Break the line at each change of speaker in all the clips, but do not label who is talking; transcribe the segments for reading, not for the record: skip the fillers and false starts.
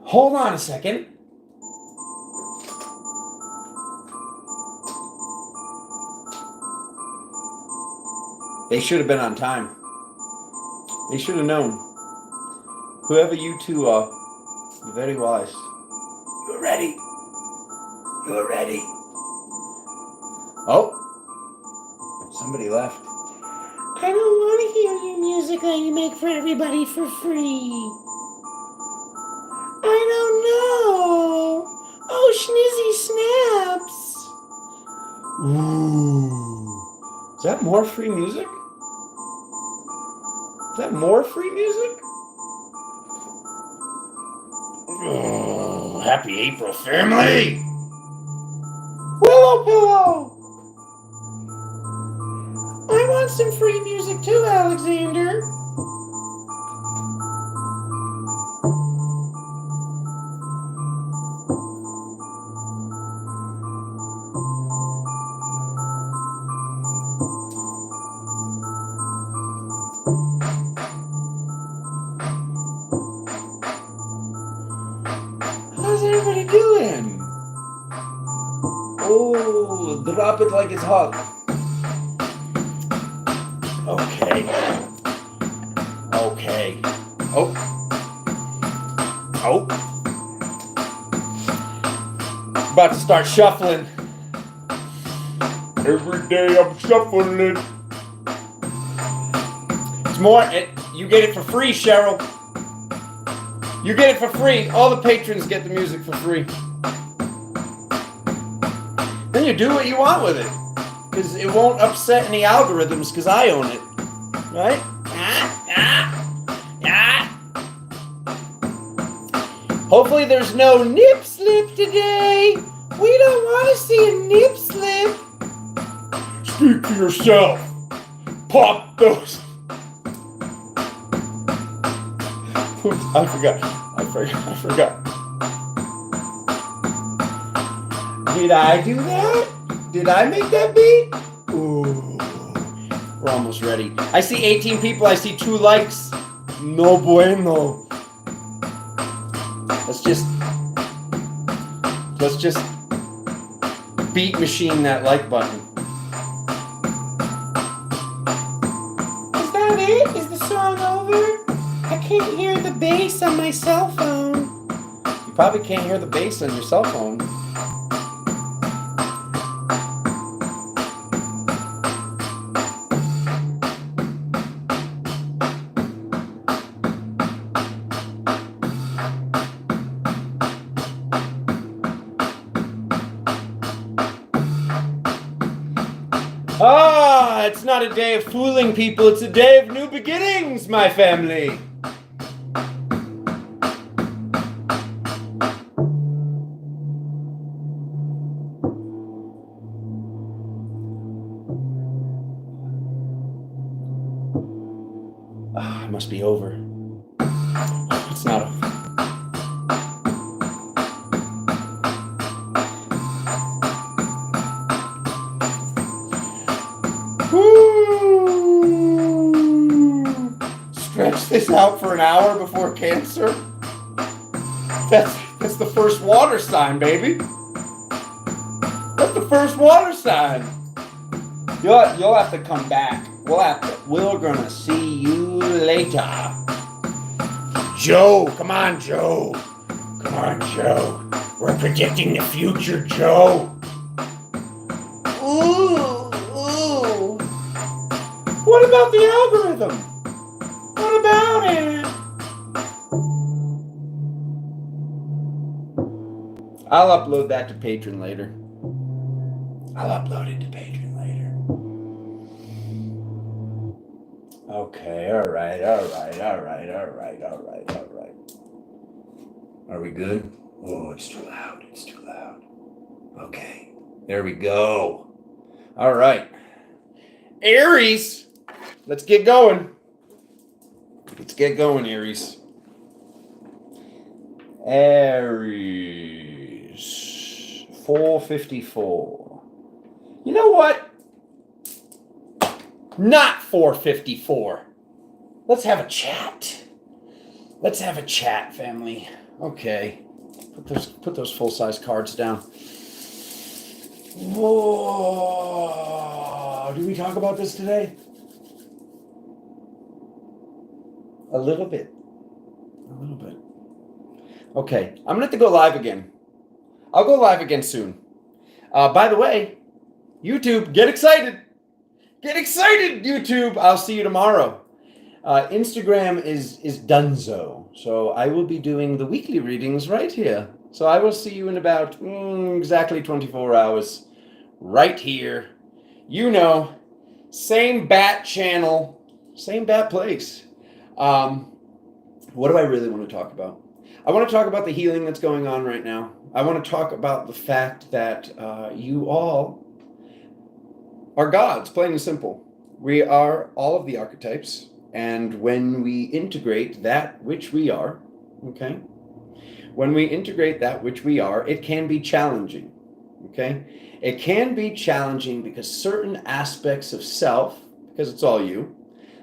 Hold on a second. They should have been on time. They should have known. Whoever you two are, you're very wise. You're ready. You're ready. Oh, somebody left. I don't want to hear your music that you make for everybody for free. I don't know. Oh, Schnizzy snaps. Ooh. Is that more free music? Is that more free music? Oh, happy April, family! Willow Pillow! I want some free music too, Alexander. How's everybody doing? Oh, drop it like it's hot. Okay. Okay. Oh. Oh. About to start shuffling. Every day I'm shuffling it. It's more, you get it for free, Cheryl. You get it for free. All the patrons get the music for free. Then you do what you want with it. Because it won't upset any algorithms because I own it. Right? Hopefully there's no nip slip today. We don't want to see a nip slip. Speak for yourself. Pop those. Oops, I forgot. Did I do that? Did I make that beat? Ooh. We're almost ready. I see 18 people. I see 2 likes. No bueno. Let's just beat machine that like button. Is that it? Is the song over? I can't hear the bass on my cell phone. You probably can't hear the bass on your cell phone. Ah, it's not a day of fooling people, it's a day of new beginnings, my family. Ah, it must be over. It's not over. Stretch this out for an hour before Cancer. That's the first water sign, baby. That's the first water sign. You'll have to come back. We're gonna see you later. Joe, come on, Joe. Come on, Joe. We're predicting the future, Joe. Ooh. What about the algorithm? What about it? I'll upload that to Patreon later. Okay, all right. Are we good? Oh, it's too loud. Okay, there we go. All right. Aries, let's get going. Aries. Aries, 454. You know what? Not 454. Let's have a chat. Let's have a chat, family. Okay. Put those full-size cards down. Whoa. Did we talk about this today? A little bit. A little bit. Okay. I'm going to have to go live again. I'll go live again soon. By the way, YouTube, get excited. Get excited, YouTube. I'll see you tomorrow. Instagram is donezo. So I will be doing the weekly readings right here. So I will see you in about exactly 24 hours right here. You know, same bat channel, same bat place. What do I really want to talk about? I want to talk about the healing that's going on right now. I want to talk about the fact that you all are gods, plain and simple. We are all of the archetypes. And when we integrate that which we are, okay? When we integrate that which we are, it can be challenging, okay? It can be challenging because certain aspects of self, because it's all you.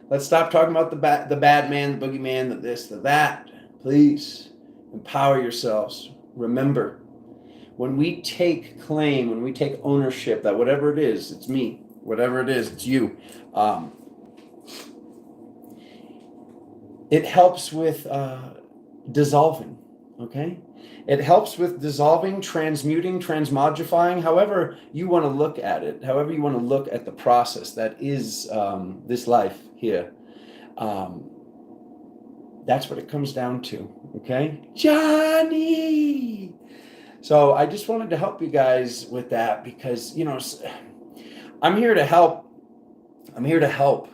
Let's stop talking about the bad man, the boogeyman, the this, the that. Please empower yourselves. Remember, when we take claim, when we take ownership that whatever it is, it's me. Whatever it is, it's you. It helps with dissolving, okay? It helps with dissolving, transmuting, transmogrifying, however you want to look at it, however you want to look at the process that is this life here. That's what it comes down to, okay? Johnny! So I just wanted to help you guys with that because, you know, I'm here to help. I'm here to help.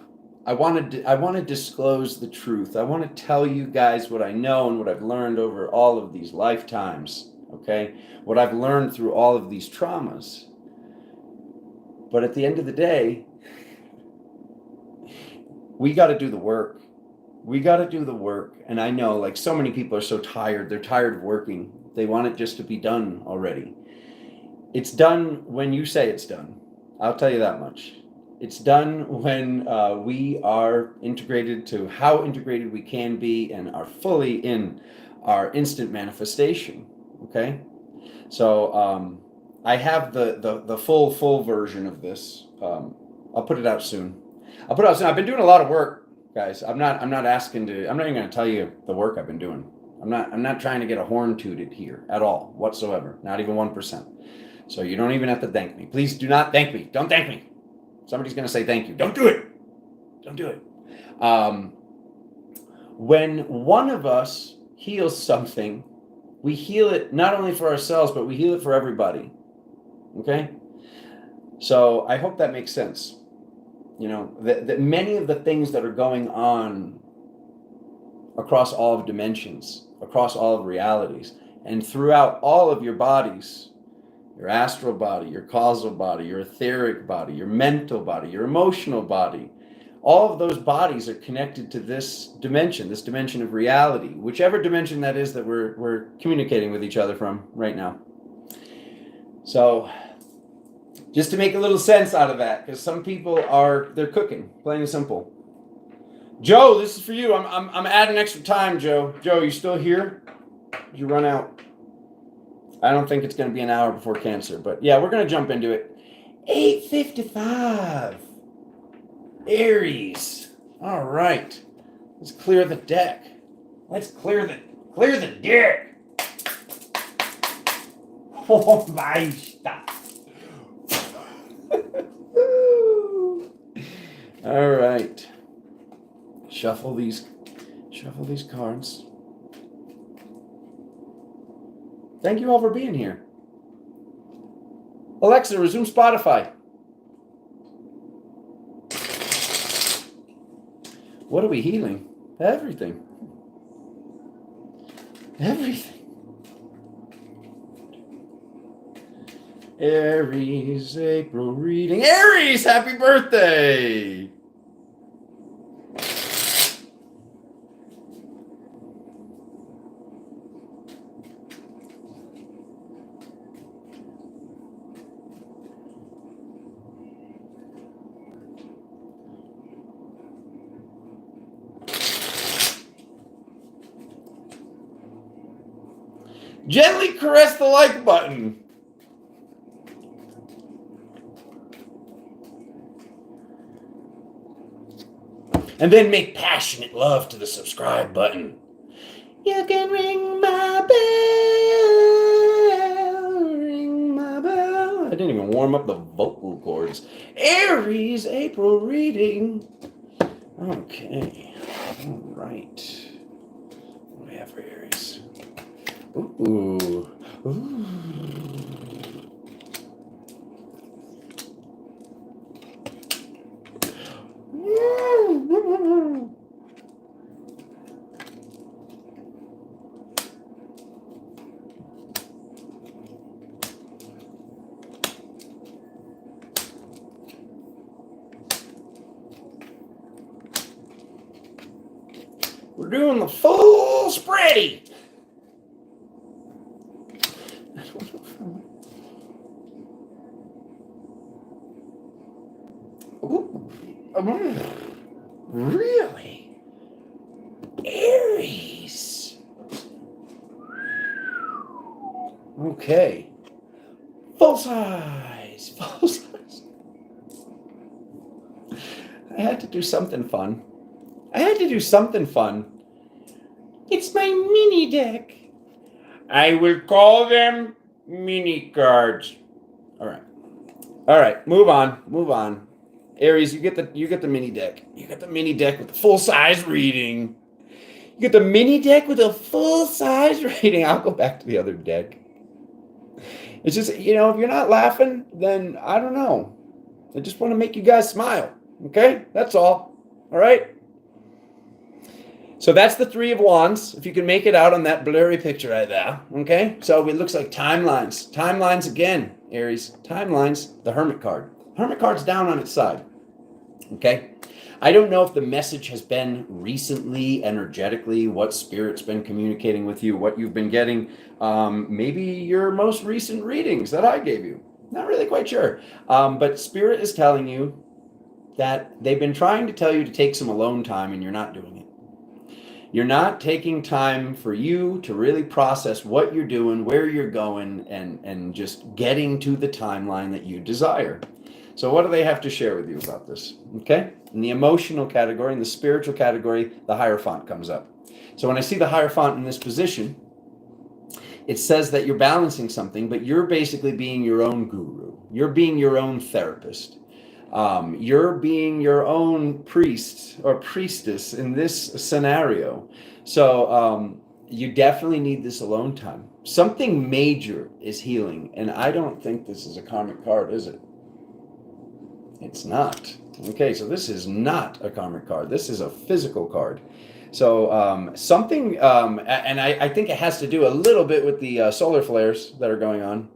I want to disclose the truth. I want to tell you guys what I know and what I've learned over all of these lifetimes, okay? What I've learned through all of these traumas. But at the end of the day, we got to do the work. We got to do the work. And I know, like, so many people are so tired. They're tired of working. They want it just to be done already. It's done when you say it's done. I'll tell you that much. It's done when we are integrated to how integrated we can be and are fully in our instant manifestation, okay? So I have the full version of this. I'll put it out soon. I've been doing a lot of work, guys. I'm not even going to tell you the work I've been doing. I'm not trying to get a horn tooted here at all, whatsoever. Not even 1%. So you don't even have to thank me. Please do not thank me. Don't thank me. Somebody's going to say thank you. Don't do it. Don't do it. When one of us heals something, we heal it not only for ourselves, but we heal it for everybody. Okay? So I hope that makes sense. You know, that many of the things that are going on across all of dimensions, across all of realities, and throughout all of your bodies, your astral body, your causal body, your etheric body, your mental body, your emotional body. All of those bodies are connected to this dimension of reality, whichever dimension that is that we're communicating with each other from right now. So just to make a little sense out of that, because some people they're cooking, plain and simple. Joe, this is for you. I'm adding extra time, Joe. Joe, you still here? Did you run out? I don't think it's going to be an hour before Cancer, but yeah, we're going to jump into it. 8:55. Aries. All right. Let's clear the deck. Let's clear the deck. Oh my stuff. All right. Shuffle these cards. Thank you all for being here. Alexa, resume Spotify. What are we healing? Everything. Everything. Aries, April reading. Aries, happy birthday! Gently caress the like button. And then make passionate love to the subscribe button. You can ring my bell, ring my bell. I didn't even warm up the vocal cords. Aries, April reading. Okay, all right. What do we have for Aries? Ooh. We're doing the full spready. Ooh. Really? Aries. Okay. Full size. Full size. I had to do something fun. It's my mini deck. I will call them mini cards. All right. Move on. Aries, you get the mini deck. You get the mini deck with the full size reading. You get the mini deck with a full size reading. I'll go back to the other deck. It's just, if you're not laughing, then I don't know. I just want to make you guys smile. Okay? That's all. All right? So that's the Three of Wands, if you can make it out on that blurry picture right there, okay? So it looks like timelines. Timelines again, Aries. Timelines, the Hermit card. Hermit card's down on its side, okay? I don't know if the message has been recently, energetically, what Spirit's been communicating with you, what you've been getting. Maybe your most recent readings that I gave you. Not really quite sure. But Spirit is telling you that they've been trying to tell you to take some alone time and you're not doing it. You're not taking time for you to really process what you're doing, where you're going, and just getting to the timeline that you desire. So what do they have to share with you about this? Okay? In the emotional category, in the spiritual category, the Hierophant comes up. So when I see the Hierophant in this position, it says that you're balancing something, but you're basically being your own guru. You're being your own therapist. You're being your own priest or priestess in this scenario. So you definitely need this alone time. Something major is healing, and I don't think this is a karmic card, is it? It's not. Okay, so this is not a karmic card. This is a physical card. So something, and I think it has to do a little bit with the solar flares that are going on.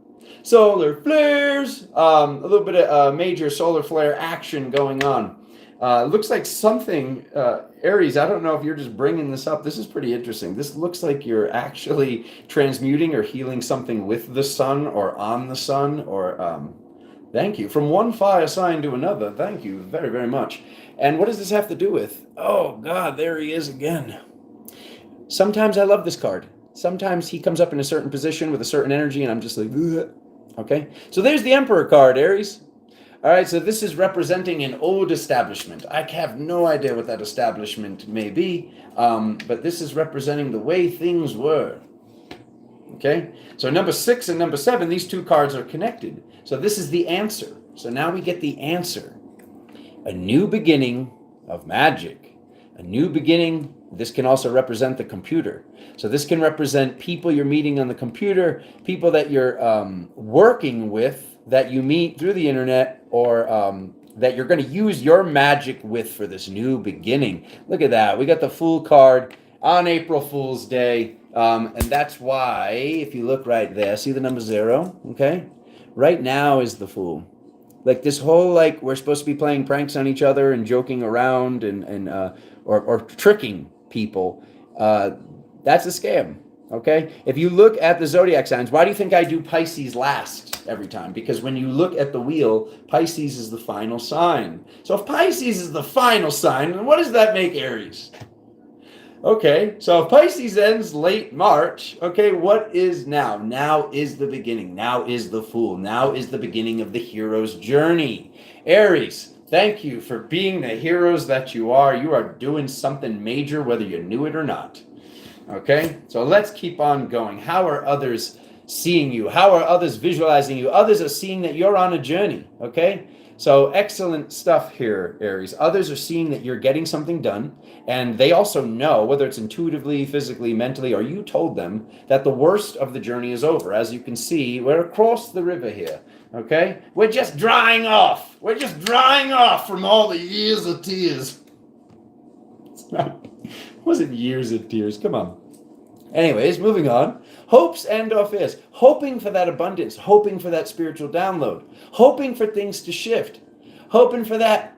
Solar flares, a little bit of major solar flare action going on. Looks like something, Aries, I don't know if you're just bringing this up. This is pretty interesting. This looks like you're actually transmuting or healing something with the sun or on the sun or, thank you. From one fire sign to another. Thank you very, very much. And what does this have to do with? Oh, God, there he is again. Sometimes I love this card. Sometimes he comes up in a certain position with a certain energy, and I'm just like, ugh. Okay? So there's the Emperor card, Aries. All right, so this is representing an old establishment. I have no idea what that establishment may be, but this is representing the way things were. Okay? So number 6 and number 7, these two cards are connected. So this is the answer. So now we get the answer. A new beginning of magic. A new beginning. This can also represent the computer. So this can represent people you're meeting on the computer, people that you're working with, that you meet through the internet, or that you're going to use your magic with for this new beginning. Look at that. We got the Fool card on April Fool's Day. And that's why, if you look right there, see the number 0? Okay? Right now is the Fool. Like this whole, like, we're supposed to be playing pranks on each other and joking around or tricking people. That's a scam. Okay? If you look at the zodiac signs, why do you think I do Pisces last every time? Because when you look at the wheel, Pisces is the final sign. So if Pisces is the final sign, then what does that make Aries? Okay, so if Pisces ends late March, okay, what is now? Now is the beginning. Now is the Fool. Now is the beginning of the hero's journey. Aries, thank you for being the heroes that you are. You are doing something major, whether you knew it or not. Okay, so let's keep on going. How are others seeing you? How are others visualizing you? Others are seeing that you're on a journey. Okay, so excellent stuff here, Aries. Others are seeing that you're getting something done, and they also know, whether it's intuitively, physically, mentally, or you told them, that the worst of the journey is over. As you can see, we're across the river here. Okay, we're just drying off. We're just drying off from all the years of tears. It wasn't years of tears. Come on. Anyways, moving on. Hopes and or fears. Hoping for that abundance. Hoping for that spiritual download. Hoping for things to shift. Hoping for that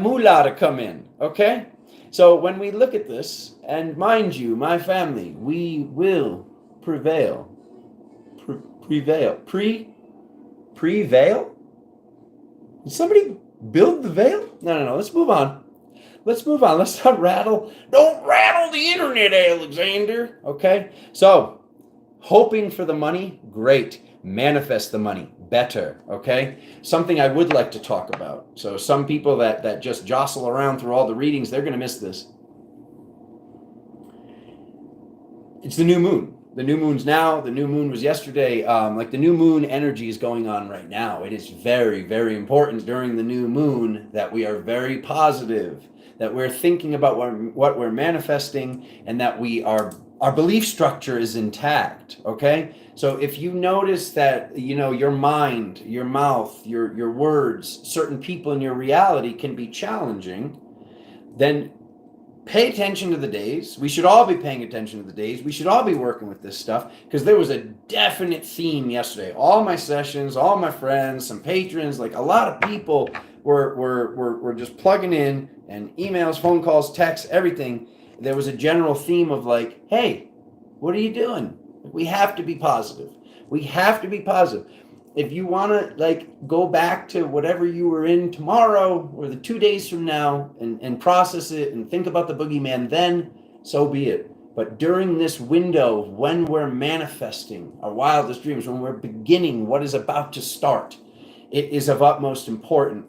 moolah to come in. Okay? So when we look at this, and mind you, my family, we will prevail. Prevail. Prevail? Did somebody build the veil? No. Let's move on. Let's move on. Let's not rattle. Don't rattle the internet, Alexander. Okay? So, hoping for the money, great. Manifest the money, better. Okay? Something I would like to talk about. So, some people that just jostle around through all the readings, they're going to miss this. It's the new moon. The new moon's now. The new moon was yesterday. Like the new moon energy is going on right now. It is very, very important during the new moon that we are very positive, that we're thinking about what we're manifesting, and that our belief structure is intact. Okay, so if you notice that your mind, your mouth, your words, certain people in your reality can be challenging, then pay attention to the days. We should all be paying attention to the days. We should all be working with this stuff, because there was a definite theme yesterday. All my sessions, all my friends, some patrons, like a lot of people were just plugging in, and emails, phone calls, texts, everything. There was a general theme of like, hey, what are you doing? We have to be positive. We have to be positive. If you want to like go back to whatever you were in tomorrow or the 2 days from now and process it and think about the boogeyman, then so be it. But during this window, when we're manifesting our wildest dreams, when we're beginning what is about to start, it is of utmost importance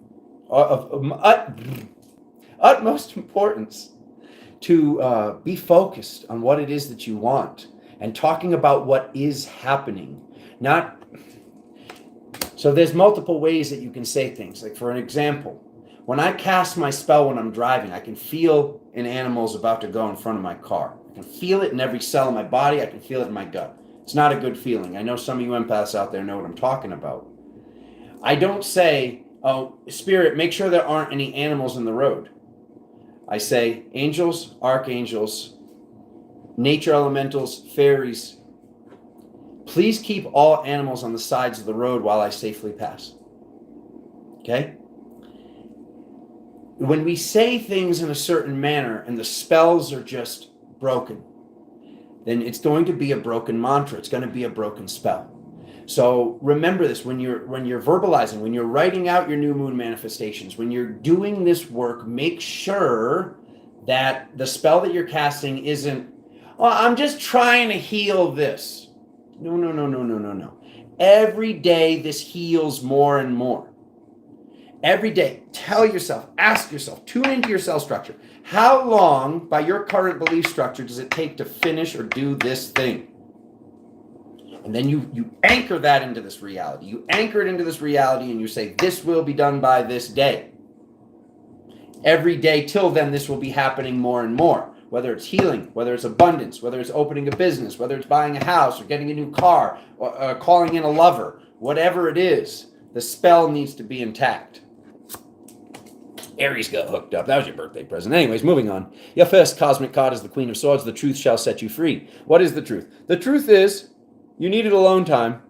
to be focused on what it is that you want and talking about what is happening. So there's multiple ways that you can say things. Like for an example, when I cast my spell when I'm driving, I can feel an animal's about to go in front of my car. I can feel it in every cell in my body. I can feel it in my gut. It's not a good feeling. I know some of you empaths out there know what I'm talking about. I don't say, oh, Spirit, make sure there aren't any animals in the road. I say, angels, archangels, nature elementals, fairies, please keep all animals on the sides of the road while I safely pass. Okay? When we say things in a certain manner and the spells are just broken, then it's going to be a broken mantra. It's going to be a broken spell. So remember this, when you're verbalizing, when you're writing out your new moon manifestations, when you're doing this work, make sure that the spell that you're casting isn't, oh, I'm just trying to heal this. No. Every day this heals more and more. Every day, tell yourself, ask yourself, tune into your cell structure. How long, by your current belief structure, does it take to finish or do this thing? And then you anchor that into this reality. You anchor it into this reality and you say, this will be done by this day. Every day till then, this will be happening more and more. Whether it's healing, whether it's abundance, whether it's opening a business, whether it's buying a house or getting a new car, or calling in a lover, whatever it is, the spell needs to be intact. Aries got hooked up. That was your birthday present. Anyways, moving on. Your first cosmic card is the Queen of Swords. The truth shall set you free. What is the truth? The truth is, you needed alone time.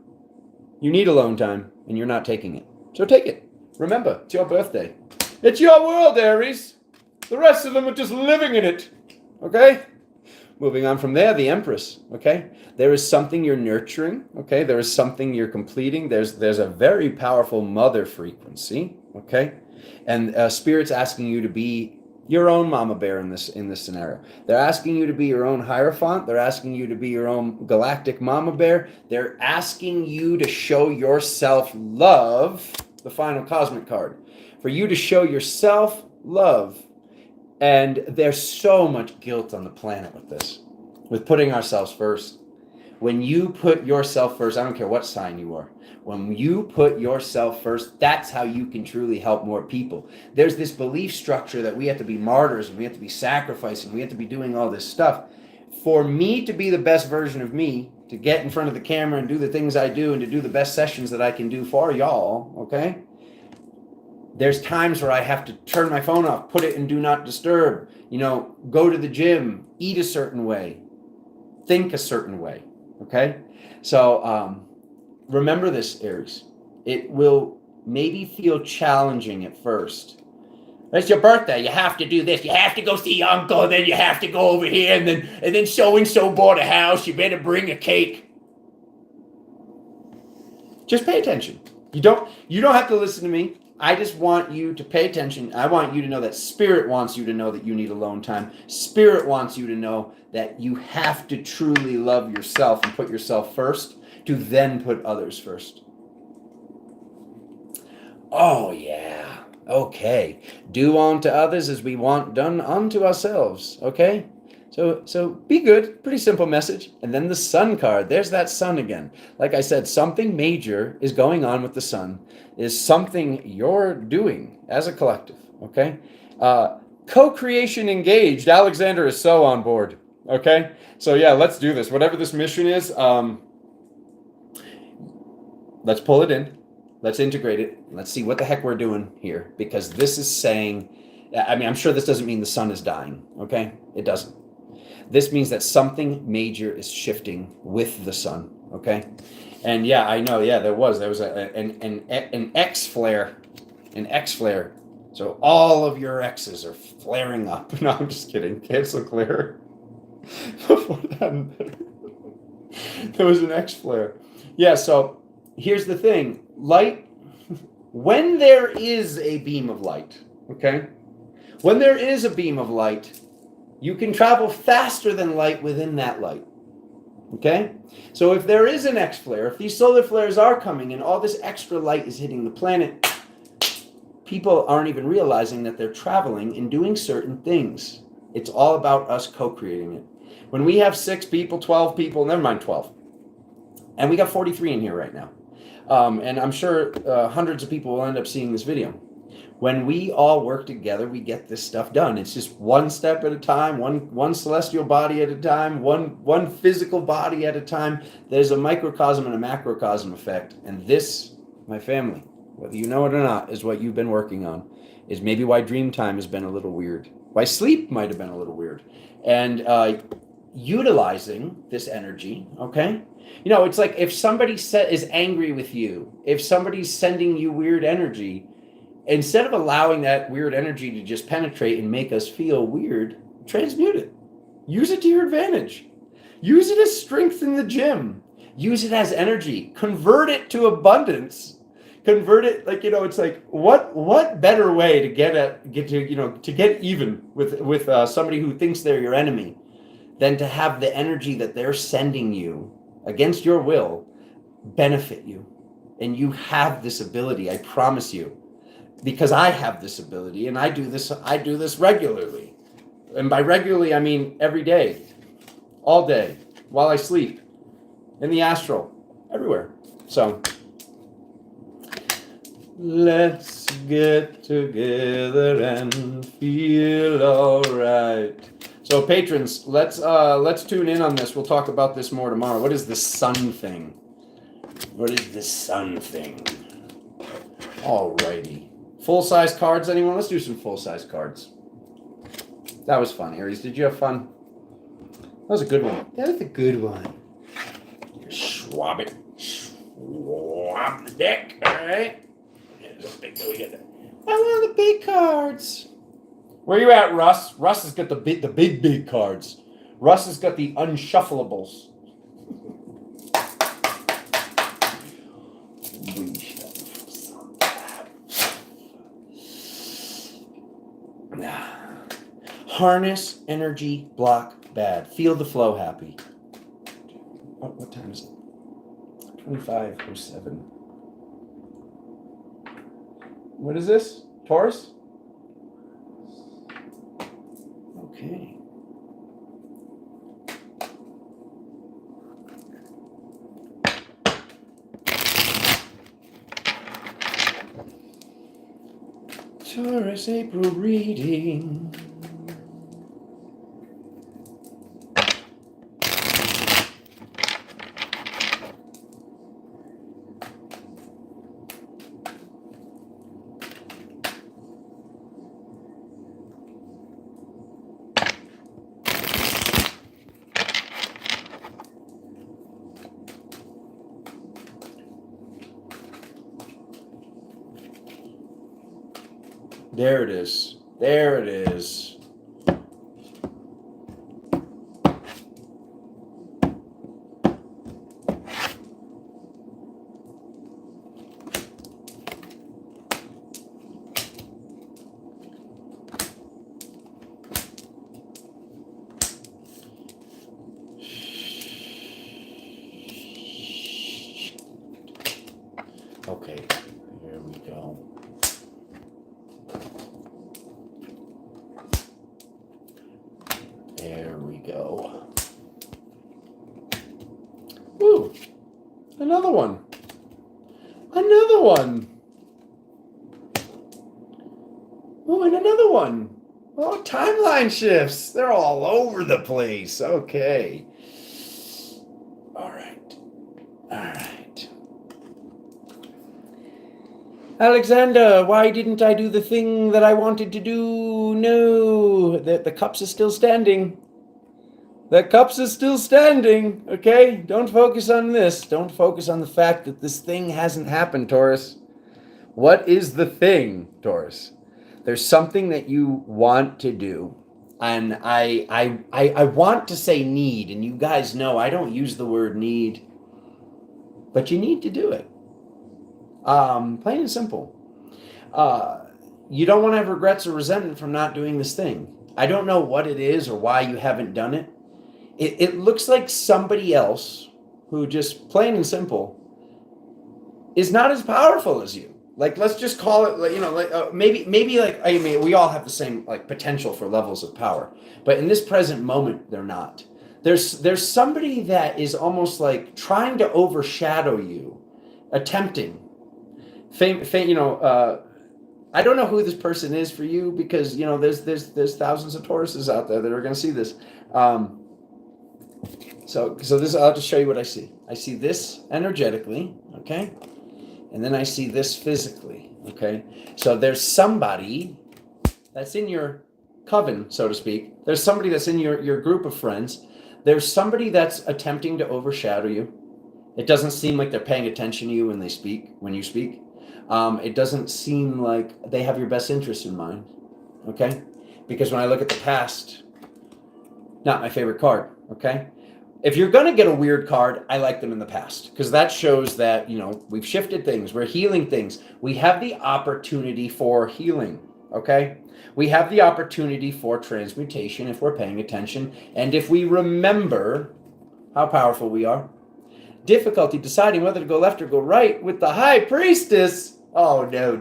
You need alone time, and you're not taking it. So take it. Remember, it's your birthday. It's your world, Aries. The rest of them are just living in it. Okay? Moving on from there, the Empress. Okay? There is something you're nurturing. Okay? There is something you're completing. There's a very powerful mother frequency. Okay? And Spirit's asking you to be Your own mama bear in this scenario. They're asking you to be your own Hierophant. They're asking you to be your own galactic mama bear. They're asking you to show yourself love, the final cosmic card. For you to show yourself love. And there's so much guilt on the planet with this, with putting ourselves first. When you put yourself first, I don't care what sign you are, when you put yourself first, that's how you can truly help more people. There's this belief structure that we have to be martyrs and we have to be sacrificing, we have to be doing all this stuff. For me to be the best version of me, to get in front of the camera and do the things I do and to do the best sessions that I can do for y'all, okay? There's times where I have to turn my phone off, put it in do not disturb, go to the gym, eat a certain way, think a certain way, okay? So remember this, Aries. It will maybe feel challenging at first. It's your birthday. You have to do this. You have to go see your uncle. Then you have to go over here. And then so-and-so bought a house. You better bring a cake. Just pay attention. You don't have to listen to me. I just want you to pay attention. I want you to know that Spirit wants you to know that you need alone time. Spirit wants you to know that you have to truly love yourself and put yourself first to then put others first. Oh, yeah. Okay. Do unto others as we want done unto ourselves. Okay? So be good. Pretty simple message. And then the Sun card. There's that Sun again. Like I said, something major is going on with the Sun. Is something you're doing as a collective. Okay? Co-creation engaged. Alexander is so on board. Okay? So yeah, let's do this. Whatever this mission is, let's pull it in. Let's integrate it. Let's see what the heck we're doing here. Because this is saying, I'm sure this doesn't mean the Sun is dying. Okay? It doesn't. This means that something major is shifting with the Sun. Okay? And yeah, I know. Yeah, there was an X flare. An X flare. So all of your X's are flaring up. No, I'm just kidding. Cancel clear. Before that, there was an X flare. Yeah, so here's the thing. Light, when there is a beam of light, okay? When there is a beam of light, you can travel faster than light within that light, okay? So if there is an X flare, if these solar flares are coming and all this extra light is hitting the planet, people aren't even realizing that they're traveling and doing certain things. It's all about us co-creating it. When we have 6 people, 12 people, never mind 12, and we got 43 in here right now. And I'm sure hundreds of people will end up seeing this video. When we all work together, we get this stuff done. It's just one step at a time, one celestial body at a time, one physical body at a time. There's a microcosm and a macrocosm effect. And this, my family, whether you know it or not, is what you've been working on. Is maybe why dream time has been a little weird. Why sleep might have been a little weird. And utilizing this energy, okay? It's like if somebody is angry with you, if somebody's sending you weird energy, instead of allowing that weird energy to just penetrate and make us feel weird, transmute it. Use it to your advantage. Use it as strength in the gym. Use it as energy. Convert it to abundance. Convert it, it's like what better way to get even with somebody who thinks they're your enemy than to have the energy that they're sending you against your will benefit you. And you have this ability, I promise you, because I have this ability and I do this regularly. And by regularly, I mean every day, all day, while I sleep, in the astral, everywhere. So let's get together and feel all right. So patrons, let's tune in on this. We'll talk about this more tomorrow. What is the Sun thing? What is the Sun thing? Alrighty. Full-size cards, anyone? Let's do some full-size cards. That was fun, Aries. Did you have fun? That was a good one. That was a good one. Swab it. Swab the deck. All right. I want the big cards. Where you at, Russ? Russ has got the big cards. Russ has got the unshufflables. Harness, energy, block, bad. Feel the flow, happy. Oh, what time is it? 25:07. What is this? Taurus? Okay. Taurus April reading. There it is. There it is. Okay, here we go. There we go. Woo! Another one. Another one. Oh, and another one. Oh, timeline shifts. They're all over the place. Okay. All right. All right. Alexander, why didn't I do the thing that I wanted to do? No, the cups are still standing. The cups are still standing, okay? Don't focus on this. Don't focus on the fact that this thing hasn't happened, Taurus. What is the thing, Taurus? There's something that you want to do. And I want to say need, and you guys know I don't use the word need, but you need to do it. Plain and simple. You don't want to have regrets or resentment from not doing this thing. I don't know what it is or why you haven't done it. It looks like somebody else who, just plain and simple, is not as powerful as you. Like, let's just call it, like, you know, like maybe like, I mean, we all have the same like potential for levels of power, but in this present moment, they're not. There's somebody that is almost like trying to overshadow you, attempting. You know, I don't know who this person is for you, because, you know, there's thousands of Tauruses out there that are going to see this. So this, I'll just show you what I see. I see this energetically, okay? And then I see this physically, okay? So there's somebody that's in your coven, so to speak. There's somebody that's in your group of friends. There's somebody that's attempting to overshadow you. It doesn't seem like they're paying attention to you when you speak. It doesn't seem like they have your best interest in mind, okay? Because when I look at the past, not my favorite card, okay? If you're going to get a weird card, I like them in the past, because that shows that, you know, we've shifted things. We're healing things. We have the opportunity for healing, okay? We have the opportunity for transmutation if we're paying attention and if we remember how powerful we are. Difficulty deciding whether to go left or go right with the High Priestess. Oh, no,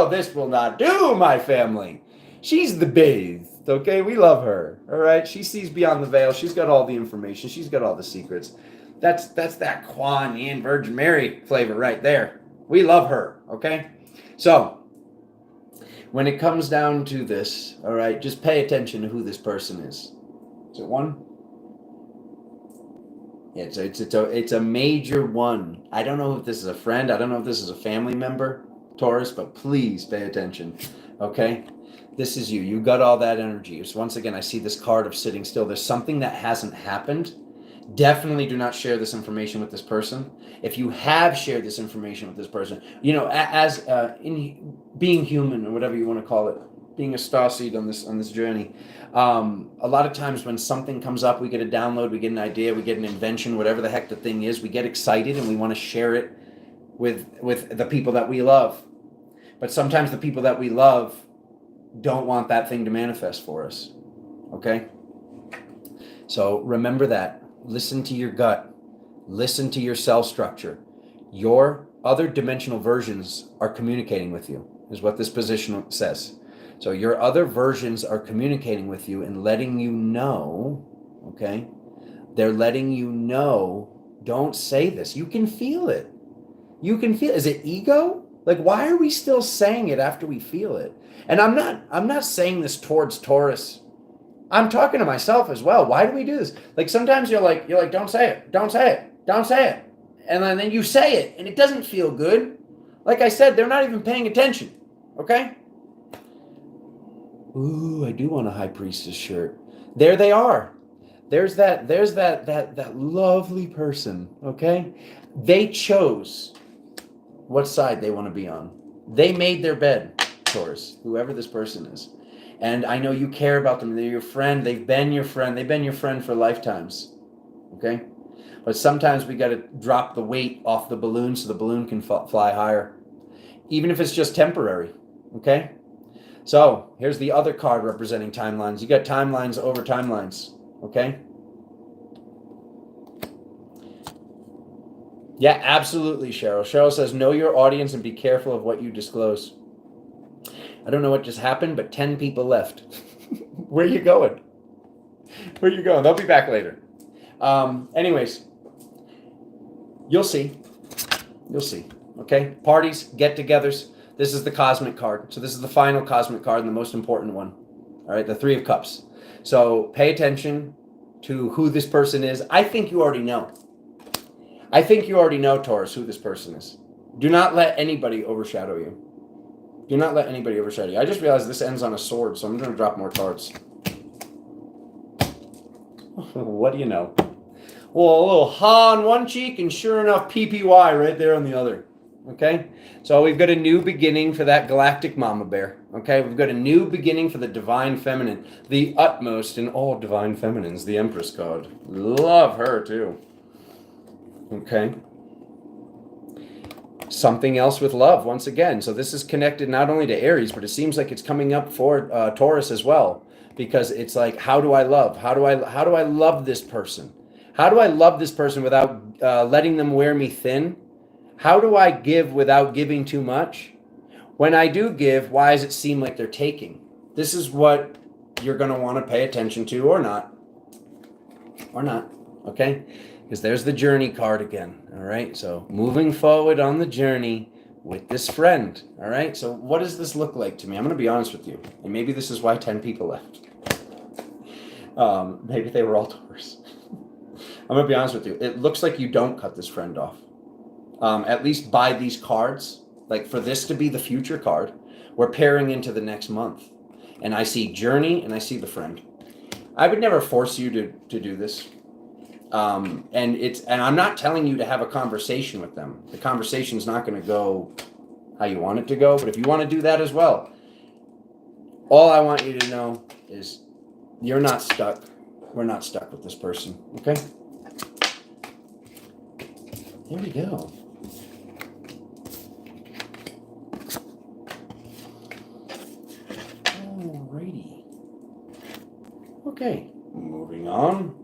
this will not do, my family. She's the bathed, okay? We love her, all right? She sees beyond the veil. She's got all the information. She's got all the secrets. That's that Kuan Yin Virgin Mary flavor right there. We love her, okay? So, when it comes down to this, all right, just pay attention to who this person is. Is it one? It's a major one. I don't know if this is a friend. I don't know if this is a family member, Taurus, but please pay attention, okay? This is you. You got all that energy. So once again, I see this card of sitting still. There's something that hasn't happened. Definitely do not share this information with this person. If you have shared this information with this person, you know, as in being human or whatever you want to call it, being a starseed on this journey, a lot of times when something comes up, we get a download, we get an idea, we get an invention, whatever the heck the thing is, we get excited and we want to share it with the people that we love. But sometimes the people that we love don't want that thing to manifest for us. Okay? So remember that. Listen to your gut. Listen to your cell structure. Your other dimensional versions are communicating with you, is what this position says. So your other versions are communicating with you and letting you know, okay? They're letting you know, don't say this. You can feel it. You can feel it. Is it ego? Like, why are we still saying it after we feel it? And I'm not saying this towards Taurus. I'm talking to myself as well. Why do we do this? Like, sometimes you're like, don't say it, don't say it, don't say it. And then you say it and it doesn't feel good. Like I said, they're not even paying attention. Okay? Ooh, I do want a High Priestess shirt. There they are. There's that lovely person, okay? They chose what side they want to be on. They made their bed, Taurus, whoever this person is. And I know you care about them. They're your friend. They've been your friend. They've been your friend for lifetimes, okay? But sometimes we got to drop the weight off the balloon so the balloon can fly higher, even if it's just temporary, okay? So here's the other card representing timelines. You got timelines over timelines. Okay? Yeah, absolutely, Cheryl. Cheryl says, know your audience and be careful of what you disclose. I don't know what just happened, but 10 people left. Where are you going? Where are you going? They'll be back later. Anyways, you'll see. You'll see. Okay? Parties, get-togethers. This is the cosmic card. So this is the final cosmic card and the most important one. All right? The Three of Cups. So pay attention to who this person is. I think you already know. I think you already know, Taurus, who this person is. Do not let anybody overshadow you. Do not let anybody overshadow you. I just realized this ends on a sword, so I'm going to drop more cards. What do you know? Well, a little ha on one cheek and sure enough PPY right there on the other. Okay? So we've got a new beginning for that galactic mama bear. Okay? We've got a new beginning for the divine feminine. The utmost in all divine feminines. The Empress card. Love her too. Okay? Something else with love once again. So this is connected not only to Aries, but it seems like it's coming up for Taurus as well. Because it's like, how do I love? How do I love this person? How do I love this person without letting them wear me thin? How do I give without giving too much? When I do give, why does it seem like they're taking? This is what you're going to want to pay attention to, or not. Or not, okay? Because there's the journey card again, all right? So maying forward on the journey with this friend, all right? So what does this look like to me? I'm going to be honest with you. And maybe this is why 10 people left. Maybe they were all Taurus. I'm going to be honest with you. It looks like you don't cut this friend off. At least by these cards, like for this to be the future card, we're pairing into the next month. And I see journey and I see the friend. I would never force you to do this. And I'm not telling you to have a conversation with them. The conversation's not going to go how you want it to go, but if you want to do that as well, all I want you to know is you're not stuck. We're not stuck with this person, okay? There we go. Alrighty. Okay, moving on.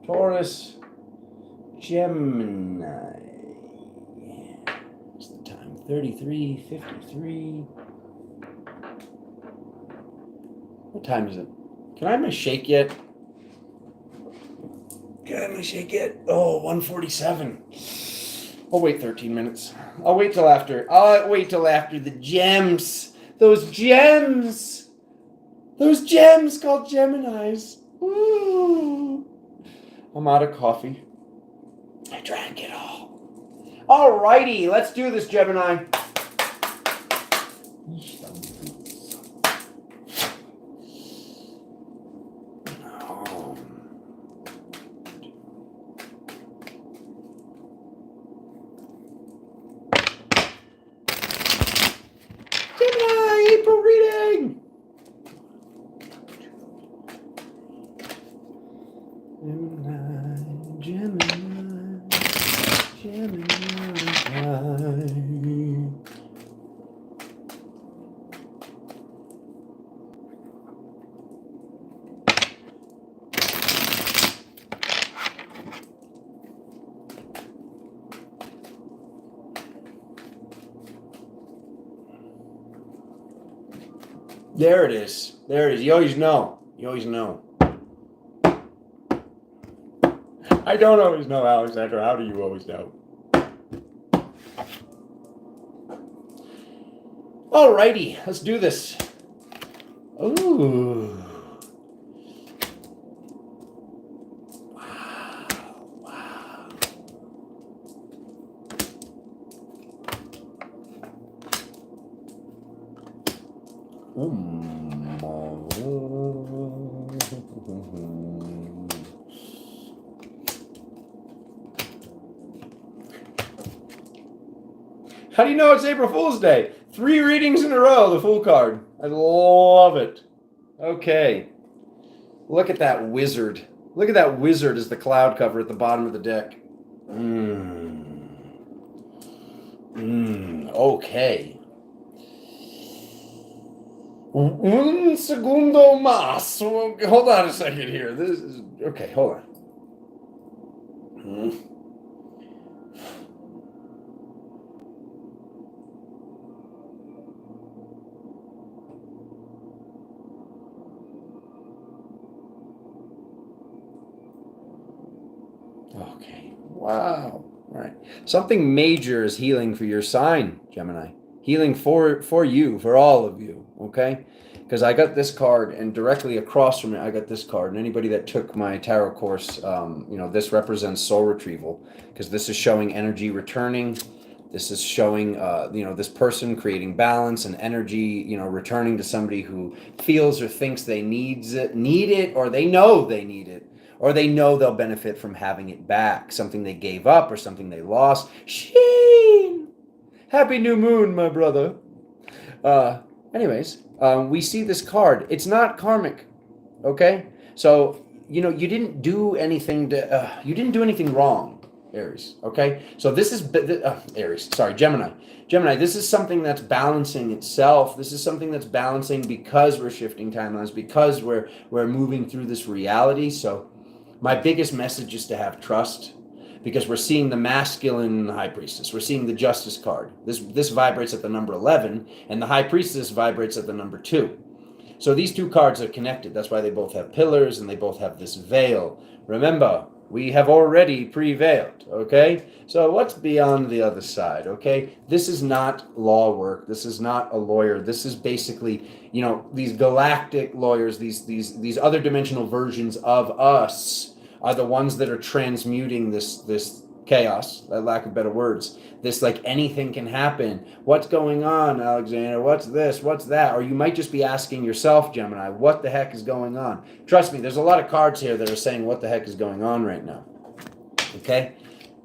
Taurus, Gemini. What's the time? 33:53. What time is it? Can I have my shake yet? Can I have my shake yet? Oh, 1:47. I'll wait 13 minutes. I'll wait till after the gems. Those gems called Geminis. Ooh. I'm out of coffee. I drank it all. Alrighty, let's do this, Gemini. Gemini, April reading. Gemini. There it is. There it is. You always know. You always know. I don't always know, Alexandra. How do you always know? Alrighty, let's do this. Ooh. Wow. Wow. How do you know it's April Fool's Day? 3 readings in a row, the Fool card. I love it. Okay. Look at that wizard. Look at that wizard as the cloud cover at the bottom of the deck. Okay. Un segundo más. Hold on a second here. This is okay. Hold on. Okay. Wow. All right. Something major is healing for your sign, Gemini. Healing for you, for all of you. Okay. Because I got this card, and directly across from it, I got this card. And anybody that took my tarot course, this represents soul retrieval, because this is showing energy returning. This is showing, this person creating balance and energy, returning to somebody who feels or thinks they need it, or they know they need it, or they know they'll benefit from having it back, something they gave up or something they lost. Sheen! Happy new moon, my brother. Anyways, we see this card. It's not karmic, okay? So, you didn't do anything you didn't do anything wrong. Aries, okay? So this is Gemini. Gemini, this is something that's balancing itself. This is something that's balancing because we're shifting timelines, because we're moving through this reality. So my biggest message is to have trust, because we're seeing the masculine High Priestess. We're seeing the Justice card. This vibrates at the number 11, and the High Priestess vibrates at the number 2. So these two cards are connected. That's why they both have pillars and they both have this veil. Remember, we have already prevailed, okay? So what's beyond the other side, okay? This is not law work. This is not a lawyer. This is basically, these galactic lawyers, these other dimensional versions of us are the ones that are transmuting this chaos, for lack of better words. This, like, anything can happen. What's going on, Alexander? What's this? What's that? Or you might just be asking yourself, Gemini, what the heck is going on? Trust me, there's a lot of cards here that are saying what the heck is going on right now. Okay?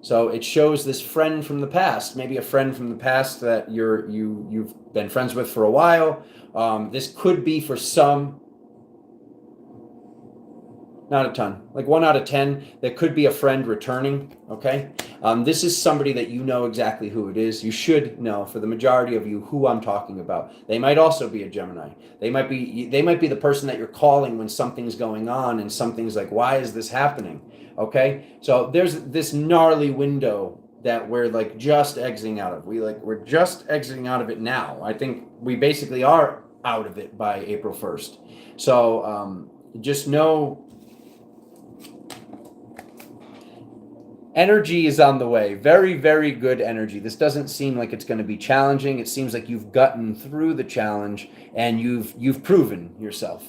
So it shows this friend from the past, maybe a friend from the past that you've been friends with for a while. This could be for some, not a ton, like 1 out of 10, that could be a friend returning, okay? This is somebody that you know exactly who it is. You should know, for the majority of you, who I'm talking about. They might also be a Gemini. They might be the person that you're calling when something's going on and something's like, why is this happening? Okay? So there's this gnarly window that we're like just exiting out of. We're just exiting out of it now. I think we basically are out of it by April 1st. So just know, energy is on the way. Very, very good energy. This doesn't seem like it's going to be challenging. It seems like you've gotten through the challenge and you've proven yourself.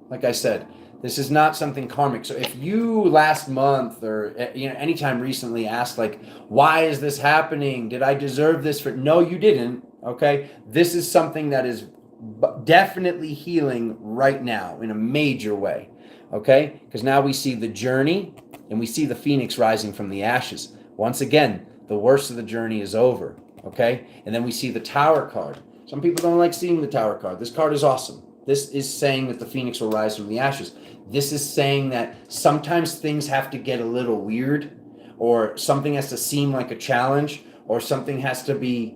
Like I said, this is not something karmic. So if you last month or anytime recently asked, like, why is this happening? Did I deserve this? No, you didn't. Okay. This is something that is definitely healing right now in a major way. Okay. Because now we see the journey. And we see the phoenix rising from the ashes. Once again, the worst of the journey is over, okay? And then we see the Tower card. Some people don't like seeing the Tower card. This card is awesome. This is saying that the phoenix will rise from the ashes. This is saying that sometimes things have to get a little weird, or something has to seem like a challenge, or something has to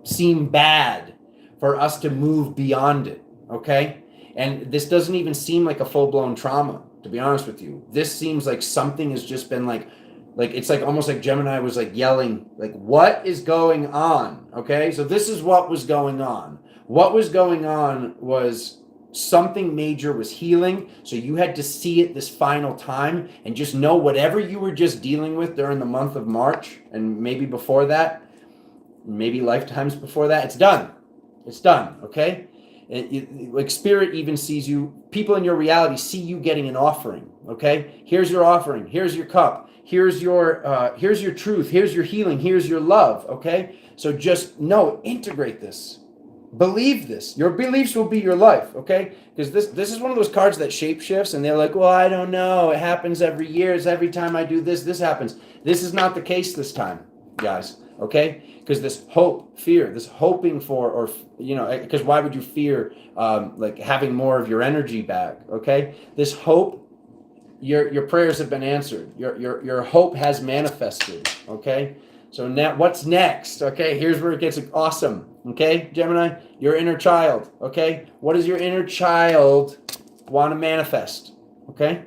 seem bad for us to move beyond it, okay? And this doesn't even seem like a full-blown trauma, to be honest with you. This seems like something has just been like it's like almost like Gemini was like yelling, like, what is going on? Okay, so this is what was going on. What was going on was Something major was healing, so you had to see it this final time, and just know whatever you were just dealing with during the month of March, and maybe before that, maybe lifetimes before that, it's done. It's done, okay? Like spirit even sees you, people in your reality see you getting an offering, okay? Here's your offering, here's your cup, here's your truth, here's your healing, here's your love, okay? So just know, integrate this. Believe this. Your beliefs will be your life, okay? Because this is one of those cards that shape shifts, and they're like, well, I don't know. It happens every year. It's every time I do this, this happens. This is not the case this time, guys, okay? Because this hope, fear, this hoping for, or, you know, because why would you fear like having more of your energy back, okay? This hope, your prayers have been answered. Your hope has manifested, okay? So now what's next? Okay, here's where it gets awesome. Okay, Gemini, your inner child. Okay, what does your inner child want to manifest? Okay,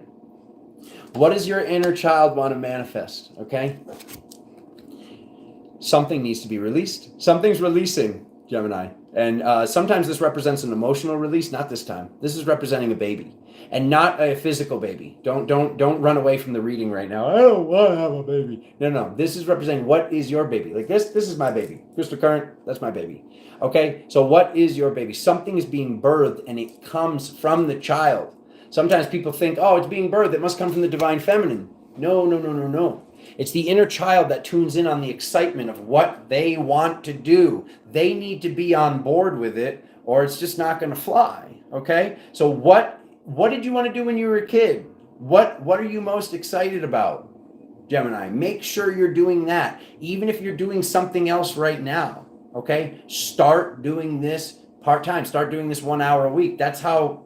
what does your inner child want to manifest? Okay, something needs to be released. Something's releasing, Gemini. And sometimes this represents an emotional release. Not this time. This is representing a baby, and not a physical baby. Don't run away from the reading right now. I don't want to have a baby. No. This is representing what is your baby. Like this is my baby. Crystal Current, that's my baby. Okay, so what is your baby? Something is being birthed, and it comes from the child. Sometimes people think, oh, it's being birthed. It must come from the divine feminine. No. It's the inner child that tunes in on the excitement of what they want to do. They need to be on board with it, or it's just not going to fly. Okay? So what did you want to do when you were a kid? What are you most excited about, Gemini? Make sure you're doing that. Even if you're doing something else right now. Okay? Start doing this part-time. Start doing this 1 hour a week. That's how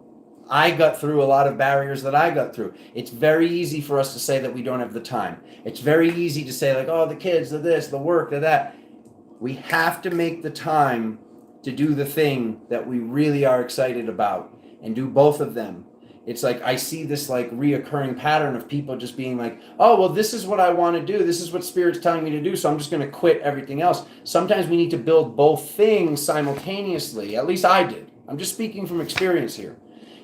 I got through a lot of barriers that I got through. It's very easy for us to say that we don't have the time. It's very easy to say like, oh, the kids, the this, the work, the that. We have to make the time to do the thing that we really are excited about and do both of them. It's like I see this like reoccurring pattern of people just being like, oh, well, this is what I want to do. This is what Spirit's telling me to do. So I'm just going to quit everything else. Sometimes we need to build both things simultaneously. At least I did. I'm just speaking from experience here.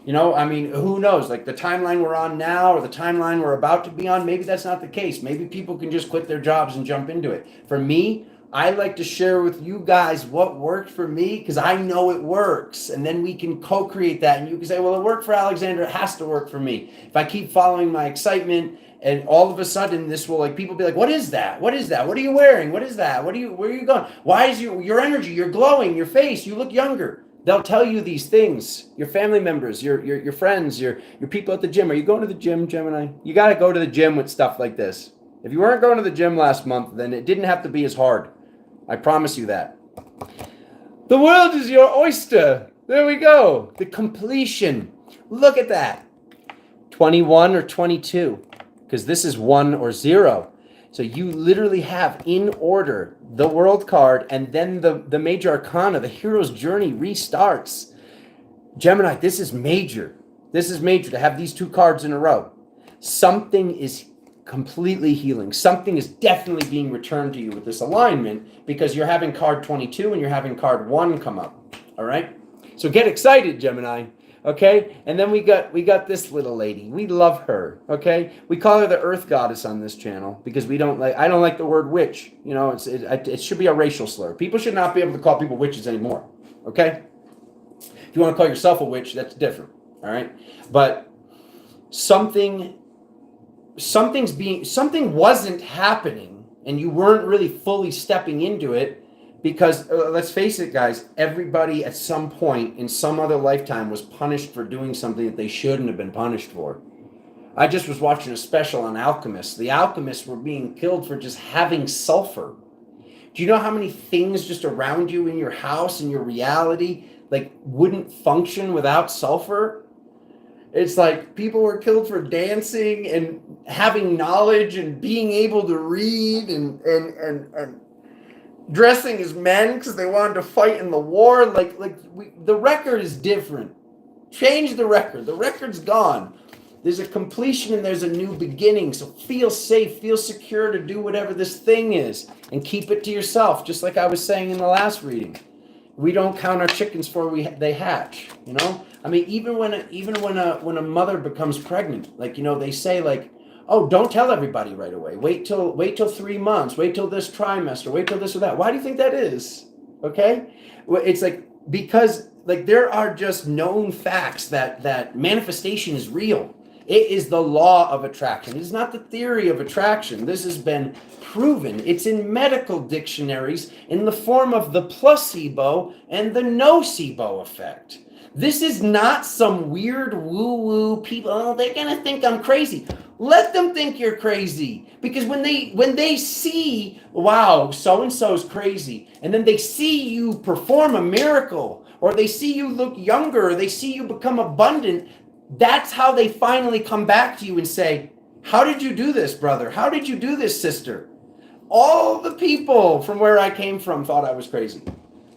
You know, I mean, who knows? Like the timeline we're on now or the timeline we're about to be on, maybe that's not the case. Maybe people can just quit their jobs and jump into it. For me, I like to share with you guys what worked for me because I know it works. And then we can co-create that. And you can say, well, it worked for Alexander. It has to work for me. If I keep following my excitement and all of a sudden this will like people be like, what is that? What is that? What are you wearing? What is that? Where are you going? Why is your energy? You're glowing, your face, you look younger. They'll tell you these things. Your family members, your friends, your people at the gym. Are you going to the gym, Gemini? You got to go to the gym with stuff like this. If you weren't going to the gym last month, then it didn't have to be as hard. I promise you that. The world is your oyster. There we go. The completion. Look at that. 21 or 22. Because this is 1 or 0. So you literally have in order the world card and then the major arcana, the hero's journey restarts. Gemini, this is major. This is major to have these 2 cards in a row. Something is completely healing. Something is definitely being returned to you with this alignment because you're having card 22 and you're having card 1 come up. All right? So get excited, Gemini. Okay, and then we got this little lady. We love her. Okay, we call her the Earth Goddess on this channel because I don't like the word witch. You know, it should be a racial slur. People should not be able to call people witches anymore. Okay, if you want to call yourself a witch, that's different. All right, but something wasn't happening, and you weren't really fully stepping into it. Because let's face it, guys, everybody at some point in some other lifetime was punished for doing something that they shouldn't have been punished for. I just was watching a special on alchemists. The alchemists were being killed for just having sulfur. Do you know how many things just around you in your house, in your reality, like wouldn't function without sulfur? It's like people were killed for dancing and having knowledge and being able to read and dressing as men because they wanted to fight in the war. The record is different. Change the record. The record's gone. There's a completion and there's a new beginning. So feel safe, feel secure to do whatever this thing is and keep it to yourself, just like I was saying in the last reading. we don't count our chickens before they hatch. You know, I mean, even when a mother becomes pregnant, like, you know, they say like, oh, don't tell everybody right away. Wait till 3 months. Wait till this trimester. Wait till this or that. Why do you think that is? Okay, well, it's like, because like there are just known facts that manifestation is real. It is the law of attraction. It's not the theory of attraction. This has been proven. It's in medical dictionaries in the form of the placebo and the nocebo effect. This is not some weird woo-woo people. Oh, they're gonna think I'm crazy. Let them think you're crazy, because when they see, wow, so-and-so's crazy, and then they see you perform a miracle, or they see you look younger, or they see you become abundant, that's how they finally come back to you and say, how did you do this, brother? How did you do this, sister? All the people from where I came from thought I was crazy.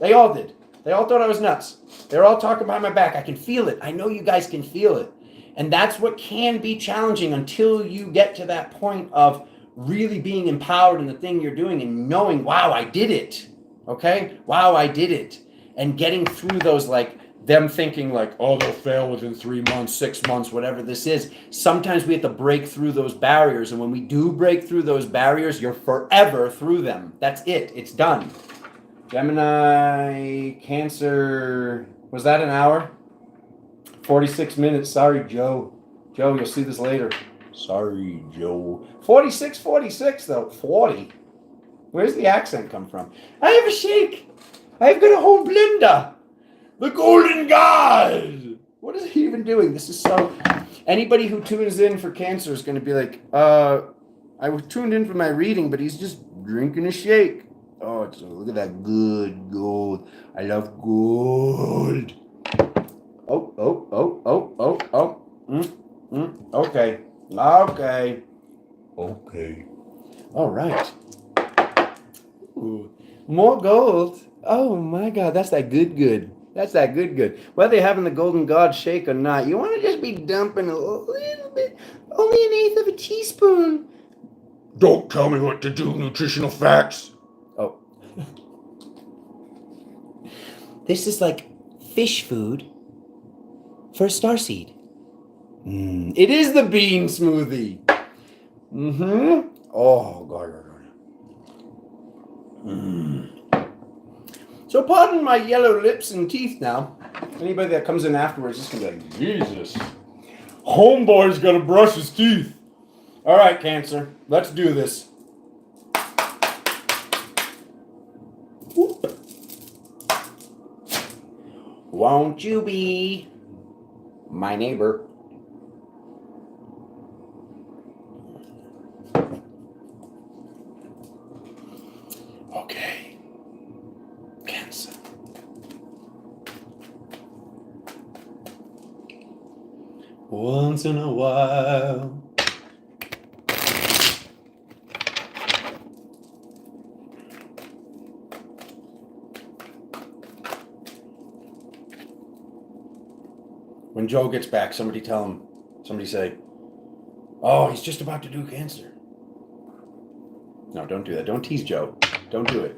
They all did. They all thought I was nuts. They're all talking behind my back. I can feel it. I know you guys can feel it. And that's what can be challenging until you get to that point of really being empowered in the thing you're doing and knowing, wow, I did it. Okay? Wow, I did it. And getting through those, like, them thinking like, oh, they'll fail within 3 months, 6 months, whatever this is. Sometimes we have to break through those barriers. And when we do break through those barriers, you're forever through them. That's it. It's done. Gemini, Cancer. Was that an hour? 46 minutes. Sorry, Joe. Joe, you'll see this later. Sorry, Joe. 46, though. 40. Where's the accent come from? I have a shake. I've got a whole blender. The golden god. What is he even doing? This is so... Anybody who tunes in for Cancer is going to be like, I was tuned in for my reading, but he's just drinking a shake. Oh, look at that good gold. I love gold. Oh. Okay. All right. Ooh. More gold. Oh my God, that's that good. That's that good. Whether you're having the golden god shake or not, you want to just be dumping a little bit, only an eighth of a teaspoon. Don't tell me what to do, nutritional facts. Oh. This is like fish food for a starseed. It is the bean smoothie. Oh, God. So pardon my yellow lips and teeth now. Anybody that comes in afterwards is going to be like, Jesus, homeboy's got to brush his teeth. All right, Cancer, let's do this. Whoop. Won't you be my neighbor? Okay. Cancer. Once in a while. When Joe gets back, somebody say, oh, he's just about to do Cancer. No, don't do that. Don't tease Joe. Don't do it.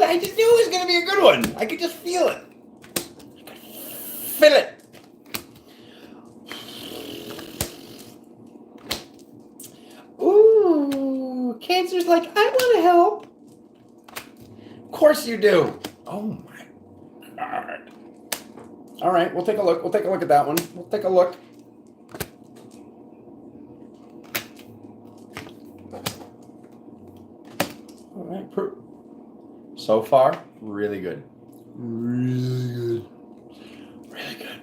I just knew it was going to be a good one. I could just feel it. I could feel it. Ooh, Cancer's like, I want to help. Of course you do. Oh my God. All right, we'll take a look. We'll take a look at that one. We'll take a look. All right, so far, really good. Really good.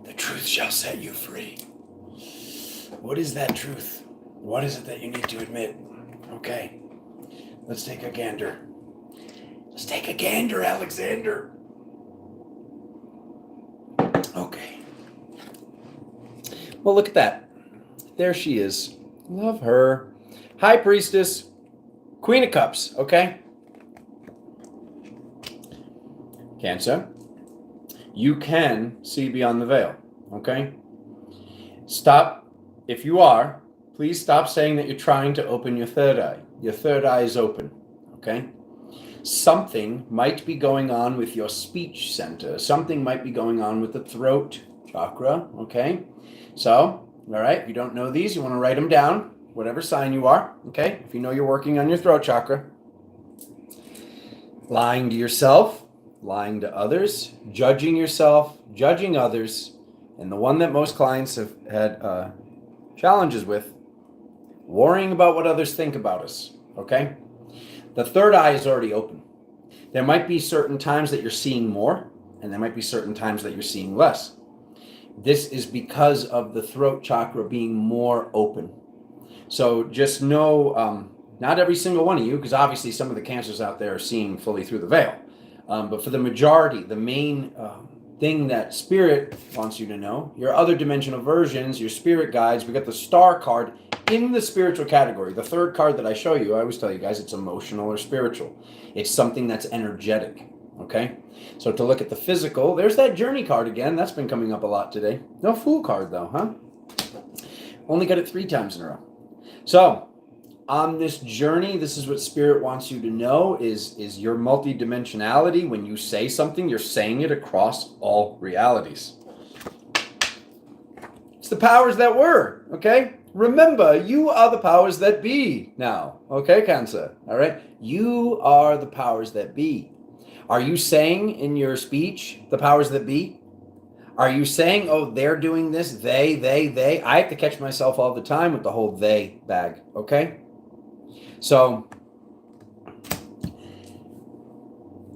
The truth shall set you free. What is that truth? What is it that you need to admit? Okay. Let's take a gander. Let's take a gander, Alexander. Okay. Well, look at that. There she is. Love her. High Priestess. Queen of Cups, okay? Cancer. You can see beyond the veil, okay? Stop. If you are, please stop saying that you're trying to open your third eye. Your third eye is open, okay? Something might be going on with your speech center. Something might be going on with the throat chakra, okay? So, all right, if you don't know these, you want to write them down, whatever sign you are, okay? If you know you're working on your throat chakra. Lying to yourself, lying to others, judging yourself, judging others, and the one that most clients have had challenges with, worrying about what others think about us, okay? The third eye is already open. There might be certain times that you're seeing more, and there might be certain times that you're seeing less. This is because of the throat chakra being more open. So just know, not every single one of you, because obviously some of the cancers out there are seeing fully through the veil. But for the majority, the main thing that Spirit wants you to know, your other dimensional versions, your spirit guides, we got the star card in the spiritual category. The third card that I show you, I always tell you guys, it's emotional or spiritual. It's something that's energetic, okay? So to look at the physical, there's that journey card again. That's been coming up a lot today. No Fool card though, huh? Only got it 3 times in a row. So on this journey, this is what Spirit wants you to know is your multidimensionality. When you say something, you're saying it across all realities. It's the powers that were, okay? Remember, you are the powers that be now, okay, Cancer? All right? You are the powers that be. Are you saying in your speech, the powers that be? Are you saying, oh, they're doing this, they? I have to catch myself all the time with the whole they bag, okay? So,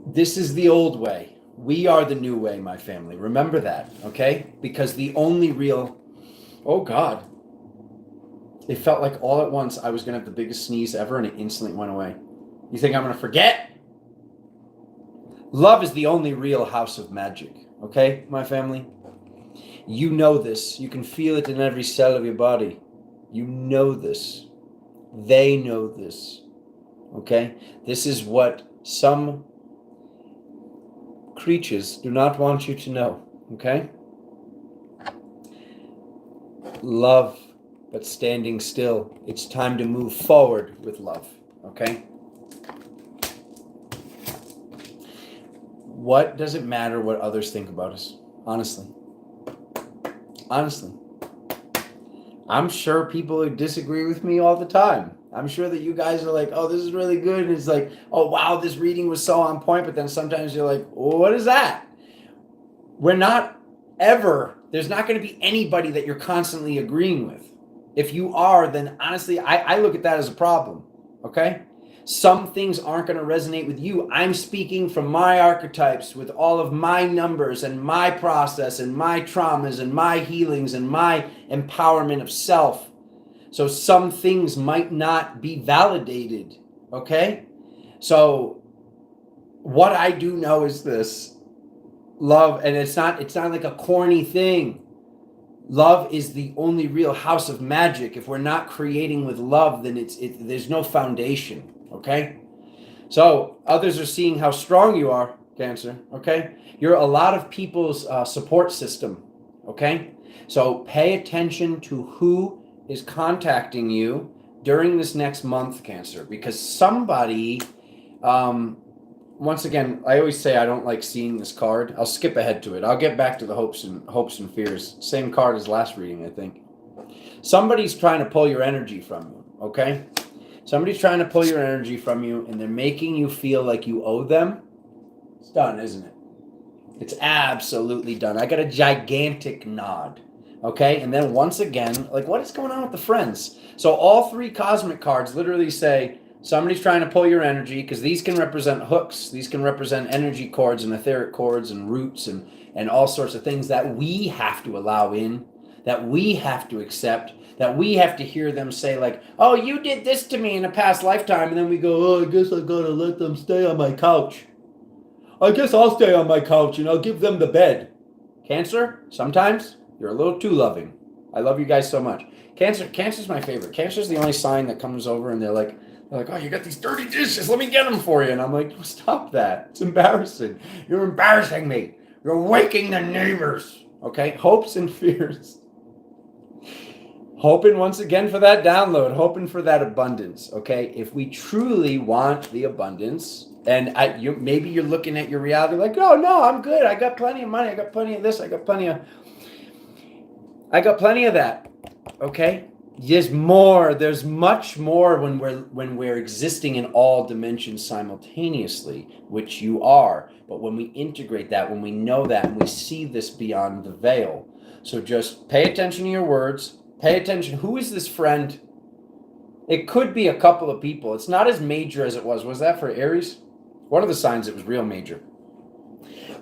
this is the old way. We are the new way, my family. Remember that, okay? Because the only real, oh God, it felt like all at once I was going to have the biggest sneeze ever and it instantly went away. You think I'm going to forget? Love is the only real house of magic, okay, my family? You know this. You can feel it in every cell of your body. You know this. They know this, okay? This is what some creatures do not want you to know, okay? Love, but standing still. It's time to move forward with love, okay? What does it matter what others think about us? Honestly. Honestly. I'm sure people who disagree with me all the time. I'm sure that you guys are like, oh, this is really good. And it's like, oh, wow, this reading was so on point. But then sometimes you're like, well, what is that? We're not ever, there's not going to be anybody that you're constantly agreeing with. If you are, then honestly, I look at that as a problem, okay? Some things aren't going to resonate with you. I'm speaking from my archetypes with all of my numbers and my process and my traumas and my healings and my empowerment of self. So some things might not be validated, okay? So what I do know is this. Love, and it's not like a corny thing. Love is the only real house of magic. If we're not creating with love, then there's no foundation. Okay? So others are seeing how strong you are, Cancer. Okay? You're a lot of people's support system. Okay? So pay attention to who is contacting you during this next month, Cancer, because somebody, once again, I always say I don't like seeing this card. I'll skip ahead to it. I'll get back to the hopes and fears. Same card as last reading, I think. Somebody's trying to pull your energy from you, okay? Somebody's trying to pull your energy from you, and they're making you feel like you owe them. It's done, isn't it? It's absolutely done. I got a gigantic nod, okay? And then once again, like, what is going on with the friends? So all 3 cosmic cards literally say, somebody's trying to pull your energy, because these can represent hooks. These can represent energy cords and etheric cords and roots and all sorts of things that we have to allow in, that we have to accept, that we have to hear them say like, oh, you did this to me in a past lifetime, and then we go, oh, I guess I gotta let them stay on my couch. I guess I'll stay on my couch and I'll give them the bed. Cancer, sometimes you're a little too loving. I love you guys so much. Cancer's my favorite. Cancer's the only sign that comes over and they're like, oh, you got these dirty dishes. Let me get them for you. And I'm like, stop that. It's embarrassing. You're embarrassing me. You're waking the neighbors. Okay? Hopes and fears. Hoping once again for that download. Hoping for that abundance. Okay? If we truly want the abundance, and maybe you're looking at your reality like, oh, no, I'm good. I got plenty of money. I got plenty of this. I got plenty of that. Okay? There's more. There's much more when we're existing in all dimensions simultaneously, which you are. But when we integrate that, when we know that, and we see this beyond the veil. So just pay attention to your words. Pay attention. Who is this friend? It could be a couple of people. It's not as major as it was. Was that for Aries? One of the signs it was real major.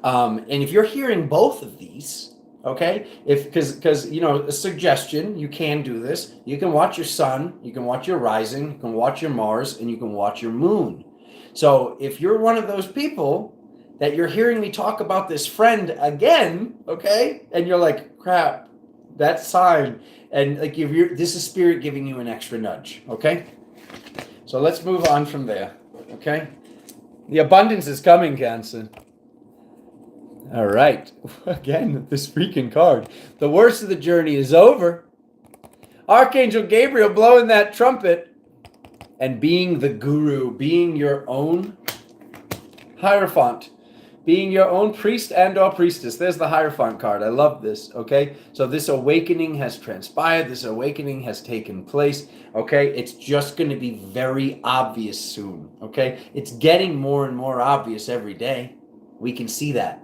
And if you're hearing both of these, okay, because a suggestion, you can do this. You can watch your sun, you can watch your rising, you can watch your Mars, and you can watch your moon. So if you're one of those people that you're hearing me talk about this friend again, okay, and you're like, crap, that sign, and like this is spirit giving you an extra nudge, okay? So let's move on from there, okay? The abundance is coming, Cancer. All right. Again, this freaking card. The worst of the journey is over. Archangel Gabriel blowing that trumpet and being the guru, being your own Hierophant, being your own priest and or priestess. There's the Hierophant card. I love this, okay? So this awakening has transpired. This awakening has taken place, okay? It's just going to be very obvious soon, okay? It's getting more and more obvious every day. We can see that.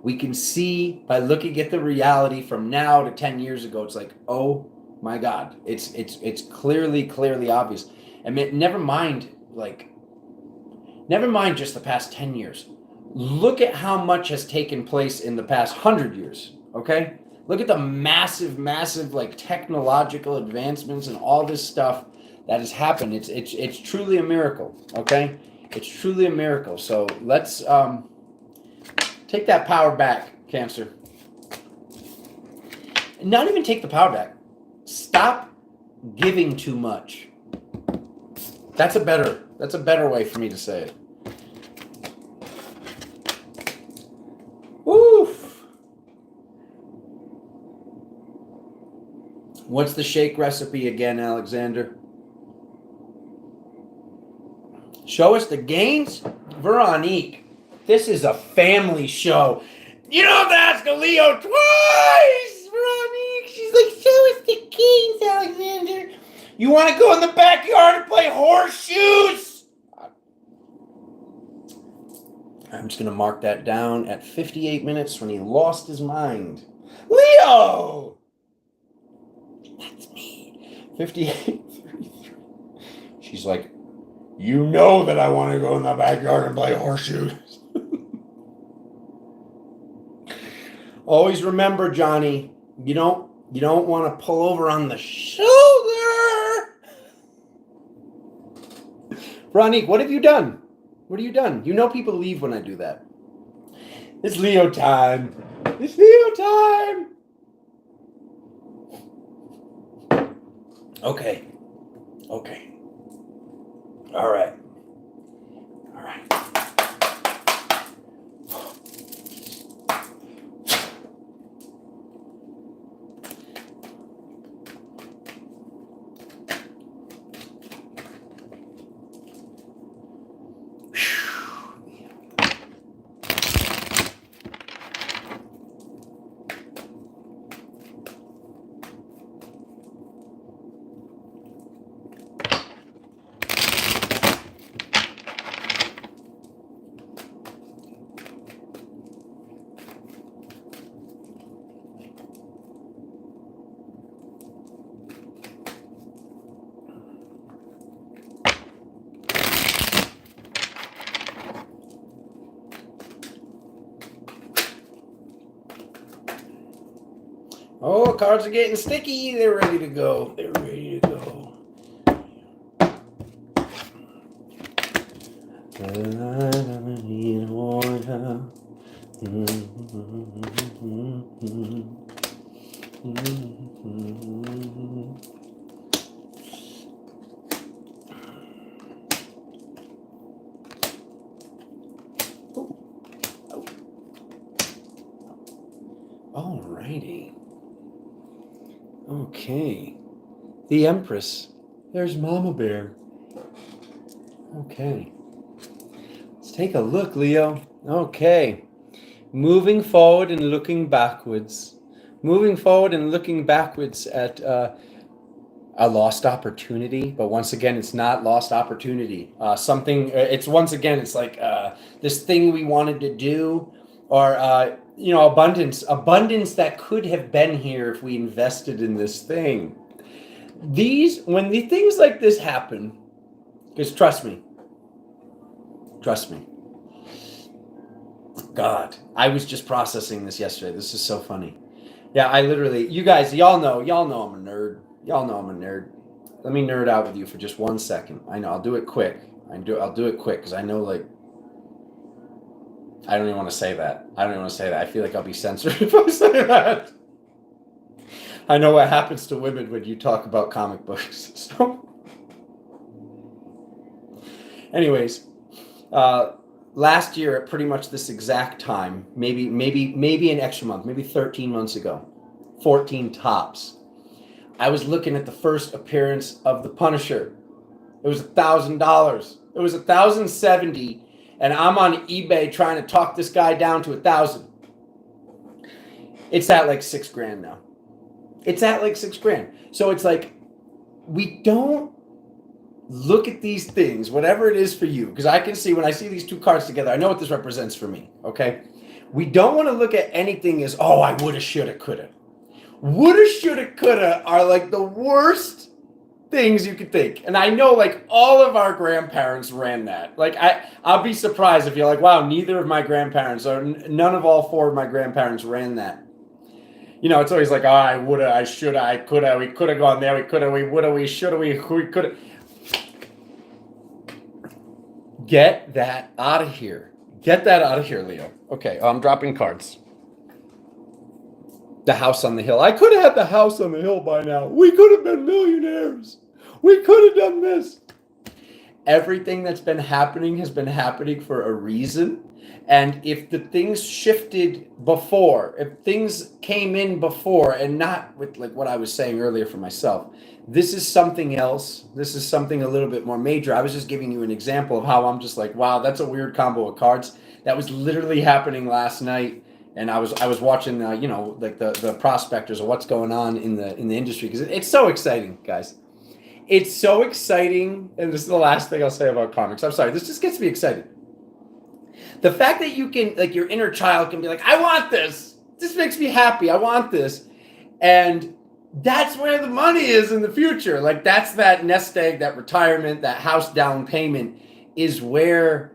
We can see by looking at the reality from now to 10 years ago. It's like, oh my God, it's clearly obvious. I mean, never mind just the past 10 years. Look at how much has taken place in the past 100 years, okay? Look at the massive like technological advancements and all this stuff that has happened. It's truly a miracle, okay? It's truly a miracle. So let's take that power back, Cancer. Not even take the power back. Stop giving too much. That's a better way for me to say it. Oof. What's the shake recipe again, Alexander? Show us the gains? Veronique, this is a family show. You don't have to ask a Leo twice, Veronique. She's like, show us the gains, Alexander. You want to go in the backyard and play horseshoes? I'm just going to mark that down at 58 minutes when he lost his mind. Leo! That's me. 58. She's like, you know that I want to go in the backyard and play horseshoes. Always remember, Johnny, you don't want to pull over on the shoulder. Veronique, what have you done? What have you done? You know people leave when I do that. It's Leo time. It's Leo time. Okay. All right. Oh, cards are getting sticky. They're ready to go. They're I need water. Alrighty. Okay. The Empress. There's Mama Bear. Okay. Let's take a look, Leo. Okay. Moving forward and looking backwards. Moving forward and looking backwards at a lost opportunity, but once again, it's not lost opportunity. It's once again, it's like this thing we wanted to do, or abundance that could have been here if we invested in this thing. When the things like this happen, because trust me, God, I was just processing this yesterday. This is so funny. Yeah, I literally, you guys, y'all know I'm a nerd. Y'all know I'm a nerd. Let me nerd out with you for just 1 second. I know, I'll do it quick. I'll do it quick because I know, like, I don't even want to say that. I feel like I'll be censored if I say that. I know what happens to women when you talk about comic books. So, anyways, last year at pretty much this exact time, maybe an extra month, maybe 13 months ago, 14 tops, I was looking at the first appearance of the Punisher. It was $1,000. It was $1,070, and I'm on eBay trying to talk this guy down to $1,000. It's at like $6,000 now. So it's like, we don't look at these things, whatever it is for you, because I can see when I see these two cards together, I know what this represents for me, okay? We don't want to look at anything as, oh, I woulda, shoulda, coulda. Woulda, shoulda, coulda are like the worst things you could think. And I know, like, all of our grandparents ran that. Like, I'll be surprised if you're like, wow, neither of my grandparents, or none of all four of my grandparents ran that. You know, it's always like, oh, I woulda, I shoulda, I coulda, we coulda gone there, we coulda, we woulda, we shoulda, we coulda. Get that out of here. Get that out of here, Leo. Okay, I'm dropping cards. The house on the hill. I could have had the house on the hill by now. We could have been millionaires. We could have done this. Everything that's been happening has been happening for a reason. And if the things shifted before, if things came in before, and not with like what I was saying earlier for myself, this is something else. This is something a little bit more major. I was just giving you an example of how I'm just like, wow, that's a weird combo of cards. That was literally happening last night. And I was watching, like the prospectors of what's going on in the industry, because it's so exciting, guys. It's so exciting. And this is the last thing I'll say about comics. I'm sorry. This just gets me excited. The fact that you can, like, your inner child can be like, I want this. This makes me happy. I want this. And that's where the money is in the future. Like, that's that nest egg, that retirement, that house down payment is where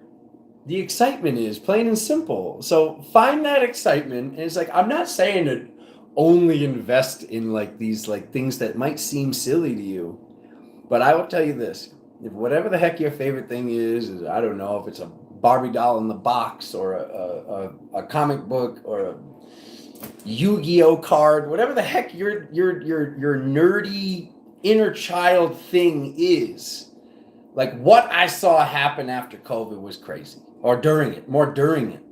the excitement is, plain and simple. So find that excitement. And it's like, I'm not saying to only invest in like these like things that might seem silly to you. But I will tell you this. If whatever the heck your favorite thing is, I don't know if it's a Barbie doll in the box or a comic book or a Yu-Gi-Oh card, whatever the heck your nerdy inner child thing is, like what I saw happen after COVID was crazy, or during it, more during it.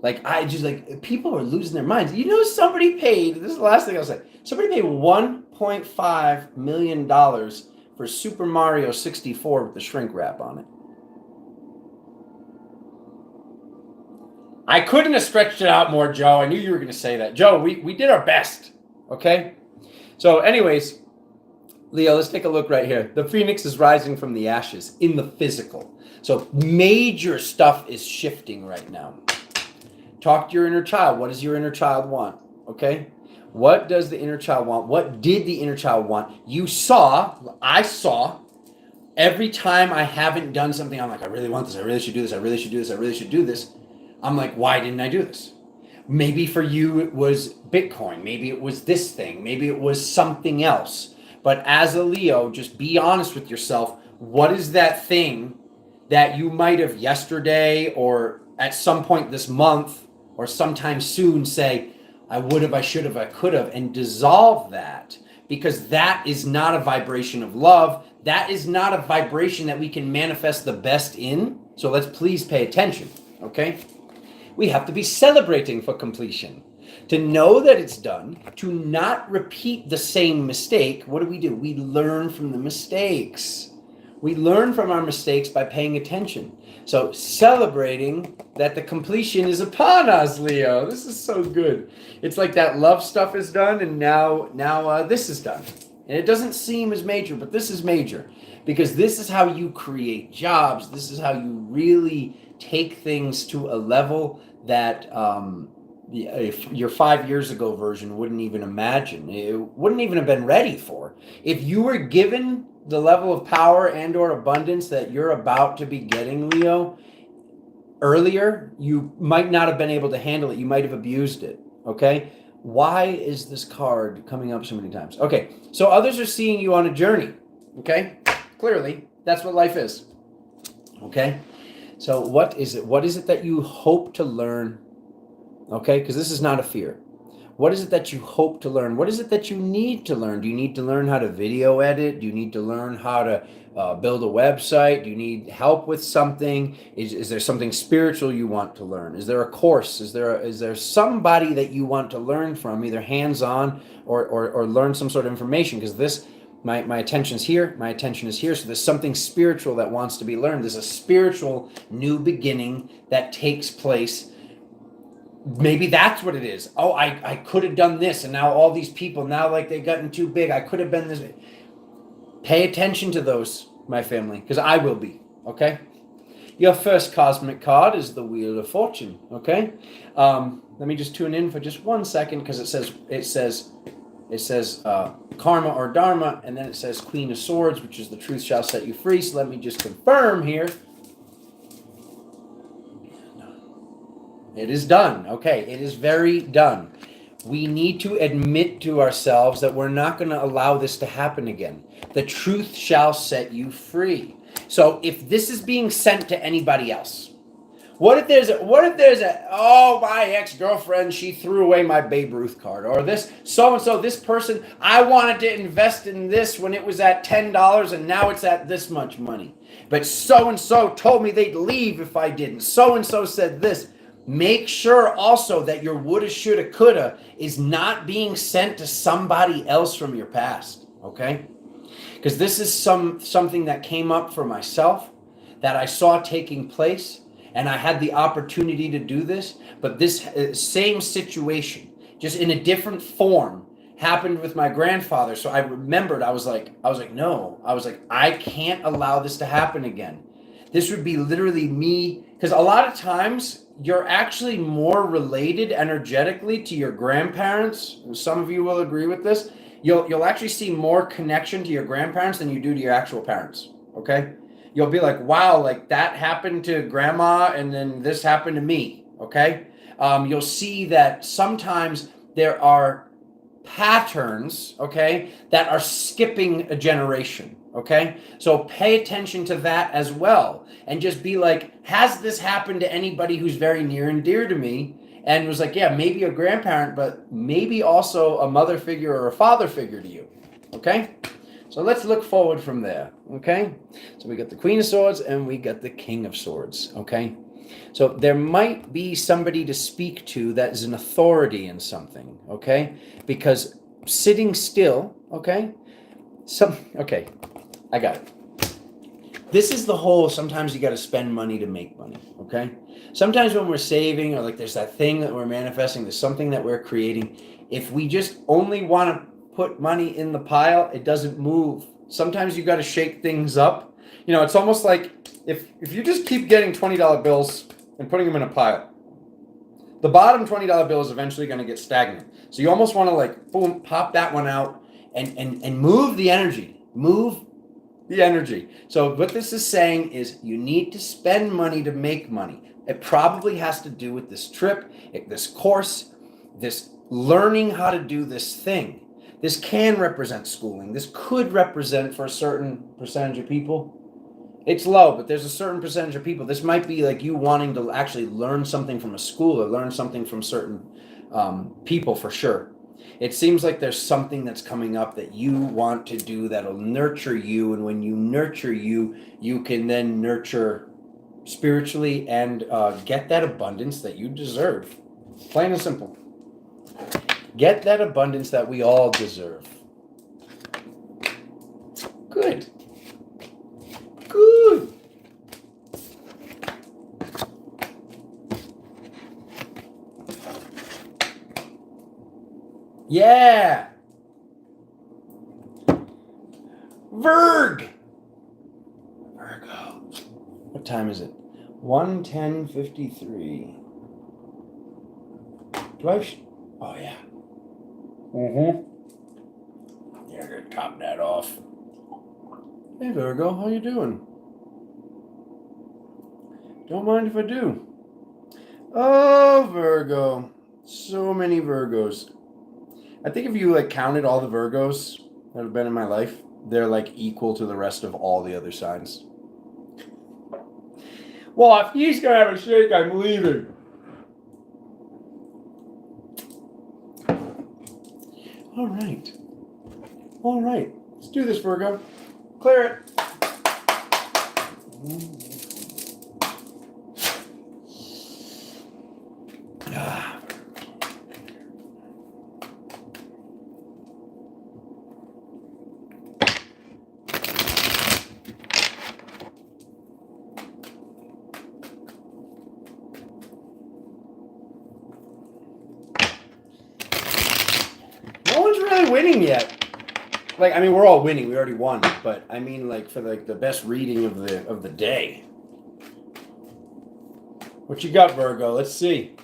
Like I just like people are losing their minds. You know, somebody paid. This is the last thing I'll say. Somebody paid $1.5 million for Super Mario 64 with the shrink wrap on it. I couldn't have stretched it out more, Joe. I knew you were going to say that. Joe, we did our best, okay? So anyways, Leo, let's take a look right here. The Phoenix is rising from the ashes in the physical. So major stuff is shifting right now. Talk to your inner child. What does your inner child want, okay? What does the inner child want? What did the inner child want? I saw, every time I haven't done something, I'm like, I really want this. I really should do this. I really should do this. I really should do this. I'm like, why didn't I do this? Maybe for you it was Bitcoin. Maybe it was this thing. Maybe it was something else. But as a Leo, just be honest with yourself. What is that thing that you might have yesterday or at some point this month or sometime soon say, I would have, I should have, I could have, and dissolve that, because that is not a vibration of love. That is not a vibration that we can manifest the best in. So let's please pay attention, okay? We have to be celebrating for completion. To know that it's done, to not repeat the same mistake, what do? We learn from the mistakes. We learn from our mistakes by paying attention. So celebrating that the completion is upon us, Leo. This is so good. It's like that love stuff is done, and now this is done. And it doesn't seem as major, but this is major, because this is how you create jobs. This is how you really take things to a level that if your 5 years ago version wouldn't even imagine. It wouldn't even have been ready for. If you were given the level of power and or abundance that you're about to be getting, Leo, earlier, you might not have been able to handle it. You might have abused it, okay? Why is this card coming up so many times? Okay, so others are seeing you on a journey, okay? Clearly, that's what life is, okay? So what is it? What is it that you hope to learn, okay? Because this is not a fear. What is it that you hope to learn? What is it that you need to learn? Do you need to learn how to video edit? Do you need to learn how to build a website? Do you need help with something? Is there something spiritual you want to learn? Is there a course? Is there somebody that you want to learn from, either hands-on or learn some sort of information? Because this, my attention's here, my attention is here. So there's something spiritual that wants to be learned. There's a spiritual new beginning that takes place. Maybe that's what it is. Oh, I could have done this, and now all these people, now like they've gotten too big, I could have been this. Pay attention to those, my family, because I will be, okay? Your first cosmic card is the Wheel of Fortune, okay? Let me just tune in for just 1 second, because it says karma or dharma, and then it says Queen of Swords, which is the truth shall set you free. So let me just confirm here. It is done. Okay, it is very done. We need to admit to ourselves that we're not going to allow this to happen again. The truth shall set you free. So if this is being sent to anybody else, what if there's a oh, my ex-girlfriend, she threw away my Babe Ruth card, or this so-and-so, this person, I wanted to invest in this when it was at $10 and now it's at this much money. But so-and-so told me they'd leave if I didn't. So-and-so said this. Make sure also that your woulda, shoulda, coulda is not being sent to somebody else from your past, okay? Because this is something that came up for myself, that I saw taking place, and I had the opportunity to do this, but this same situation, just in a different form, happened with my grandfather. So I remembered, I was like, no, I can't allow this to happen again. This would be literally me, because a lot of times you're actually more related energetically to your grandparents. Some of you will agree with this. You'll actually see more connection to your grandparents than you do to your actual parents, okay? You'll be like, wow, like that happened to grandma and then this happened to me, okay? You'll see that sometimes there are patterns, okay, that are skipping a generation, okay? So pay attention to that as well, and just be like, has this happened to anybody who's very near and dear to me? And was like, yeah, maybe a grandparent, but maybe also a mother figure or a father figure to you, okay? So let's look forward from there, okay? So we got the Queen of Swords and we got the King of Swords, okay? So there might be somebody to speak to that is an authority in something, okay? Because sitting still, okay? Okay, I got it. This is the whole, sometimes you got to spend money to make money, okay? Sometimes when we're saving, or like there's that thing that we're manifesting, there's something that we're creating, if we just only want to put money in the pile, it doesn't move. Sometimes you got to shake things up. You know, it's almost like if you just keep getting $20 bills and putting them in a pile, the bottom $20 bill is eventually going to get stagnant. So you almost want to like, boom, pop that one out and move the energy. Move the energy. So what this is saying is you need to spend money to make money. It probably has to do with this trip, this course, this learning how to do this thing. This can represent schooling. This could represent, for a certain percentage of people, It's low, but there's a certain percentage of people. This might be like you wanting to actually learn something from a school or learn something from certain people for sure. It seems like there's something that's coming up that you want to do that'll nurture you. And when you nurture you, you can then nurture spiritually and get that abundance that you deserve. Plain and simple. Get that abundance that we all deserve. Good. Good. Yeah. Virgo. What time is it? 1:10:53. Do I? Oh yeah. Yeah, I'm gonna top that off. Hey Virgo, how you doing? Don't mind if I do. Oh, Virgo. So many Virgos. I think if you like counted all the Virgos that have been in my life, they're like equal to the rest of all the other signs. Well, if he's gonna have a shake, I'm leaving. All right. All right. Let's do this, Virgo. Clear it. No one's really winning yet. Like, I mean, we're all winning. We already won. But I mean, like, for like the best reading of the day. What you got, Virgo? Let's see.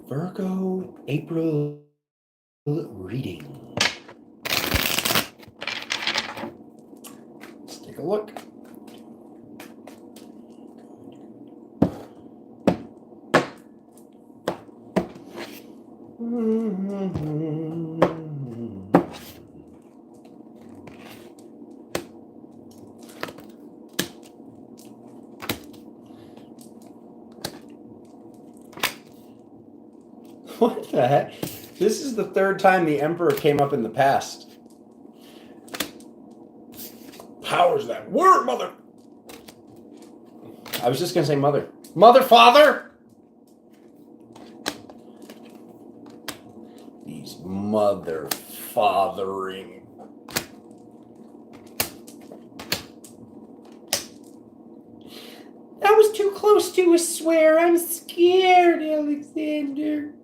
Virgo April reading. Let's take a look. What the heck? This is the third time the Emperor came up in the past. Powers that word, mother. I was just going to say mother. Mother, father? These mother fathering. That was too close to a swear. I'm scared, Alexander.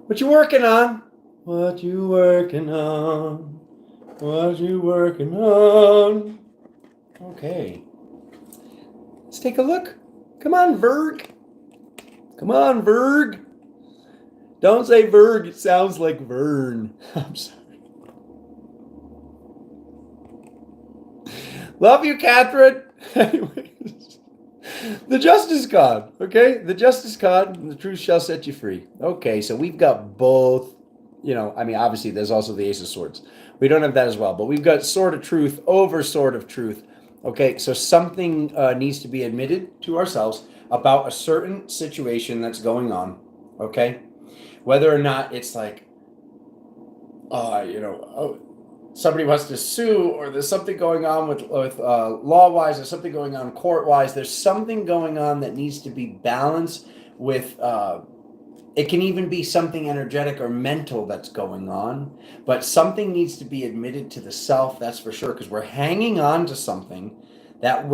What you working on? What you working on? What you working on? Okay. Let's take a look. Come on, Virg. Come on, Virg. Don't say Virg. It sounds like Vern. I'm sorry. Love you, Catherine. Anyways. The Justice card, okay? The Justice card, the truth shall set you free. Okay, so we've got both, you know, I mean, obviously there's also the Ace of Swords. We don't have that as well, but we've got Sword of Truth over Sword of Truth. Okay, so something needs to be admitted to ourselves about a certain situation that's going on, okay? Whether or not it's like, somebody wants to sue, or there's something going on with law-wise, there's something going on court-wise, there's something going on that needs to be balanced with, it can even be something energetic or mental that's going on, but something needs to be admitted to the self, that's for sure, because we're hanging on to something that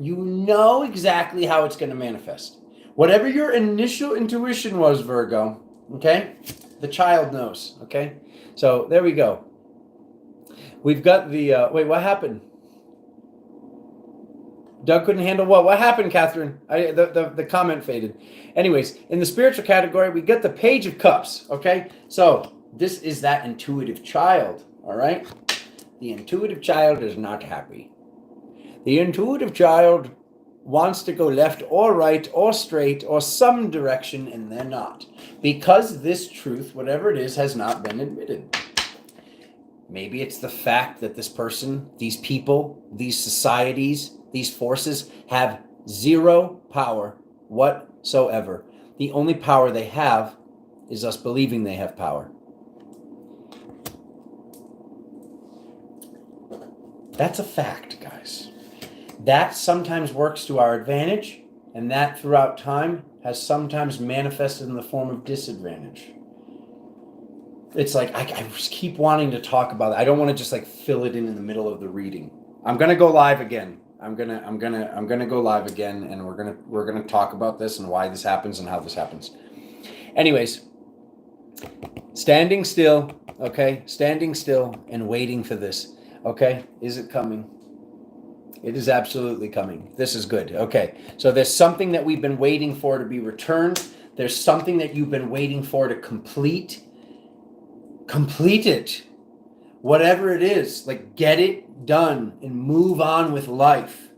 you know exactly how it's going to manifest. Whatever your initial intuition was, Virgo, okay, the child knows, okay? So there we go. We've got the, wait, what happened? Doug couldn't handle what? What happened, Catherine? The comment faded. Anyways, in the spiritual category, we got the Page of Cups, okay? So this is that intuitive child, all right? The intuitive child is not happy. The intuitive child wants to go left or right or straight or some direction, and they're not. Because this truth, whatever it is, has not been admitted. Maybe it's the fact that this person, these people, these societies, these forces have zero power whatsoever. The only power they have is us believing they have power. That's a fact, guys. That sometimes works to our advantage, and that throughout time has sometimes manifested in the form of disadvantage. It's like I just keep wanting to talk about it. I don't want to just like fill it in the middle of the reading. I'm gonna go live again. I'm gonna go live again, and we're gonna talk about this and why this happens and how this happens. Anyways, standing still, okay? Standing still and waiting for this, okay? Is it coming? It is absolutely coming. This is good. Okay, so there's something that we've been waiting for to be returned. There's something that you've been waiting for to complete. Complete it. Whatever it is, like get it done and move on with life.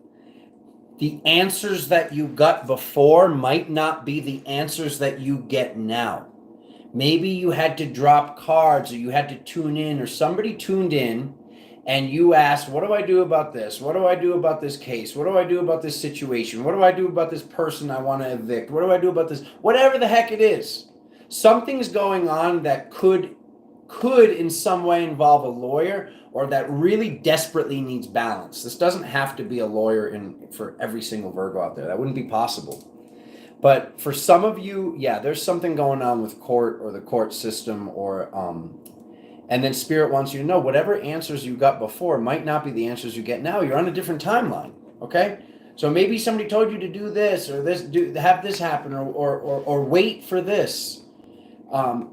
The answers that you got before might not be the answers that you get now. Maybe you had to drop cards, or you had to tune in, or somebody tuned in and you asked, what do I do about this? What do I do about this case? What do I do about this situation? What do I do about this person I want to evict? What do I do about this? Whatever the heck it is. Something's going on that could in some way involve a lawyer, or that really desperately needs balance. This doesn't have to be a lawyer for every single Virgo out there. That wouldn't be possible. But for some of you, yeah, there's something going on with court or the court system, or and then Spirit wants you to know whatever answers you got before might not be the answers you get now. You're on a different timeline, okay? So maybe somebody told you to do this, or this, have this happen, or wait for this.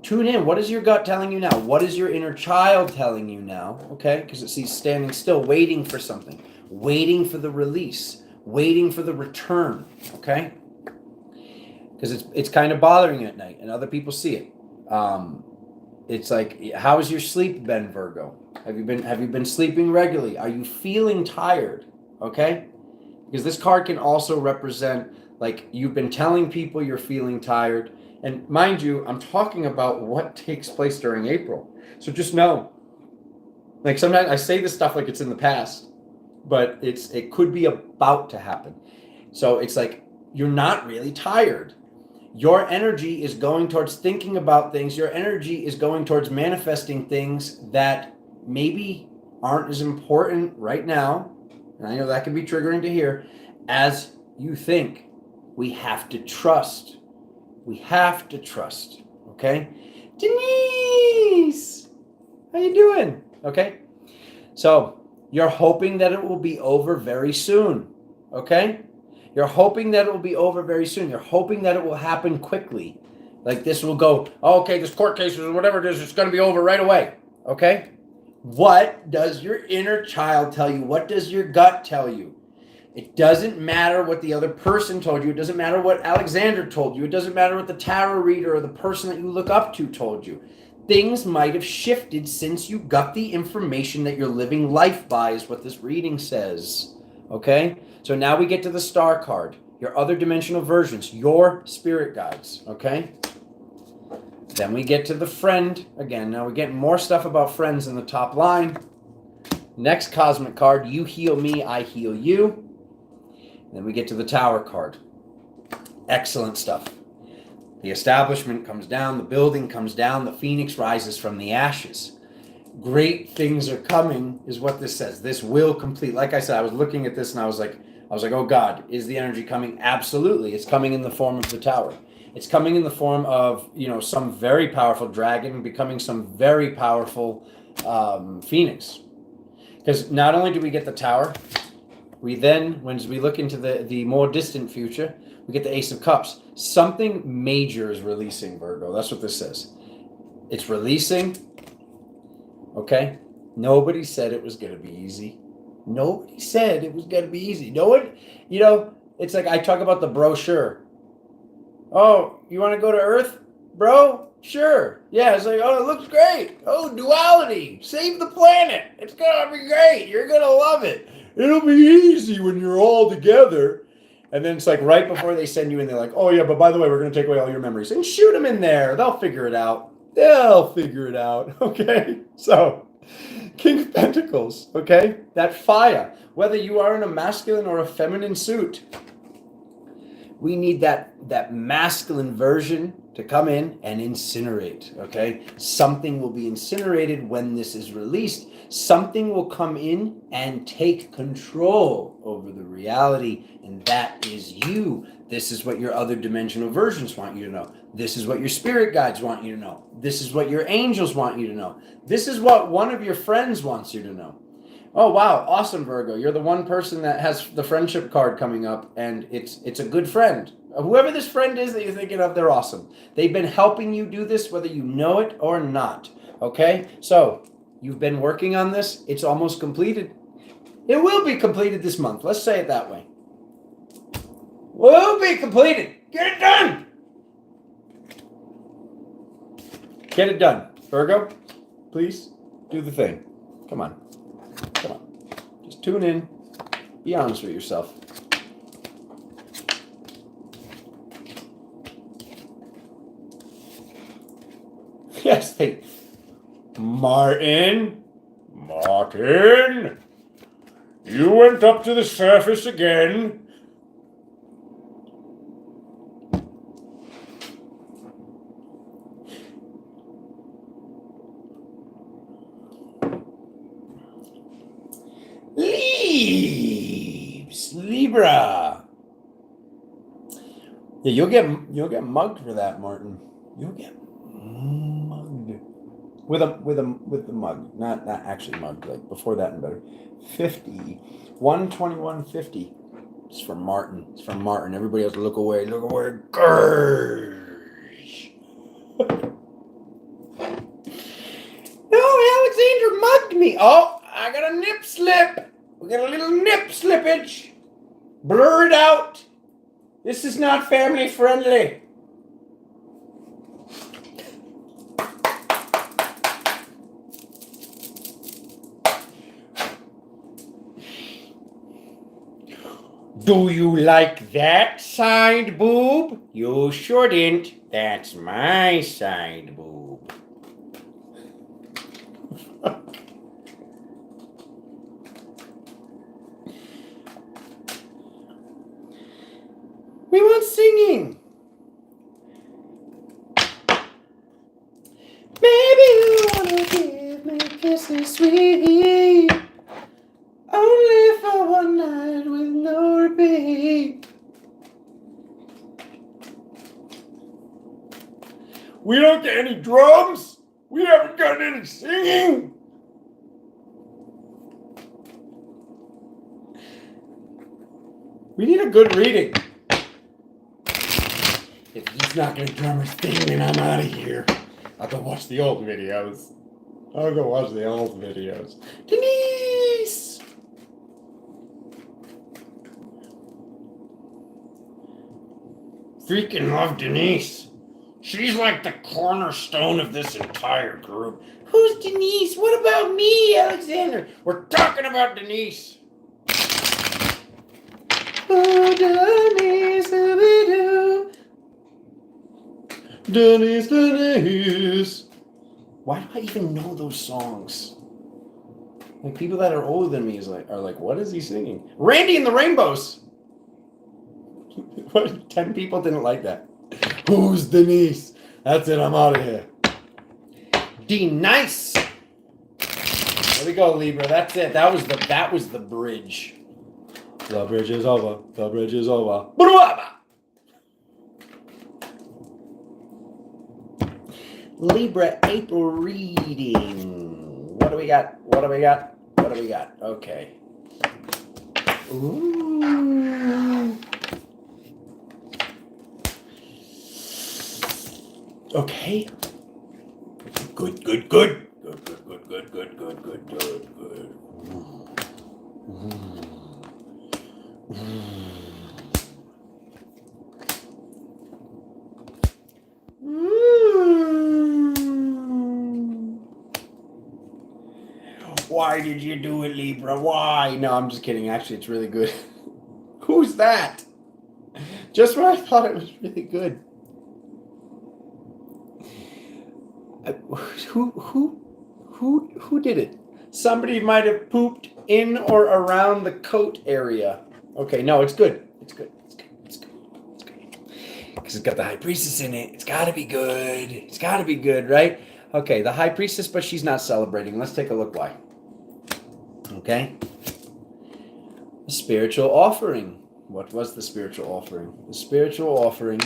Tune in. What is your gut telling you now? What is your inner child telling you now? Okay, because it sees standing still, waiting for something, waiting for the release, waiting for the return. Okay, because it's kind of bothering you at night, and other people see it. It's like, how has your sleep been, Virgo? Have you been sleeping regularly? Are you feeling tired? Okay, because this card can also represent, like, you've been telling people you're feeling tired. And mind you, I'm talking about what takes place during April. So just know, like, sometimes I say this stuff like it's in the past, but it could be about to happen. So it's like, you're not really tired. Your energy is going towards thinking about things. Your energy is going towards manifesting things that maybe aren't as important right now. And I know that can be triggering to hear, as you think. We have to trust. We have to trust, okay? Denise, how you doing? Okay, so you're hoping that it will be over very soon, okay? You're hoping that it will be over very soon. You're hoping that it will happen quickly. Like this will go, oh, okay, this court case or whatever it is, it's going to be over right away, okay? What does your inner child tell you? What does your gut tell you? It doesn't matter what the other person told you. It doesn't matter what Alexander told you. It doesn't matter what the tarot reader or the person that you look up to told you. Things might have shifted since you got the information that you're living life by, is what this reading says. Okay? So now we get to the star card, your other dimensional versions, your spirit guides. Okay? Then we get to the friend again. Now we're getting more stuff about friends in the top line. Next cosmic card, you heal me, I heal you. Then we get to the Tower card. Excellent stuff. The establishment comes down, the building comes down, the phoenix rises from the ashes. Great things are coming, is what this says. This will complete. Like I said, I was looking at this and I was like, oh God, is the energy coming? Absolutely. It's coming in the form of the Tower. It's coming in the form of, some very powerful dragon becoming some very powerful phoenix. Because not only do we get the Tower, we then, when we look into the more distant future, we get the Ace of Cups. Something major is releasing, Virgo. That's what this says. It's releasing. Okay? Nobody said it was going to be easy. Nobody said it was going to be easy. No one, it's like I talk about the brochure. Oh, you want to go to Earth, bro? Sure. Yeah, it's like, oh, it looks great. Oh, duality. Save the planet. It's going to be great. You're going to love it. It'll be easy when you're all together. And then it's like right before they send you in, they're like, oh, yeah, but by the way, we're going to take away all your memories. And shoot them in there. They'll figure it out. Okay? So King of Pentacles, okay? That fire. Whether you are in a masculine or a feminine suit, we need that masculine version to come in and incinerate, okay? Something will be incinerated when this is released. Something will come in and take control over the reality, and that is you. This is what your other dimensional versions want you to know. This is what your spirit guides want you to know. This is what your angels want you to know. This is what one of your friends wants you to know. Oh, wow. Awesome, Virgo. You're the one person that has the friendship card coming up, and it's a good friend. Whoever this friend is that you're thinking of, they're awesome. They've been helping you do this, whether you know it or not. Okay? So, you've been working on this. It's almost completed. It will be completed this month. Let's say it that way. Will be completed. Get it done. Get it done. Virgo, please do the thing. Come on. Come on. Just tune in. Be honest with yourself. Yes, hey. Martin, you went up to the surface again. Libra. Yeah, you'll get mugged for that, Martin. You'll get mugged with the mug, not actually mugged. Like before that and better. 50, 121.50. It's from Martin. It's from Martin. Everybody else, look away. Look away. Gosh. No, Alexander mugged me. Oh, I got a nip slip. We got a little nip slippage. Blur it out. This is not family friendly. Do you like that side boob? You shouldn't. That's my side boob. We want singing. Maybe you wanna give me kisses sweet, only for one night with no repeat. We don't get any drums. We haven't got any singing. We need a good reading. If he's not going to drum his thing, then I'm out of here. I'll go watch the old videos. Denise! Freaking love Denise. She's like the cornerstone of this entire group. Who's Denise? What about me, Alexander? We're talking about Denise. Oh, Denise, Denise. Why do I even know those songs? Like people that are older than me are like, what is he singing? Randy and the Rainbows. What? 10 people didn't like that. Who's Denise? That's it. I'm out of here. Nice. There we go, Libra. That's it. That was the bridge. The bridge is over. The bridge is over. Libra April reading. What do we got? Okay. Ooh. Okay. Good. Why did you do it, Libra? Why? No, I'm just kidding. Actually, it's really good. Who's that? Just when I thought it was really good. Who Who did it? Somebody might have pooped in or around the coat area. Okay, no, it's good. It's good. It's good. It's good. It's good. Because it's got the High Priestess in it. It's got to be good. It's got to be good, right? Okay, the High Priestess, but she's not celebrating. Let's take a look why. Okay. The spiritual offering. What was the spiritual offering? The spiritual offering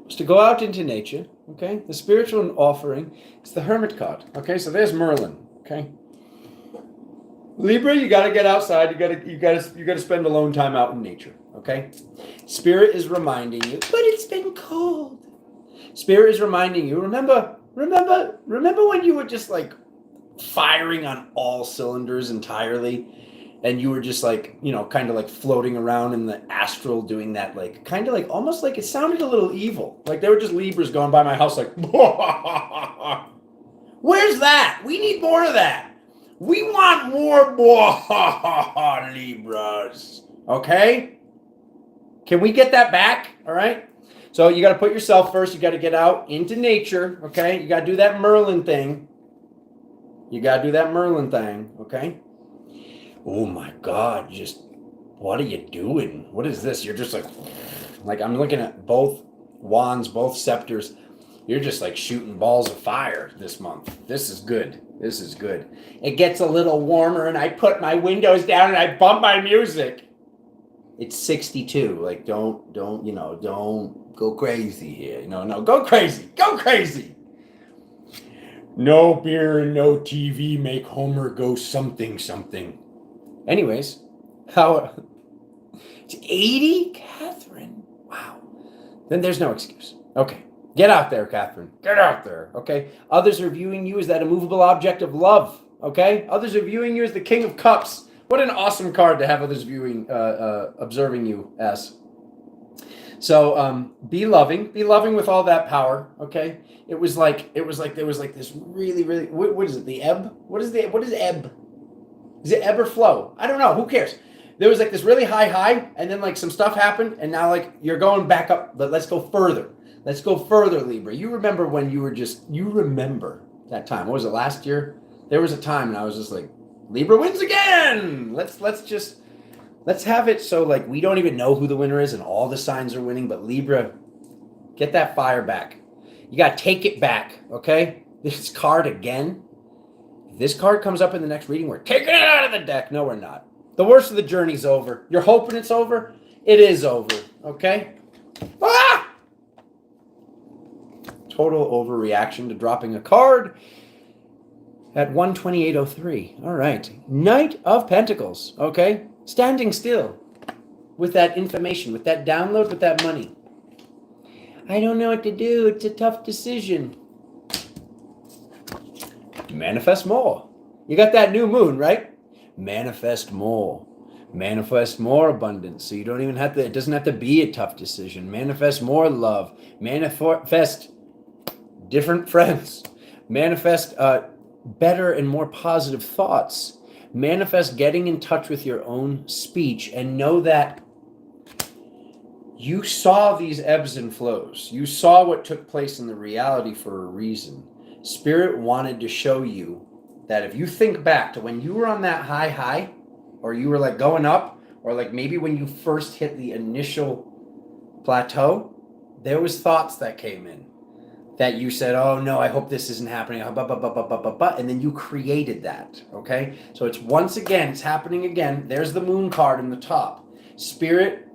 was to go out into nature. Okay. The spiritual offering is the Hermit card. Okay. So there's Merlin. Okay. Libra, you got to get outside. You got to spend alone time out in nature. Okay. Spirit is reminding you, but it's been cold. Spirit is reminding you. Remember when you were just like firing on all cylinders entirely, and you were just like, you know, kind of like floating around in the astral doing that, like kind of like almost like it sounded a little evil, like they were just Libras going by my house like where's that? We need more of that. We want more Libras. Okay, can we get that back? All right, so you got to put yourself first. You got to get out into nature. Okay, you got to do that Merlin thing. Okay. Oh my God, what are you doing? What is this? You're just like I'm looking at both wands, both scepters. You're just like shooting balls of fire this month. This is good. It gets a little warmer and I put my windows down and I bump my music. It's 62. Like don't go crazy here. No, go crazy. No beer and no TV make Homer go something. Anyways, it's 80, Catherine. Wow. Then there's no excuse. Okay. Get out there, Catherine. Get out there. Okay. Others are viewing you as that immovable object of love. Okay. Others are viewing you as the King of Cups. What an awesome card to have others observing you as. So be loving with all that power. Okay. It was like there was like this really, what is it? The ebb? What is ebb? Is it ebb or flow? I don't know. Who cares? There was like this really high, and then like some stuff happened, and now like you're going back up, but let's go further. Libra. You remember when you remember that time. What was it, last year? There was a time and I was just like, Libra wins again. Let's have it so like we don't even know who the winner is and all the signs are winning, but Libra, get that fire back. You got to take it back, okay? This card again. If this card comes up in the next reading, we're taking it out of the deck. No, we're not. The worst of the journey's over. You're hoping it's over? It is over, okay? Ah! Total overreaction to dropping a card at 128.03. All right. Knight of Pentacles, okay? Standing still with that information, with that download, with that money. I don't know what to do. It's a tough decision. Manifest more. You got that new moon, right? Manifest more. Manifest more abundance. So you don't even have to, it doesn't have to be a tough decision. Manifest more love. Manifest different friends. Manifest better and more positive thoughts. Manifest getting in touch with your own speech and know that you saw these ebbs and flows. You saw what took place in the reality for a reason. Spirit wanted to show you that if you think back to when you were on that high, or you were like going up, or like maybe when you first hit the initial plateau, there was thoughts that came in that you said, oh no, I hope this isn't happening, and then you created that, okay? So it's once again, it's happening again. There's the moon card in the top. Spirit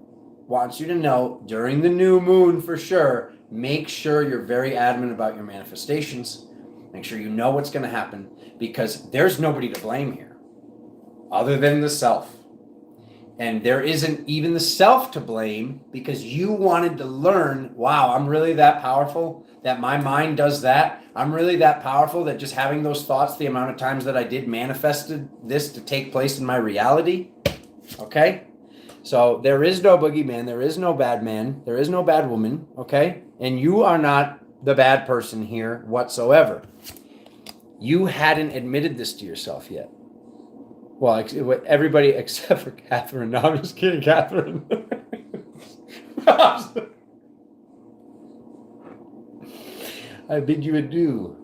wants you to know during the new moon for sure, make sure you're very adamant about your manifestations. Make sure you know what's going to happen, because there's nobody to blame here other than the self. And there isn't even the self to blame, because you wanted to learn, wow, I'm really that powerful that my mind does that. I'm really that powerful that just having those thoughts, the amount of times that I did manifested this to take place in my reality. Okay? So there is no boogeyman. There is no bad man. There is no bad woman. Okay? And you are not the bad person here whatsoever. You hadn't admitted this to yourself yet. Well, everybody except for Catherine. No, I'm just kidding, Catherine. I bid you adieu.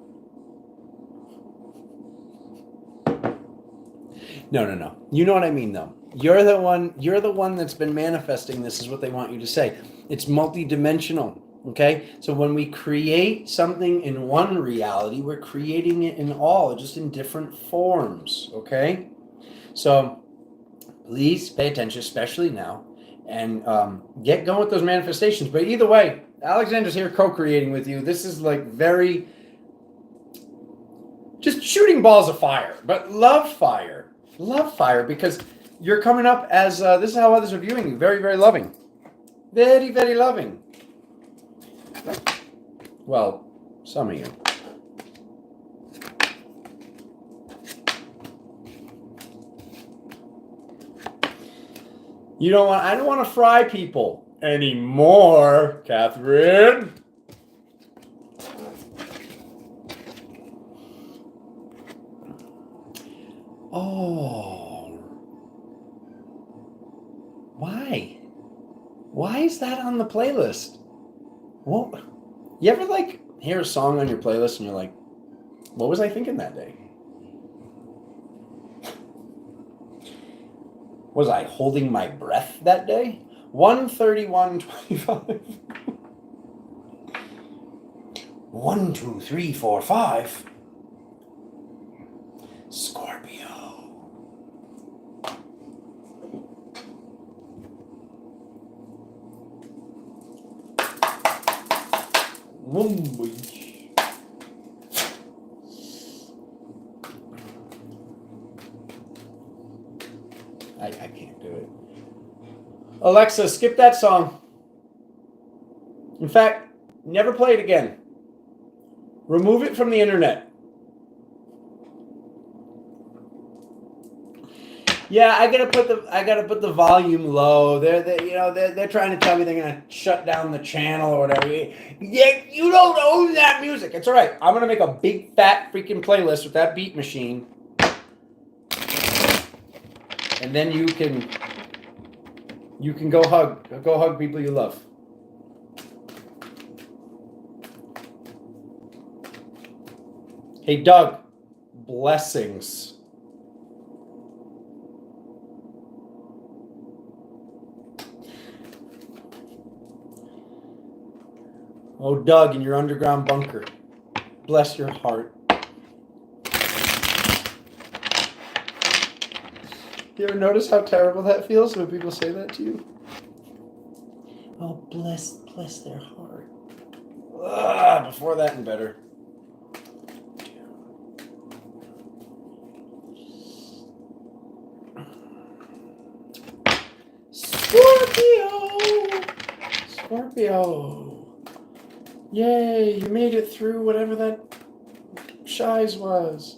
No. You know what I mean, though. You're the one that's been manifesting this, is what they want you to say. It's multidimensional, okay? So when we create something in one reality, we're creating it in all, just in different forms, okay? So please pay attention, especially now, and get going with those manifestations. But either way, Alexander's here co-creating with you. This is like very... just shooting balls of fire, but love fire, because you're coming up as, this is how others are viewing you, very, very loving, very, very loving. Well, some of you. I don't want to fry people anymore, Catherine. Oh, why? Why is that on the playlist? Well, you ever like hear a song on your playlist and you're like, what was I thinking that day? Was I holding my breath that day? 131:25. 1, 2, 3, 4, 5. Scorpio. I can't do it. Alexa, skip that song. In fact, never play it again. Remove it from the internet. Yeah, I gotta put the volume low. They're trying to tell me they're gonna shut down the channel or whatever. Yeah, you don't own that music. It's all right. I'm gonna make a big fat freaking playlist with that beat machine, and then you can go hug people you love. Hey, Doug, blessings. Oh, Doug, in your underground bunker. Bless your heart. You ever notice how terrible that feels when people say that to you? Oh, bless their heart. Before that and better. Scorpio. Yay, you made it through whatever that shies was.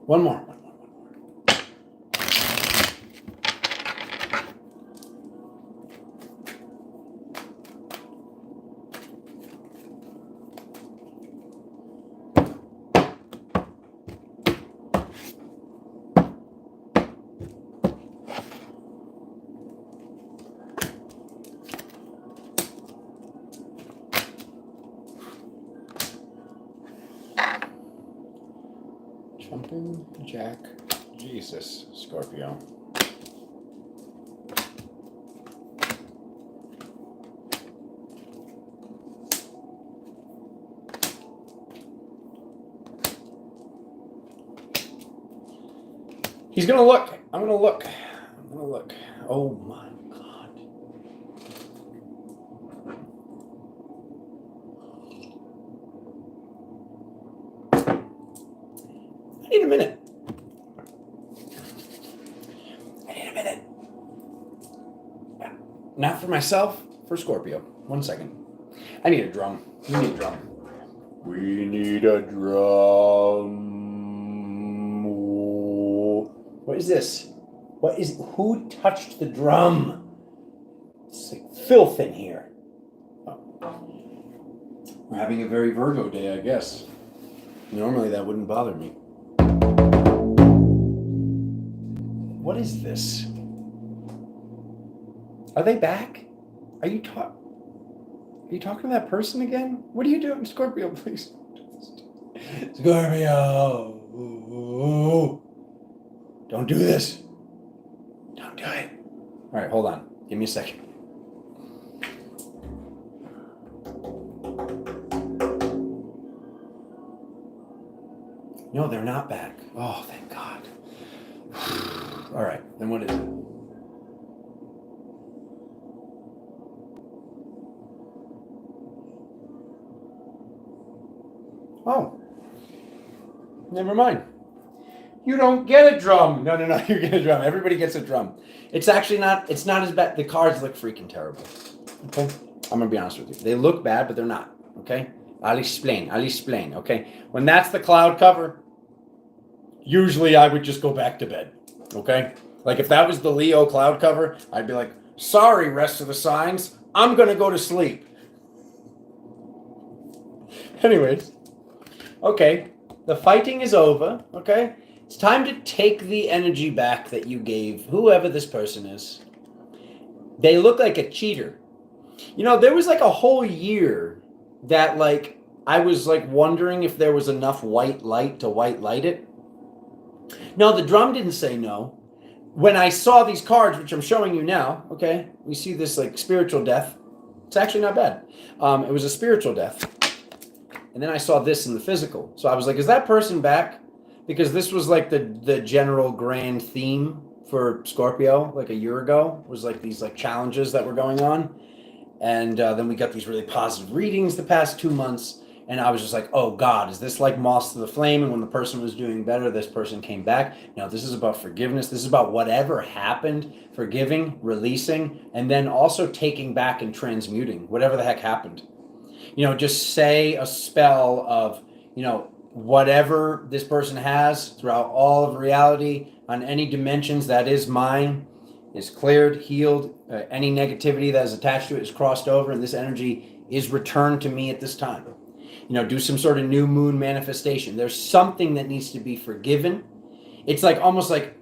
One more. Jumping Jack Jesus, Scorpio. He's gonna look. I'm gonna look. Oh my God. I need a minute. Not for myself, for Scorpio. 1 second. I need a drum. We need a drum. We need a drum. What is this? Who touched the drum? It's like filth in here. Oh. We're having a very Virgo day, I guess. Normally that wouldn't bother me. What is this? Are they back? Are you talking to that person again? What are you doing, Scorpio, please? Scorpio! Ooh. Don't do this. Don't do it. All right, hold on. Give me a second. No, they're not back. Oh, thank God. All right, then what is it? Oh, never mind. You don't get a drum. No, you get a drum. Everybody gets a drum. It's actually not, it's not as bad. The cards look freaking terrible. Okay? I'm going to be honest with you. They look bad, but they're not. Okay? I'll explain. Okay? When that's the cloud cover, usually I would just go back to bed. Okay? Like if that was the Leo cloud cover, I'd be like, sorry, rest of the signs. I'm going to go to sleep. Anyways. Okay. The fighting is over. Okay? It's time to take the energy back that you gave whoever this person is. They look like a cheater. You know, there was like a whole year that like I was like wondering if there was enough white light to white light it. No, the drum didn't say no. When I saw these cards, which I'm showing you now, okay, we see this like spiritual death. It's actually not bad. It was a spiritual death. And then I saw this in the physical. So I was like, is that person back? Because this was like the general grand theme for Scorpio like a year ago, was like these like challenges that were going on. And then we got these really positive readings the past 2 months. And I was just like, oh God, is this like moths to the flame? And when the person was doing better, this person came back. No, this is about forgiveness. This is about whatever happened, forgiving, releasing, and then also taking back and transmuting whatever the heck happened. You know, just say a spell of, you know, whatever this person has throughout all of reality on any dimensions that is mine is cleared, healed. Any negativity that is attached to it is crossed over, and this energy is returned to me at this time. You know, do some sort of new moon manifestation. There's something that needs to be forgiven. It's like almost like,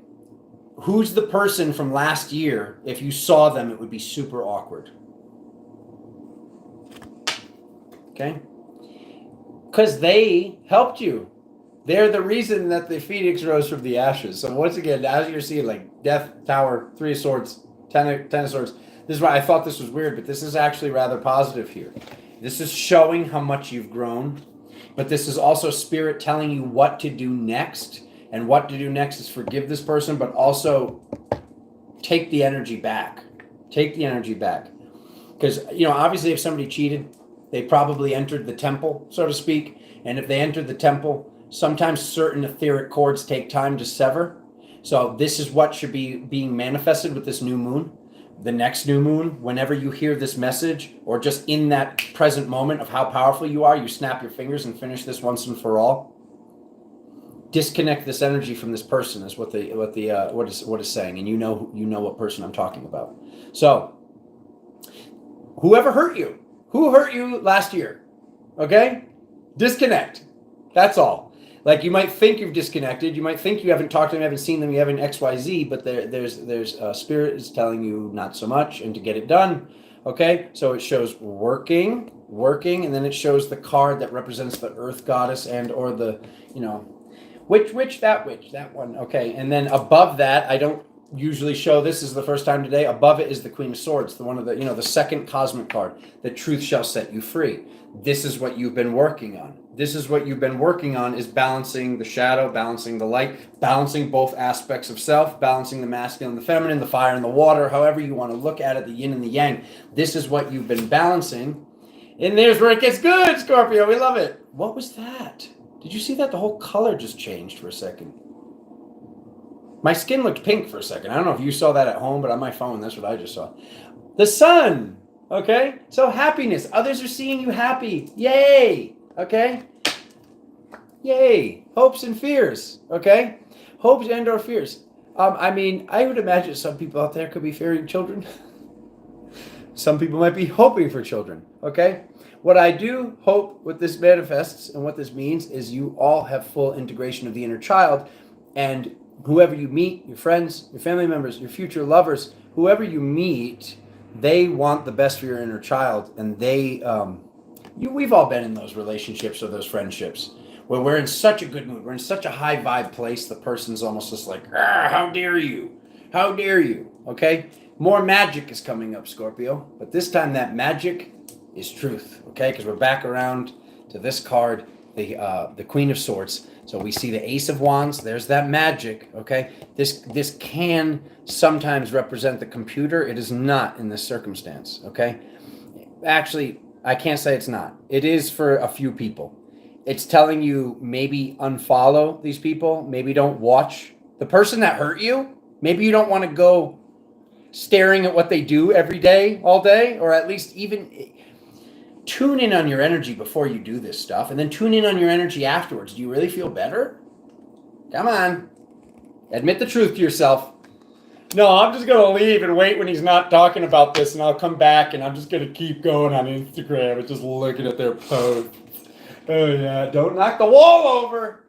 who's the person from last year? If you saw them, it would be super awkward. Okay? Because they helped you. They're the reason that the phoenix rose from the ashes. So once again, as you're seeing, like Death, Tower, Three of Swords, Ten of Swords, this is why I thought this was weird, but this is actually rather positive here. This is showing how much you've grown, but this is also Spirit telling you what to do next. And what to do next is forgive this person, but also take the energy back. Take the energy back. Because, you know, obviously if somebody cheated, they probably entered the temple, so to speak. And if they entered the temple, sometimes certain etheric cords take time to sever. So this is what should be being manifested with this new moon. The next new moon, whenever you hear this message, or just in that present moment of how powerful you are, you snap your fingers and finish this once and for all. Disconnect this energy from this person is what is saying, and you know what person I'm talking about. So, whoever hurt you, who hurt you last year, okay? Disconnect. That's all. Like, you might think you've disconnected. You might think you haven't talked to them, you haven't seen them, you haven't XYZ, but there's Spirit is telling you not so much and to get it done. Okay? So it shows working, and then it shows the card that represents the Earth Goddess and or the, you know, that one. Okay. And then above that, I don't usually show this is the first time today. Above it is the Queen of Swords, the one of the, you know, the second cosmic card. The truth shall set you free. This is what you've been working on. This is what you've been working on, is balancing the shadow, balancing the light, balancing both aspects of self, balancing the masculine and the feminine, the fire and the water, however you want to look at it, the yin and the yang. This is what you've been balancing. And there's where it gets good, Scorpio. We love it. What was that? Did you see that? The whole color just changed for a second. My skin looked pink for a second. I don't know if you saw that at home, but on my phone, that's what I just saw. The sun. Okay? So happiness. Others are seeing you happy. Yay. Okay? Yay. Hopes and fears. Okay? Hopes and or fears. I mean, I would imagine some people out there could be fearing children. Some people might be hoping for children. Okay? What I do hope what this manifests and what this means is you all have full integration of the inner child, and whoever you meet, your friends, your family members, your future lovers, whoever you meet, they want the best for your inner child, and they, we've all been in those relationships or those friendships where we're in such a good mood, we're in such a high vibe place, the person's almost just like, "Ah, how dare you? How dare you?" Okay? More magic is coming up, Scorpio, but this time that magic is truth, okay? Because we're back around to this card, the Queen of Swords. So we see the Ace of Wands. There's that magic, okay? This can sometimes represent the computer. It is not in this circumstance, okay? Actually, I can't say it's not. It is for a few people. It's telling you maybe unfollow these people. Maybe don't watch the person that hurt you. Maybe you don't want to go staring at what they do every day, all day, or at least even tune in on your energy before you do this stuff, and then tune in on your energy afterwards. Do you really feel better? Come on. Admit the truth to yourself. No, I'm just going to leave and wait when he's not talking about this, and I'll come back, and I'm just going to keep going on Instagram and just looking at their posts. Oh, yeah. Don't knock the wall over.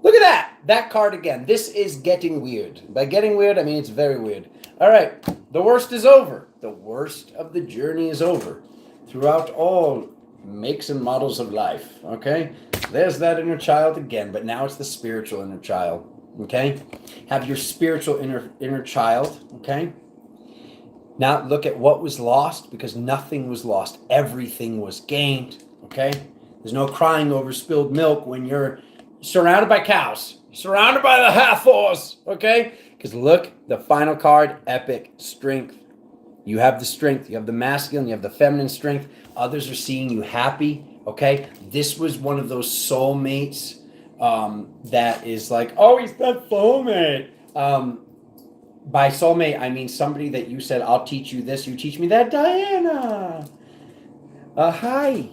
Look at that. That card again. This is getting weird. By getting weird, I mean it's very weird. All right. The worst is over. The worst of the journey is over. Throughout all makes and models of life, okay? There's that inner child again, but now it's the spiritual inner child, okay? Have your spiritual inner child, okay? Now look at what was lost, because nothing was lost. Everything was gained, okay? There's no crying over spilled milk when you're surrounded by cows, surrounded by the half-horse, okay? Because look, the final card, epic strength. You have the strength, you have the masculine, you have the feminine strength. Others are seeing you happy, okay? This was one of those soulmates that is like, oh, he's that soulmate. By soulmate, I mean somebody that you said, I'll teach you this, you teach me that. Diana. Hi.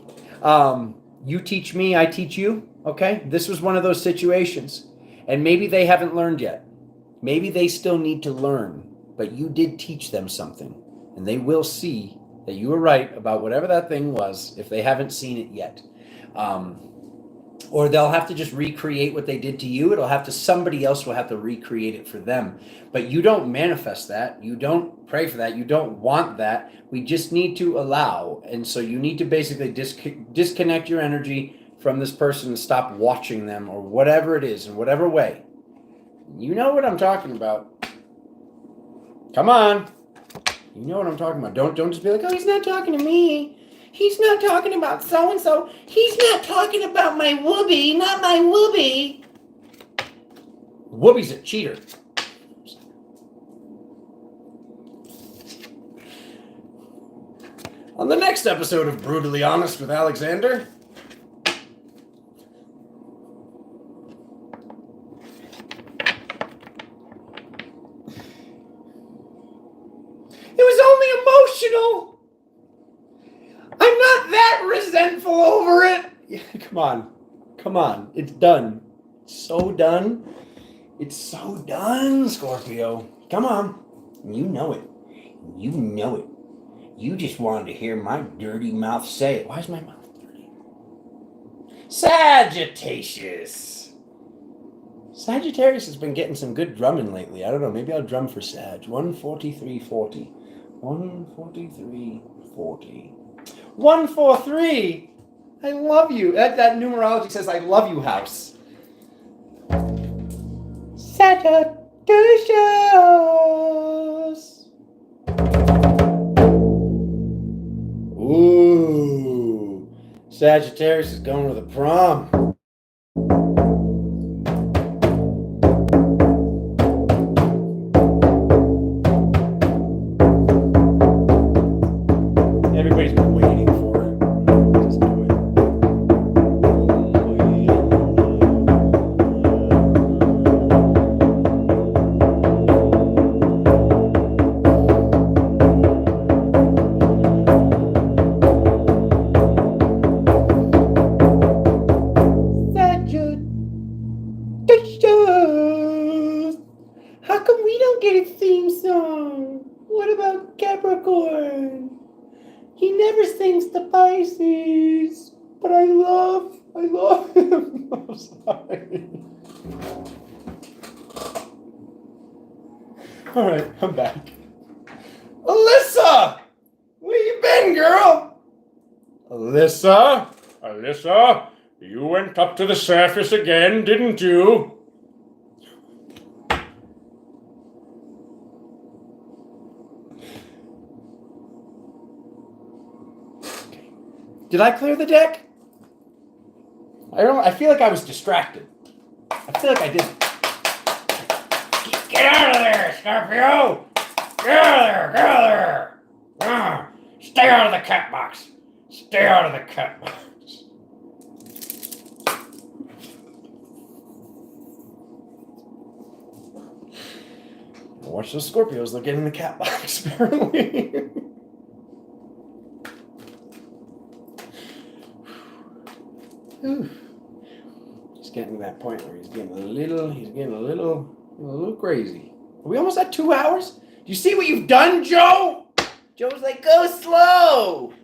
You teach me, I teach you, okay? This was one of those situations. And maybe they haven't learned yet. Maybe they still need to learn, but you did teach them something. And they will see that you were right about whatever that thing was if they haven't seen it yet. Or they'll have to just recreate what they did to you. Somebody else will have to recreate it for them. But you don't manifest that. You don't pray for that. You don't want that. We just need to allow. And so you need to basically disconnect your energy from this person and stop watching them, or whatever it is, in whatever way. You know what I'm talking about. Come on. You know what I'm talking about. Don't just be like, oh, he's not talking to me. He's not talking about so-and-so. He's not talking about my whoopee, not my whoopee. Whoopee's a cheater. On the next episode of Brutally Honest with Alexander. It was only emotional. I'm not that resentful over it. Yeah, come on. It's done. It's so done. It's so done, Scorpio. Come on. You know it. You know it. You just wanted to hear my dirty mouth say it. Why is my mouth dirty? Sagittarius. Sagittarius has been getting some good drumming lately. I don't know. Maybe I'll drum for Sag. 143.40. 143.40. 143. I love you. That numerology says I love you house. Sagittarius. Ooh. Sagittarius is going to the prom. Everybody's been waiting for it. Just do it. Sagittarius. How come we don't get a theme song? What about Capricorn? He never sings to Pisces, but I love him. I'm sorry. All right, I'm back. Alyssa, where you been, girl? Alyssa, You went up to the surface again, didn't you? Did I clear the deck? I feel like I was distracted. I feel like I did. Get out of there, Scorpio! Get out of there! Get out of there! Stay out of the cat box! Stay out of the cat box! Watch those Scorpios, they'll get in the cat box, apparently. He's getting to that point where he's getting a little crazy. Are we almost at 2 hours? Do you see what you've done, Joe? Joe's like, go slow.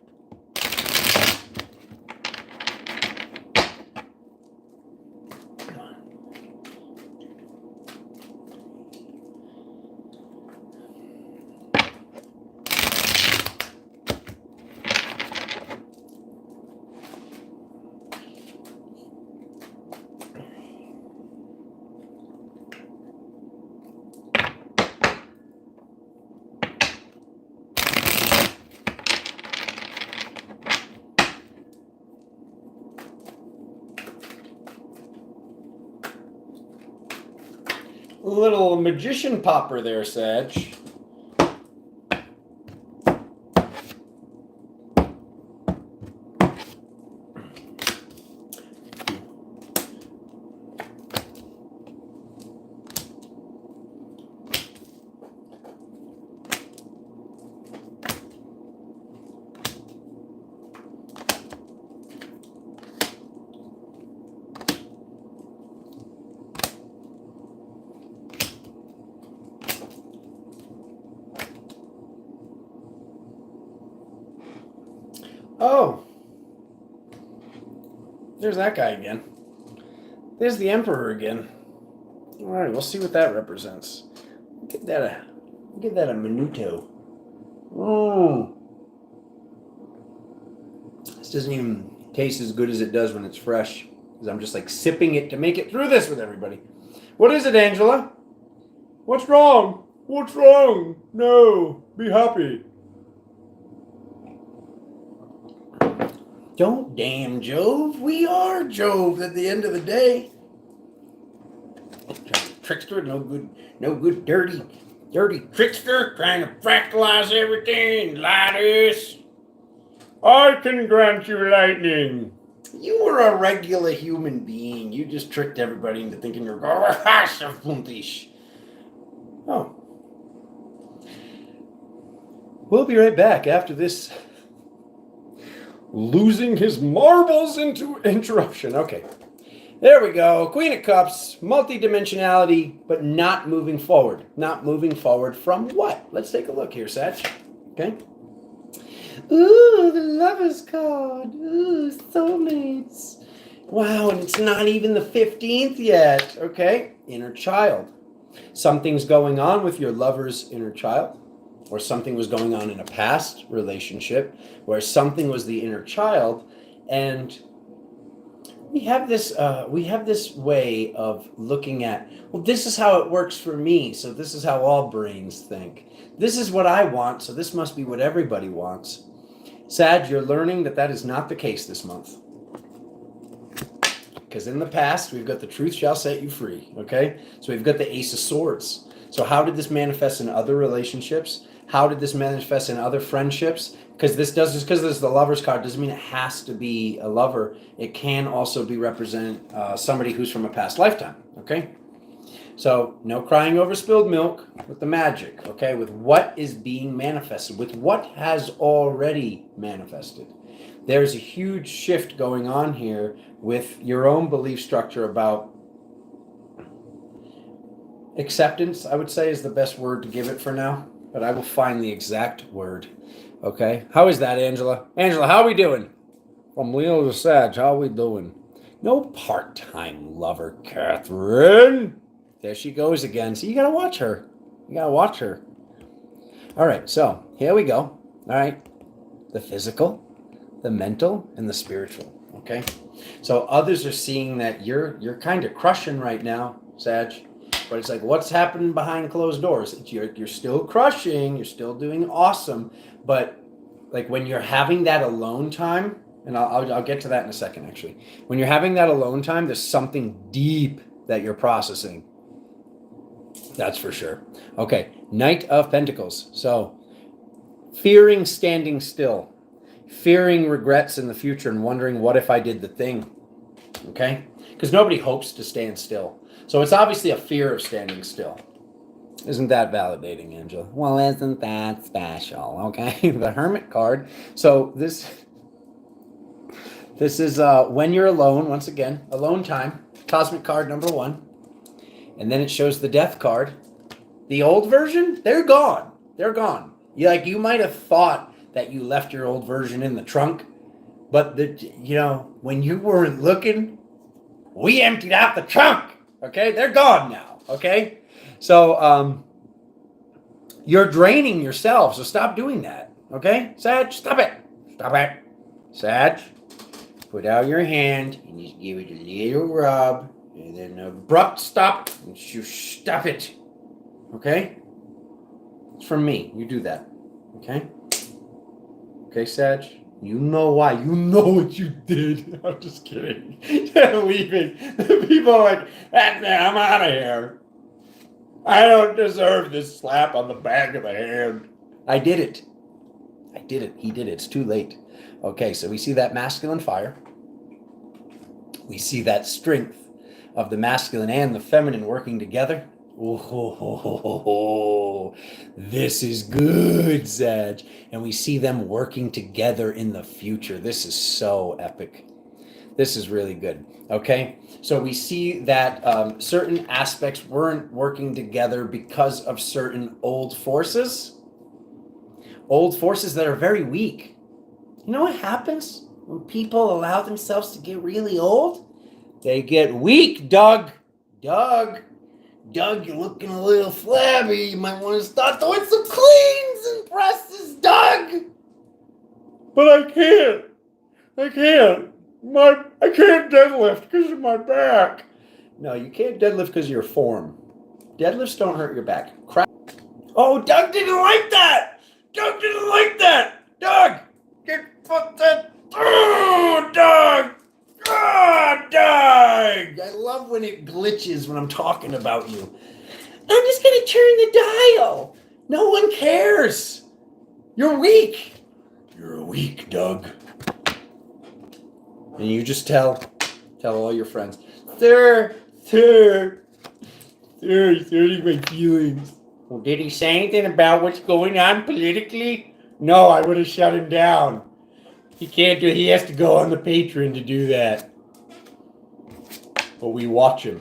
Little magician popper there, Sag. Oh, there's that guy again. There's the Emperor again. All right, we'll see what that represents. Give that a minuto. Oh, this doesn't even taste as good as it does when it's fresh, because I'm just like sipping it to make it through this with everybody. What is it, Angela? What's wrong? What's wrong? No, be happy. Don't damn Jove. We are Jove at the end of the day. Trickster, no good, dirty trickster, trying to fractalize everything, lie to us. I can grant you lightning. You were a regular human being. You just tricked everybody into thinking you're going. Oh. We'll be right back after this. Losing his marbles into interruption. Okay. There we go. Queen of Cups, multidimensionality, but not moving forward. Not moving forward from what? Let's take a look here, Sag. Okay. Ooh, the Lover's card. Ooh, soulmates. Wow, and it's not even the 15th yet. Okay. Inner child. Something's going on with your lover's inner child. Or something was going on in a past relationship where something was the inner child, and we have this way of looking at, well, this is how it works for me, so this is how all brains think. This is what I want, so this must be what everybody wants. Sag, you're learning that is not the case this month. Because in the past, we've got the truth shall set you free, okay? So we've got the Ace of Swords. So how did this manifest in other relationships? How did this manifest in other friendships? Because this is the Lover's card doesn't mean it has to be a lover. It can also be represent somebody who's from a past lifetime, okay? So no crying over spilled milk with the magic, okay? With what is being manifested, with what has already manifested. There's a huge shift going on here with your own belief structure about acceptance, I would say, is the best word to give it for now. But I will find the exact word. Okay. How is that, Angela? Angela, how are we doing? From Leo to Sag, how are we doing? No part-time lover, Catherine. There she goes again. So you got to watch her. You got to watch her. All right. So here we go. All right. The physical, the mental, and the spiritual. Okay? So others are seeing that you're kind of crushing right now, Sag. But it's like, what's happening behind closed doors? You're still crushing, you're still doing awesome, but like when you're having that alone time, and I'll get to that in a second actually. When you're having that alone time, there's something deep that you're processing. That's for sure. Okay, Knight of Pentacles. So, fearing standing still, fearing regrets in the future and wondering what if I did the thing. Okay? Because nobody hopes to stand still. So it's obviously a fear of standing still. Isn't that validating, Angela? Well, isn't that special? Okay, the Hermit card. So this is when you're alone. Once again, alone time. Cosmic card number 1, and then it shows the Death card. The old version, they're gone. They're gone. You might have thought that you left your old version in the trunk, but when you weren't looking, we emptied out the trunk. Okay, they're gone now. Okay, so you're draining yourself, so stop doing that. Okay, Sag, stop it. Stop it. Sag, put out your hand and just give it a little rub, and then an abrupt stop, and you stop it. Okay? It's from me. You do that. Okay? Okay, Sag? You know why. You know what you did. I'm just kidding. They're leaving. The people are like, that's it, I'm out of here. I don't deserve this slap on the back of the hand. I did it. I did it. He did it. It's too late. Okay, so we see that masculine fire. We see that strength of the masculine and the feminine working together. Oh, this is good, Sag. And we see them working together in the future. This is so epic. This is really good. Okay, so we see that certain aspects weren't working together because of certain old forces that are very weak. You know what happens when people allow themselves to get really old? They get weak, Doug, you're looking a little flabby. You might want to start doing some cleans and presses, Doug. But I can't. I can't deadlift because of my back. No, you can't deadlift because of your form. Deadlifts don't hurt your back. Oh, Doug didn't like that. Doug, put that. Oh, Doug. Ah, Doug! I love when it glitches when I'm talking about you. I'm just gonna turn the dial. No one cares. You're weak. You're weak, Doug. And you just tell all your friends, Sir, he's hurting my feelings. Well, did he say anything about what's going on politically? No, I would have shut him down. He can't do it. He has to go on the Patreon to do that. But we watch him.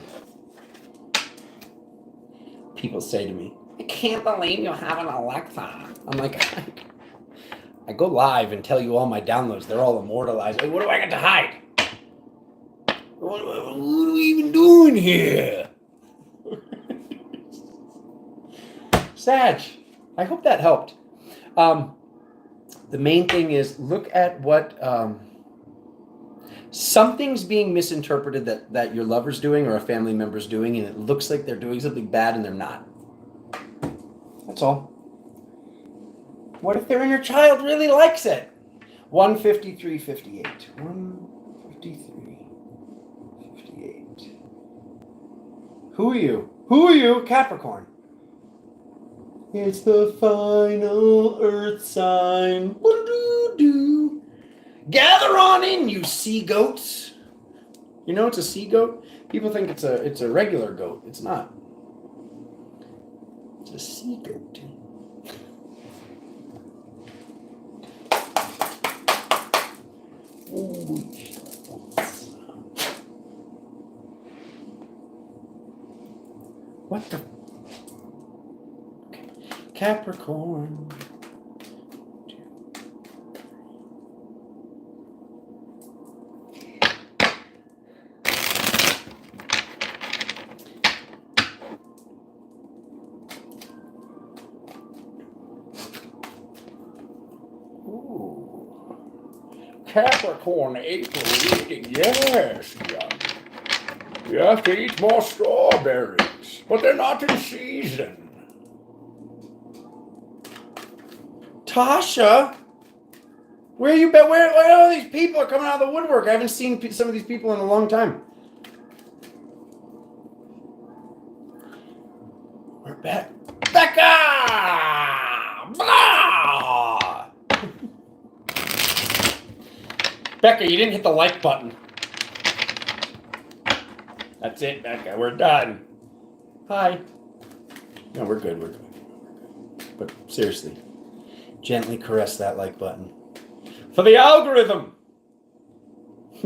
People say to me, I can't believe you have an Alexa. I'm like, I go live and tell you all my downloads. They're all immortalized. Like, what do I got to hide? What are we even doing here? Sag, I hope that helped. The main thing is look at what something's being misinterpreted that your lover's doing or a family member's doing, and it looks like they're doing something bad and they're not. That's all. What if their inner child really likes it? 153.58. 153.58. Who are you? Capricorn. It's the final earth sign. What-do-do? Gather on in, you sea goats. You know it's a sea goat? People think it's a regular goat. It's not. It's a sea goat. What the? Okay. Capricorn. Capricorn April reading. Yes, young. You have to eat more strawberries, but they're not in season. Tasha, where you been? Where all these people are coming out of the woodwork? I haven't seen some of these people in a long time. We're back. Becca! Blah! Becca, you didn't hit the like button. That's it, Becca. We're done. Hi. No, we're good. We're good. But seriously, gently caress that like button. For the algorithm.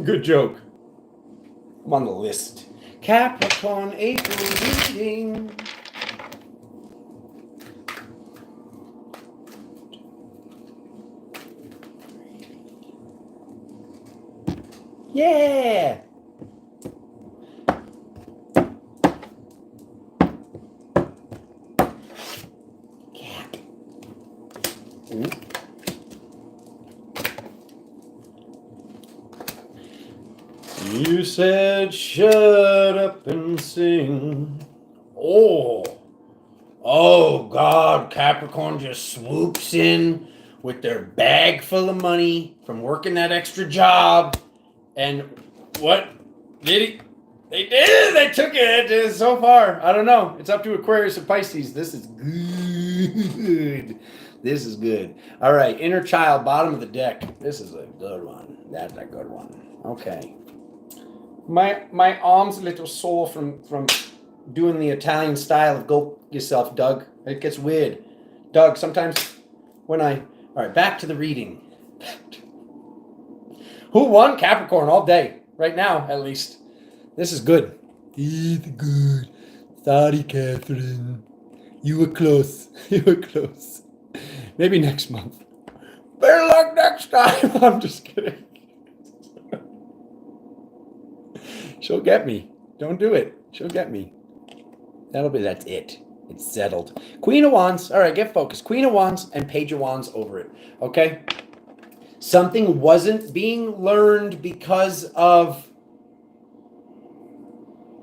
Good joke. I'm on the list. Capricorn April reading. Yeah. Cap. You said shut up and sing. Oh God, Capricorn just swoops in with their bag full of money from working that extra job. And what did he? They did. They took it so far. I don't know. It's up to Aquarius and Pisces. This is good. This is good. All right. Inner child, bottom of the deck. This is a good one. That's a good one. Okay. My arm's a little sore from doing the Italian style of go yourself, Doug. It gets weird. Doug, sometimes when all right, back to the reading. Who won? Capricorn all day. Right now, at least. This is good. It's good. Sorry, Catherine. You were close. You were close. Maybe next month. Better luck next time. I'm just kidding. She'll get me. Don't do it. She'll get me. That's it. It's settled. Queen of Wands. All right, get focused. Queen of Wands and Page of Wands over it. Okay? Something wasn't being learned because of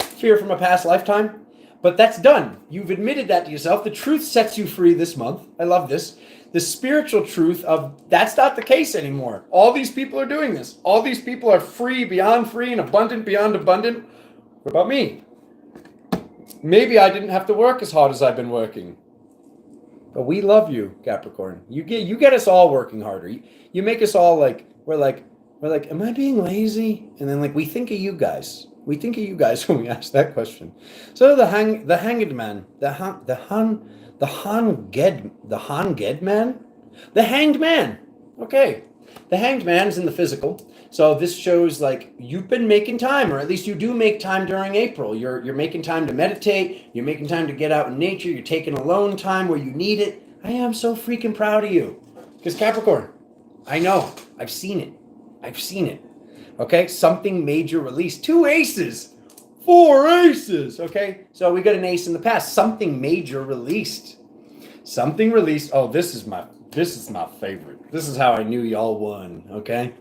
fear from a past lifetime, but that's done. You've admitted that to yourself. The truth sets you free this month. I love this. The spiritual truth of that's not the case anymore. All these people are doing this. All these people are free beyond free and abundant beyond abundant. What about me? Maybe I didn't have to work as hard as I've been working. But we love you, Capricorn. You get us all working harder. You make us all we're like, am I being lazy? And then we think of you guys. We think of you guys when we ask that question. So the hanged man, the hanged man. Okay, the hanged man's in the physical. So this shows you've been making time, or at least you do make time during April. You're making time to meditate. You're making time to get out in nature. You're taking alone time where you need it. I am so freaking proud of you. Because Capricorn, I know. I've seen it. Okay? Something major released. 2 aces. 4 aces. Okay? So we got an ace in the past. Something major released. Something released. Oh, this is my favorite. This is how I knew y'all won. Okay?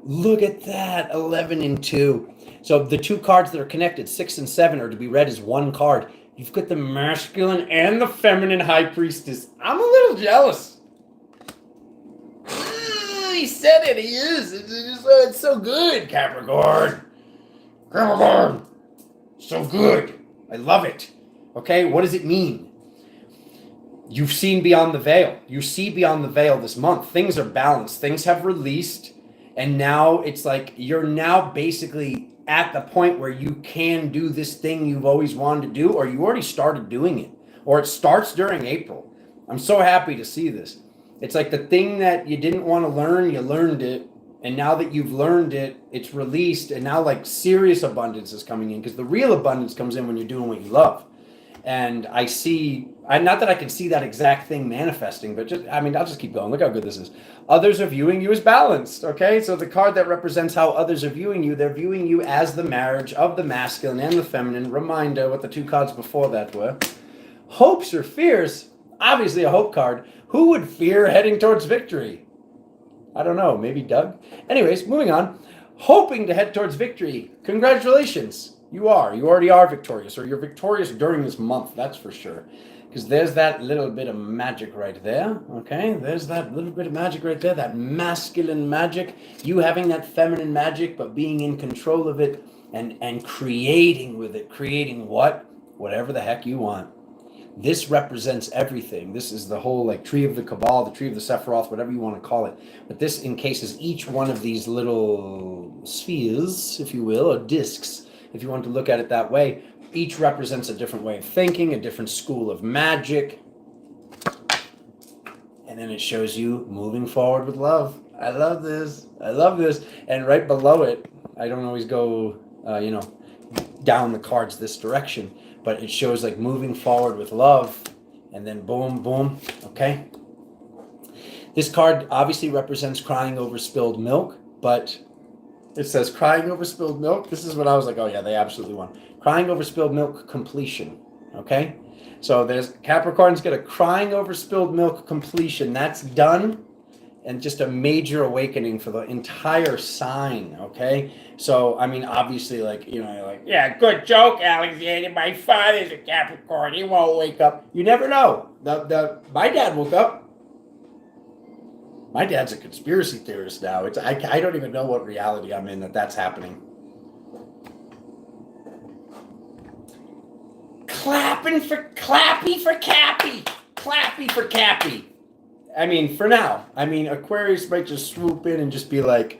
Look at that, 11 and 2. So the 2 cards that are connected, 6 and 7, are to be read as one card. You've got the masculine and the feminine high priestess. I'm a little jealous. He said it, he is. It's so good, Capricorn. Capricorn. So good. I love it. Okay, what does it mean? You've seen beyond the veil. You see beyond the veil this month. Things are balanced. Things have released. And now it's you're now basically at the point where you can do this thing you've always wanted to do, or you already started doing it, or it starts during April. I'm so happy to see this. It's the thing that you didn't want to learn, you learned it. And now that you've learned it, it's released. And now serious abundance is coming in, because the real abundance comes in when you're doing what you love. And I see, not that I can see that exact thing manifesting, but I'll just keep going. Look how good this is. Others are viewing you as balanced, okay? So the card that represents how others are viewing you, they're viewing you as the marriage of the masculine and the feminine. Reminder what the 2 cards before that were. Hopes or fears? Obviously a hope card. Who would fear heading towards victory? I don't know, maybe Doug. Anyways, moving on. Hoping to head towards victory. Congratulations. You already are victorious, or you're victorious during this month, that's for sure. Because there's that little bit of magic right there, okay? There's that little bit of magic right there, that masculine magic. You having that feminine magic, but being in control of it and creating with it. Creating what? Whatever the heck you want. This represents everything. This is the whole like tree of the Cabal, the tree of the Sephiroth, whatever you want to call it. But this encases each one of these little spheres, if you will, or discs, if you want to look at it that way. Each represents a different way of thinking, a different school of magic. And then it shows you moving forward with love. I love this. I love this. And right below it, I don't always go, down the cards this direction, but it shows like moving forward with love. And then boom, boom. Okay. This card obviously represents crying over spilled milk, but it says crying over spilled milk. This is what I was like, oh yeah, they absolutely won. Crying over spilled milk completion. Okay. So there's Capricorn's got a crying over spilled milk completion. That's done. And just a major awakening for the entire sign. Okay. So, I mean, obviously, like, you're like, yeah, good joke, Alexander. My father's a Capricorn. He won't wake up. You never know. My dad woke up. My dad's a conspiracy theorist now. I don't even know what reality I'm in that's happening. Clappy for Cappy. Clappy for Cappy. I mean, for now. I mean, Aquarius might just swoop in and just be like,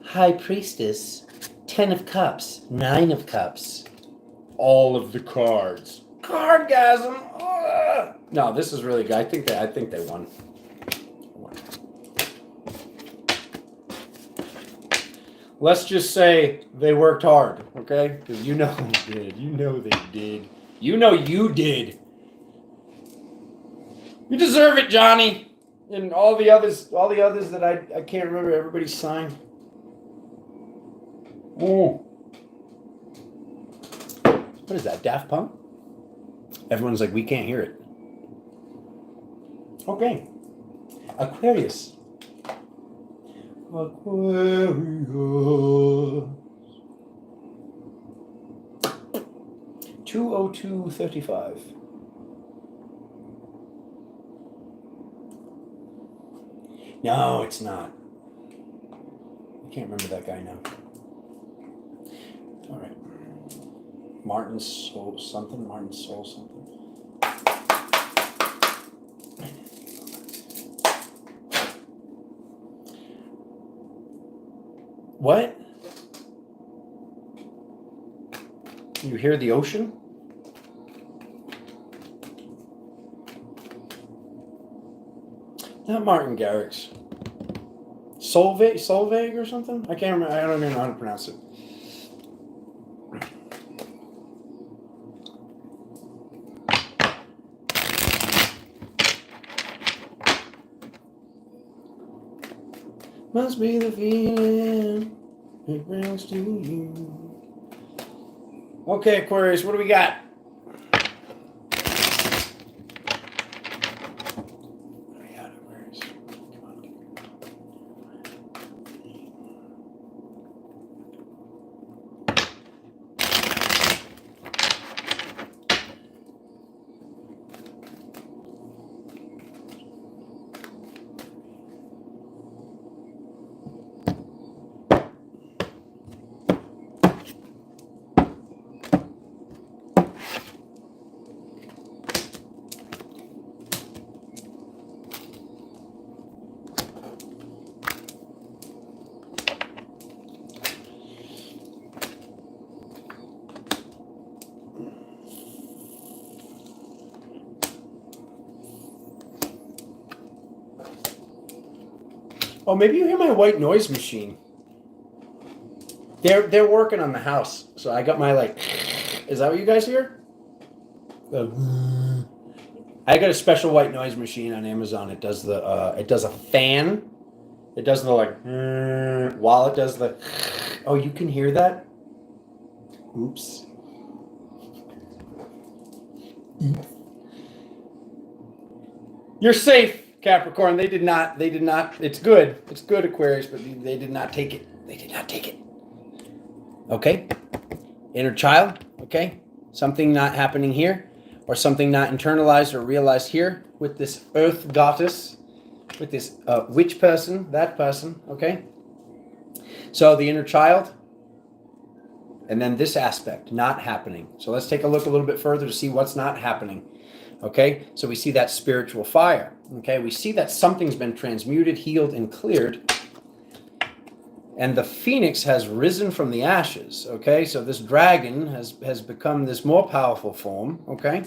High Priestess, 10 of Cups, 9 of Cups. All of the cards. Cardgasm. No, this is really good. I think they won. Let's just say they worked hard, okay? Because you know they did. You know they did. You know you did. You deserve it, Johnny. And all the others that I can't remember everybody's sign. Oh. What is that, Daft Punk? Everyone's like, we can't hear it. Okay. Aquarius. Aquarius. 20235. No, it's not. I can't remember that guy now. All right. Martin Soul something. What? You hear the ocean? Not Martin Garrix. Solveig or something? I can't remember. I don't even know how to pronounce it. Must be the feeling it brings to you. Okay, Aquarius, what do we got? Oh, maybe you hear my white noise machine. They're working on the house, so I got my like. Is that what you guys hear? I got a special white noise machine on Amazon. It does it does a fan. It does the like while it does the. Oh, you can hear that? Oops. You're safe, Capricorn, they did not, it's good, Aquarius, but they did not take it. They did not take it. Okay? Inner child, okay? Something not happening here, or something not internalized or realized here with this earth goddess, with this witch person, that person, okay? So the inner child, and then this aspect not happening. So let's take a look a little bit further to see what's not happening. Okay, so we see that spiritual fire. Okay, we see that something's been transmuted, healed, and cleared. And the phoenix has risen from the ashes. Okay, so this dragon has become this more powerful form. Okay.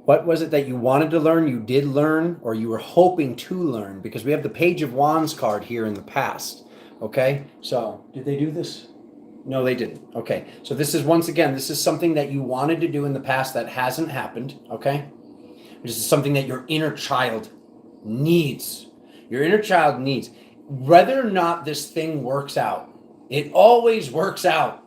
What was it that you wanted to learn, you did learn, or you were hoping to learn? Because we have the Page of Wands card here in the past. Okay, so did they do this? No, they didn't. Okay, so this is, once again, this is something that you wanted to do in the past that hasn't happened, okay? This is something that your inner child needs. Your inner child needs. Whether or not this thing works out, it always works out.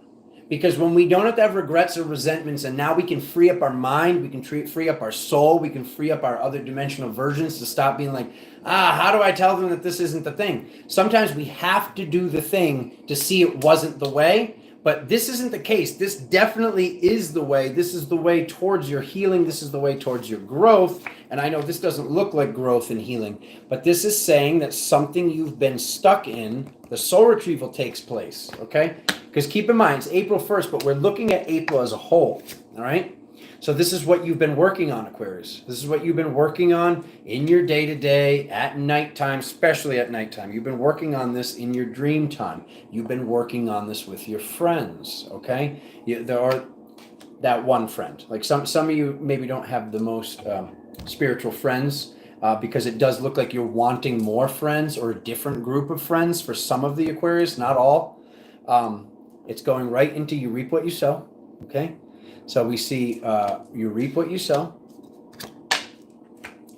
Because when we don't have to have regrets or resentments, and now we can free up our mind, we can free up our soul, we can free up our other dimensional versions to stop being like, how do I tell them that this isn't the thing? Sometimes we have to do the thing to see it wasn't the way, but this isn't the case. This definitely is the way. This is the way towards your healing. This is the way towards your growth. And I know this doesn't look like growth and healing, but this is saying that something you've been stuck in, the soul retrieval takes place, okay? Because keep in mind, it's April 1st, but we're looking at April as a whole, all right? So this is what you've been working on, Aquarius. This is what you've been working on in your day-to-day, at nighttime, especially at nighttime. You've been working on this in your dream time. You've been working on this with your friends, okay? There are that one friend. Like some of you maybe don't have the most spiritual friends because it does look like you're wanting more friends or a different group of friends for some of the Aquarius, not all. It's going right into you reap what you sow, okay? So we see you reap what you sow.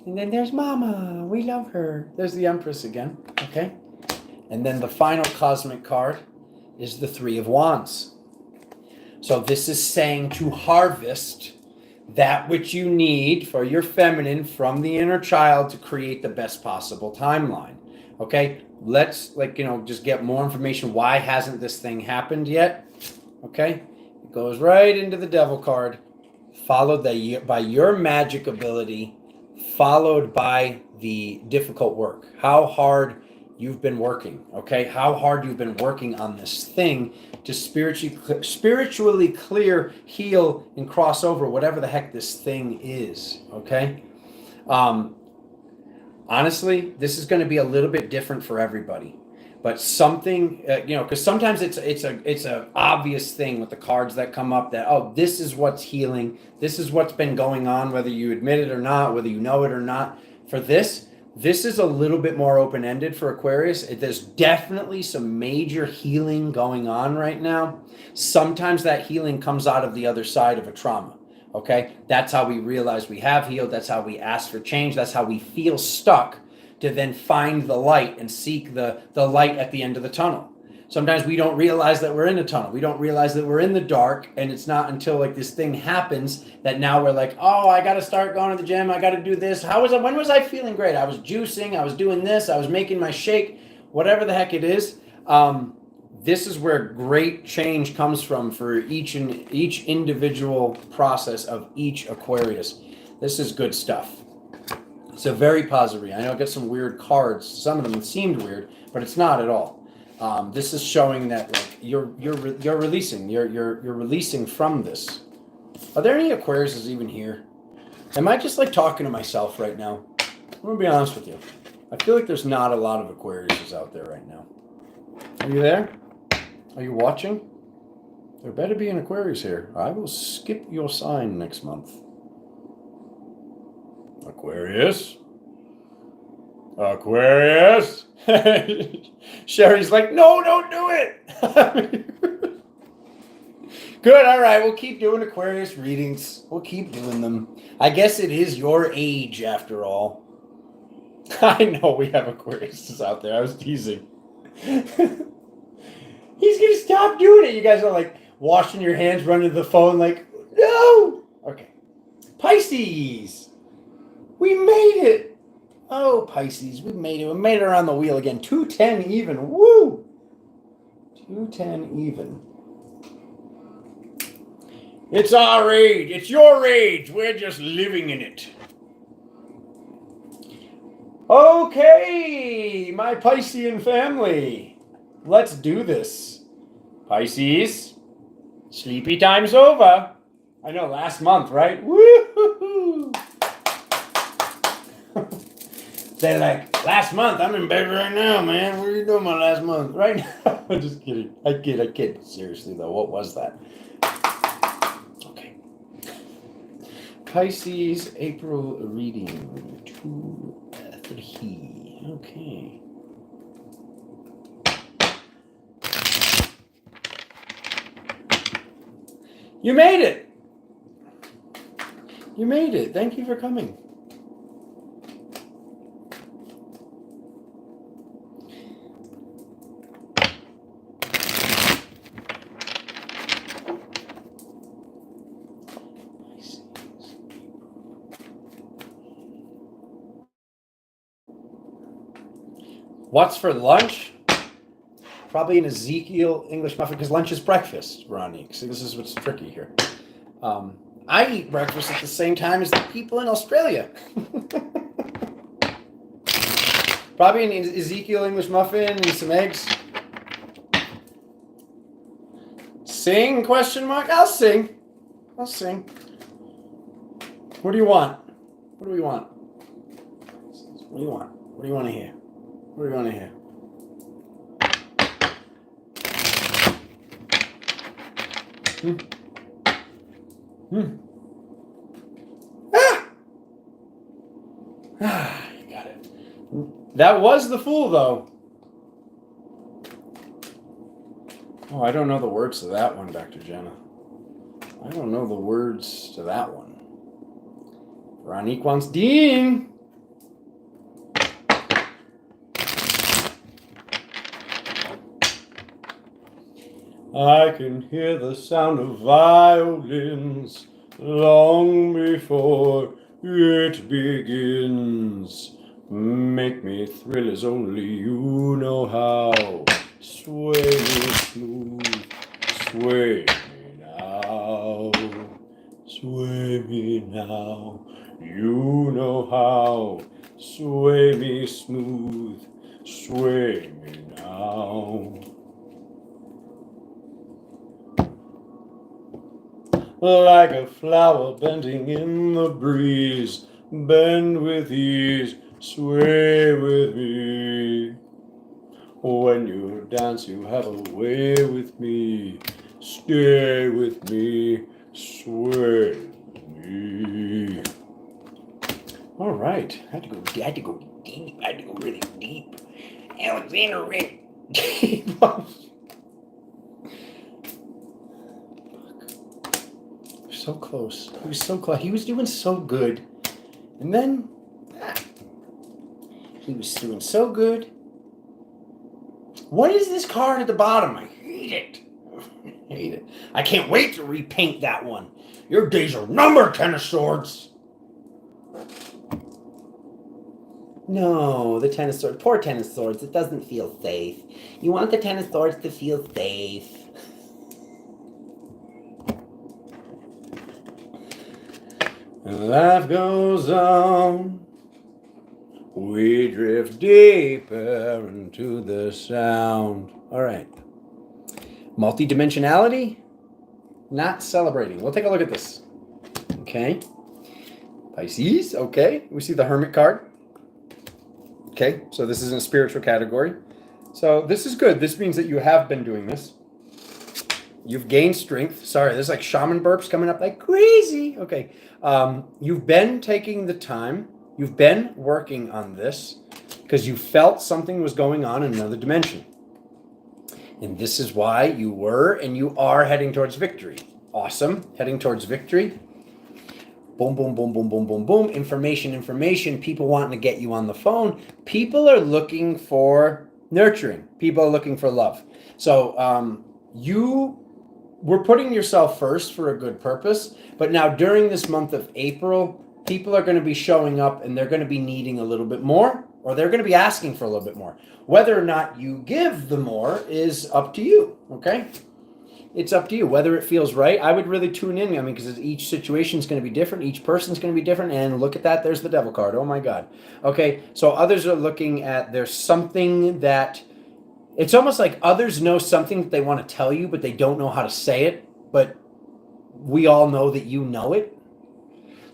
And then there's Mama. We love her. There's the Empress again, okay? And then the final cosmic card is the Three of Wands. So this is saying to harvest that which you need for your feminine from the inner child to create the best possible timeline, okay? Let's just get more information. Why hasn't this thing happened yet? Okay, it goes right into the Devil card, followed by your magic ability, followed by the difficult work. How hard you've been working, okay? How hard you've been working on this thing to spiritually clear, heal, and cross over whatever the heck this thing is, okay? Honestly, this is going to be a little bit different for everybody, but something, because sometimes it's a obvious thing with the cards that come up that, oh, this is what's healing. This is what's been going on, whether you admit it or not, whether you know it or not. For this is a little bit more open-ended for Aquarius. There's definitely some major healing going on right now. Sometimes that healing comes out of the other side of a trauma. Okay, that's how we realize we have healed. That's how we ask for change. That's how we feel stuck to then find the light and seek the light at the end of the tunnel. Sometimes we don't realize that we're in a tunnel. We don't realize that we're in the dark, and it's not until like this thing happens that now we're like, oh, I got to start going to the gym. I got to do this. When was I feeling great? I was juicing. I was doing this. I was making my shake, whatever the heck it is. This is where great change comes from for each individual process of each Aquarius. This is good stuff. It's a very positive reading. I know I get some weird cards. Some of them seemed weird, but it's not at all. This is showing that like you're releasing. You're releasing from this. Are there any Aquariuses even here? Am I just like talking to myself right now? I'm gonna be honest with you. I feel like there's not a lot of Aquariuses out there right now. Are you there? Are you watching? There better be an Aquarius here. I will skip your sign next month. Aquarius? Aquarius? Sherry's like, no, don't do it. Good, all right, we'll keep doing Aquarius readings. We'll keep doing them. I guess it is your age after all. I know we have Aquariuses out there. I was teasing. He's going to stop doing it. You guys are like washing your hands, running to the phone like, no. Okay. Pisces! We made it! Oh, Pisces, we made it. We made it around the wheel again. 210 even. Woo! 210 even. It's our age. It's your age. We're just living in it. Okay, my Piscean family. Let's do this. Pisces, sleepy time's over. I know, last month, right? Woo-hoo-hoo. They're like, last month, I'm in bed right now, man. What are you doing my last month? Right now? I'm just kidding. I kid. Seriously, though, what was that? Okay. Pisces, April reading. 2, 3. Okay. You made it. You made it. Thank you for coming. What's for lunch? Probably an Ezekiel English muffin, because lunch is breakfast, Ronnie. So this is what's tricky here. I eat breakfast at the same time as the people in Australia. Probably an Ezekiel English muffin and some eggs. Sing? Question mark? I'll sing. I'll sing. What do you want? What do we want? What do you want? What do you want to hear? What do you want to hear? Ah, you got it. That was the Fool, though. Oh, I don't know the words to that one, Dr. Jenna. I don't know the words to that one. Veronique wants Dean. I can hear the sound of violins long before it begins. Make me thrill as only you know how. Sway me smooth, sway me now. Sway me now, you know how. Sway me smooth, sway me now. Like a flower bending in the breeze, bend with ease, sway with me. When you dance, you have a way with me. Stay with me, sway with me. All right, I had to go deep. I had to go really deep. Alexander went deep. So close. He was so close. He was doing so good. And then he was doing so good. What is this card at the bottom? I hate it. I hate it. I can't wait to repaint that one. Your days are numbered, Ten of Swords. No, the Ten of Swords. Poor Ten of Swords. It doesn't feel safe. You want the Ten of Swords to feel safe. And life goes on. We drift deeper into the sound. All right. Multidimensionality? Not celebrating. We'll take a look at this. Okay. Pisces. Okay. We see the Hermit card. Okay. So this is in a spiritual category. So this is good. This means that you have been doing this. You've gained strength. Sorry, there's like shaman burps coming up like crazy. Okay. You've been taking the time. You've been working on this because you felt something was going on in another dimension. And this is why you were and you are heading towards victory. Awesome. Heading towards victory. Boom, boom, boom, boom, boom, boom, boom. Information. People wanting to get you on the phone. People are looking for nurturing. People are looking for love. So you we're putting yourself first for a good purpose. But now during this month of April, people are going to be showing up and they're going to be needing a little bit more, or they're going to be asking for a little bit more. Whether or not you give the more is up to you, okay? It's up to you whether it feels right. I would really tune in. I mean, because each situation is going to be different. Each person's going to be different. And look at that. There's the devil card. Oh, my God. Okay. So others are looking at there's something that it's almost like others know something that they want to tell you, but they don't know how to say it. But we all know that you know it.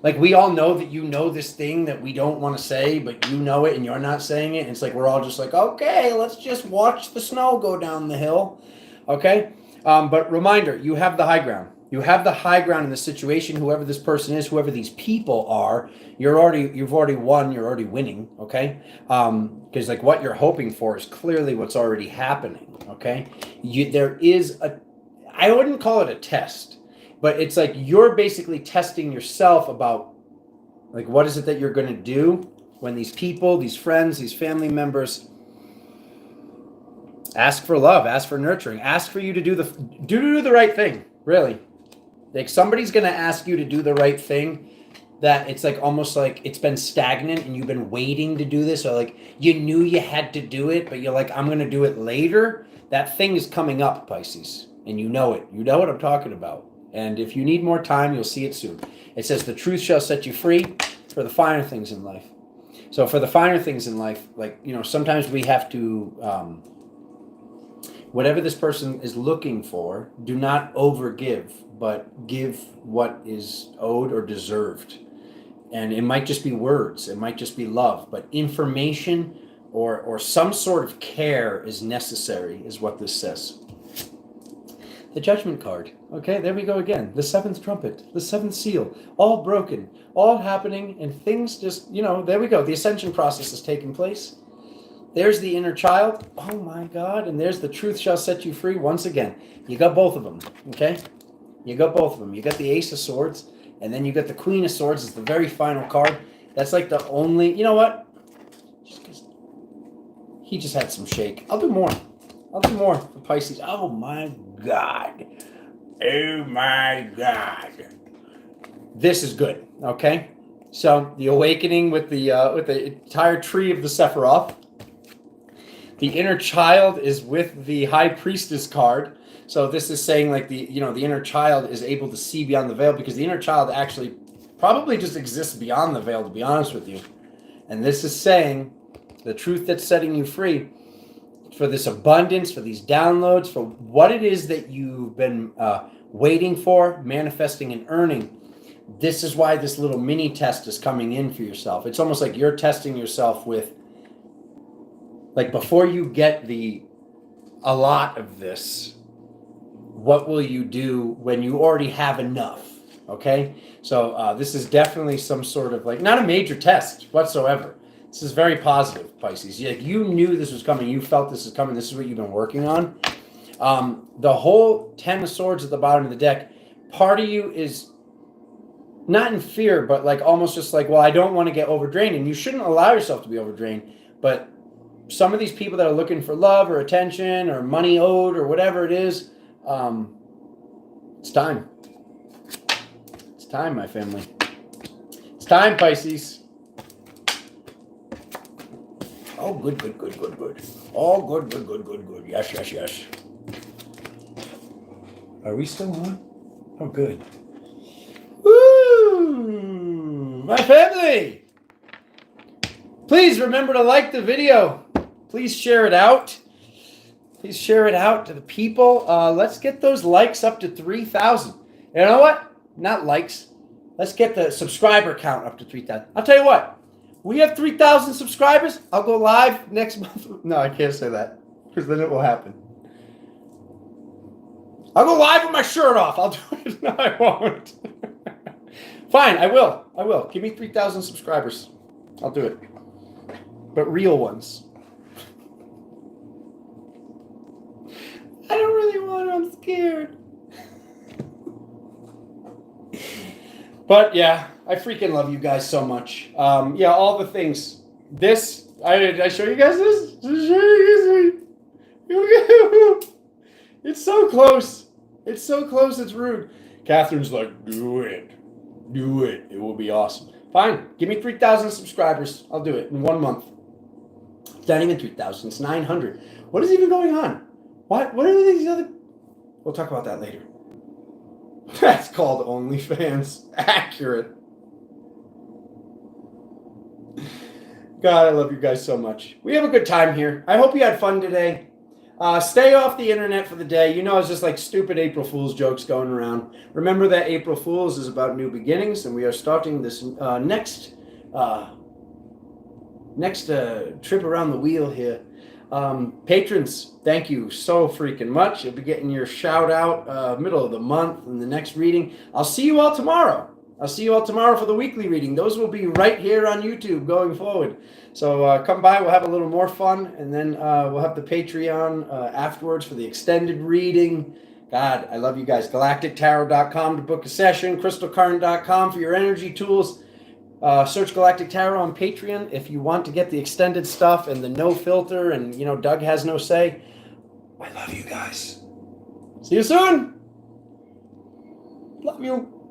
Like we all know that you know this thing that we don't want to say, but you know it and you're not saying it. And it's like we're all just like, okay, let's just watch the snow go down the hill. Okay. But reminder, you have the high ground. You have the high ground in the situation. Whoever this person is, whoever these people are, you've already won. You're already winning. Okay, because like what you're hoping for is clearly what's already happening. Okay, there is I wouldn't call it a test, but it's like you're basically testing yourself about like what is it that you're going to do when these people, these friends, these family members ask for love, ask for nurturing, ask for you to do the right thing, really. Like somebody's going to ask you to do the right thing that it's like almost like it's been stagnant and you've been waiting to do this, or like you knew you had to do it, but you're like, I'm going to do it later. That thing is coming up, Pisces, and you know it. You know what I'm talking about. And if you need more time, you'll see it soon. It says the truth shall set you free for the finer things in life. So for the finer things in life, like, you know, sometimes we have to... whatever this person is looking for, do not overgive, but give what is owed or deserved. And it might just be words, it might just be love, but information or some sort of care is necessary, is what this says. The Judgment card. Okay, there we go again. The seventh trumpet, the seventh seal, all broken, all happening, and things just, you know, there we go. The ascension process is taking place. There's the inner child. Oh my God. And there's the truth shall set you free. Once again, you got both of them. Okay. You got both of them. You got the Ace of Swords, and then you got the Queen of Swords. It's the very final card. That's like the only, you know what? He just had some shake. I'll do more. I'll do more for Pisces. Oh my God. Oh my God. This is good. Okay. So the awakening with the entire tree of the Sephiroth. The inner child is with the High Priestess card. So this is saying like the inner child is able to see beyond the veil, because the inner child actually probably just exists beyond the veil, to be honest with you. And this is saying the truth that's setting you free for this abundance, for these downloads, for what it is that you've been waiting for, manifesting and earning. This is why this little mini test is coming in for yourself. It's almost like you're testing yourself with, like, before you get a lot of this, what will you do when you already have enough? Okay? So this is definitely some sort of, like, not a major test whatsoever. This is very positive, Pisces. You knew this was coming. You felt this is coming. This is what you've been working on. The whole 10 of Swords at the bottom of the deck, part of you is not in fear, but like almost just like, well, I don't want to get overdrained. And you shouldn't allow yourself to be overdrained. But some of these people that are looking for love or attention or money owed or whatever it is, it's time. It's time, my family. It's time, Pisces. Oh, good. Oh, good. Yes. Are we still on? Oh, good. Woo! My family! Please remember to like the video. Please share it out. Please share it out to the people. Let's get those likes up to 3,000. You know what? Not likes. Let's get the subscriber count up to 3,000. I'll tell you what. We have 3,000 subscribers. I'll go live next month. No, I can't say that, because then it will happen. I'll go live with my shirt off. I'll do it. No, I won't. Fine, I will. Give me 3,000 subscribers. I'll do it. But real ones. I don't really want to. I'm scared. But yeah, I freaking love you guys so much. Yeah, all the things. This, I show you guys this? It's so close. It's so close, it's rude. Catherine's like, do it. Do it. It will be awesome. Fine. Give me 3,000 subscribers. I'll do it in 1 month. It's not even 3,000. It's 900. What is even going on? What are these other... We'll talk about that later. That's called OnlyFans. Accurate. God, I love you guys so much. We have a good time here. I hope you had fun today. Stay off the internet for the day. You know, it's just like stupid April Fool's jokes going around. Remember that April Fool's is about new beginnings, and we are starting this next trip around the wheel here. Patrons, thank you so freaking much. You'll be getting your shout out middle of the month in the next reading. I'll see you all tomorrow. I'll see you all tomorrow for the weekly reading. Those will be right here on YouTube going forward. So come by. We'll have a little more fun. And then we'll have the Patreon afterwards for the extended reading. God, I love you guys. GalacticTarot.com to book a session. CrystalCurrent.com for your energy tools. Search Galactic Tarot on Patreon if you want to get the extended stuff and the no filter and, you know, Doug has no say. I love you guys. See you soon. Love you.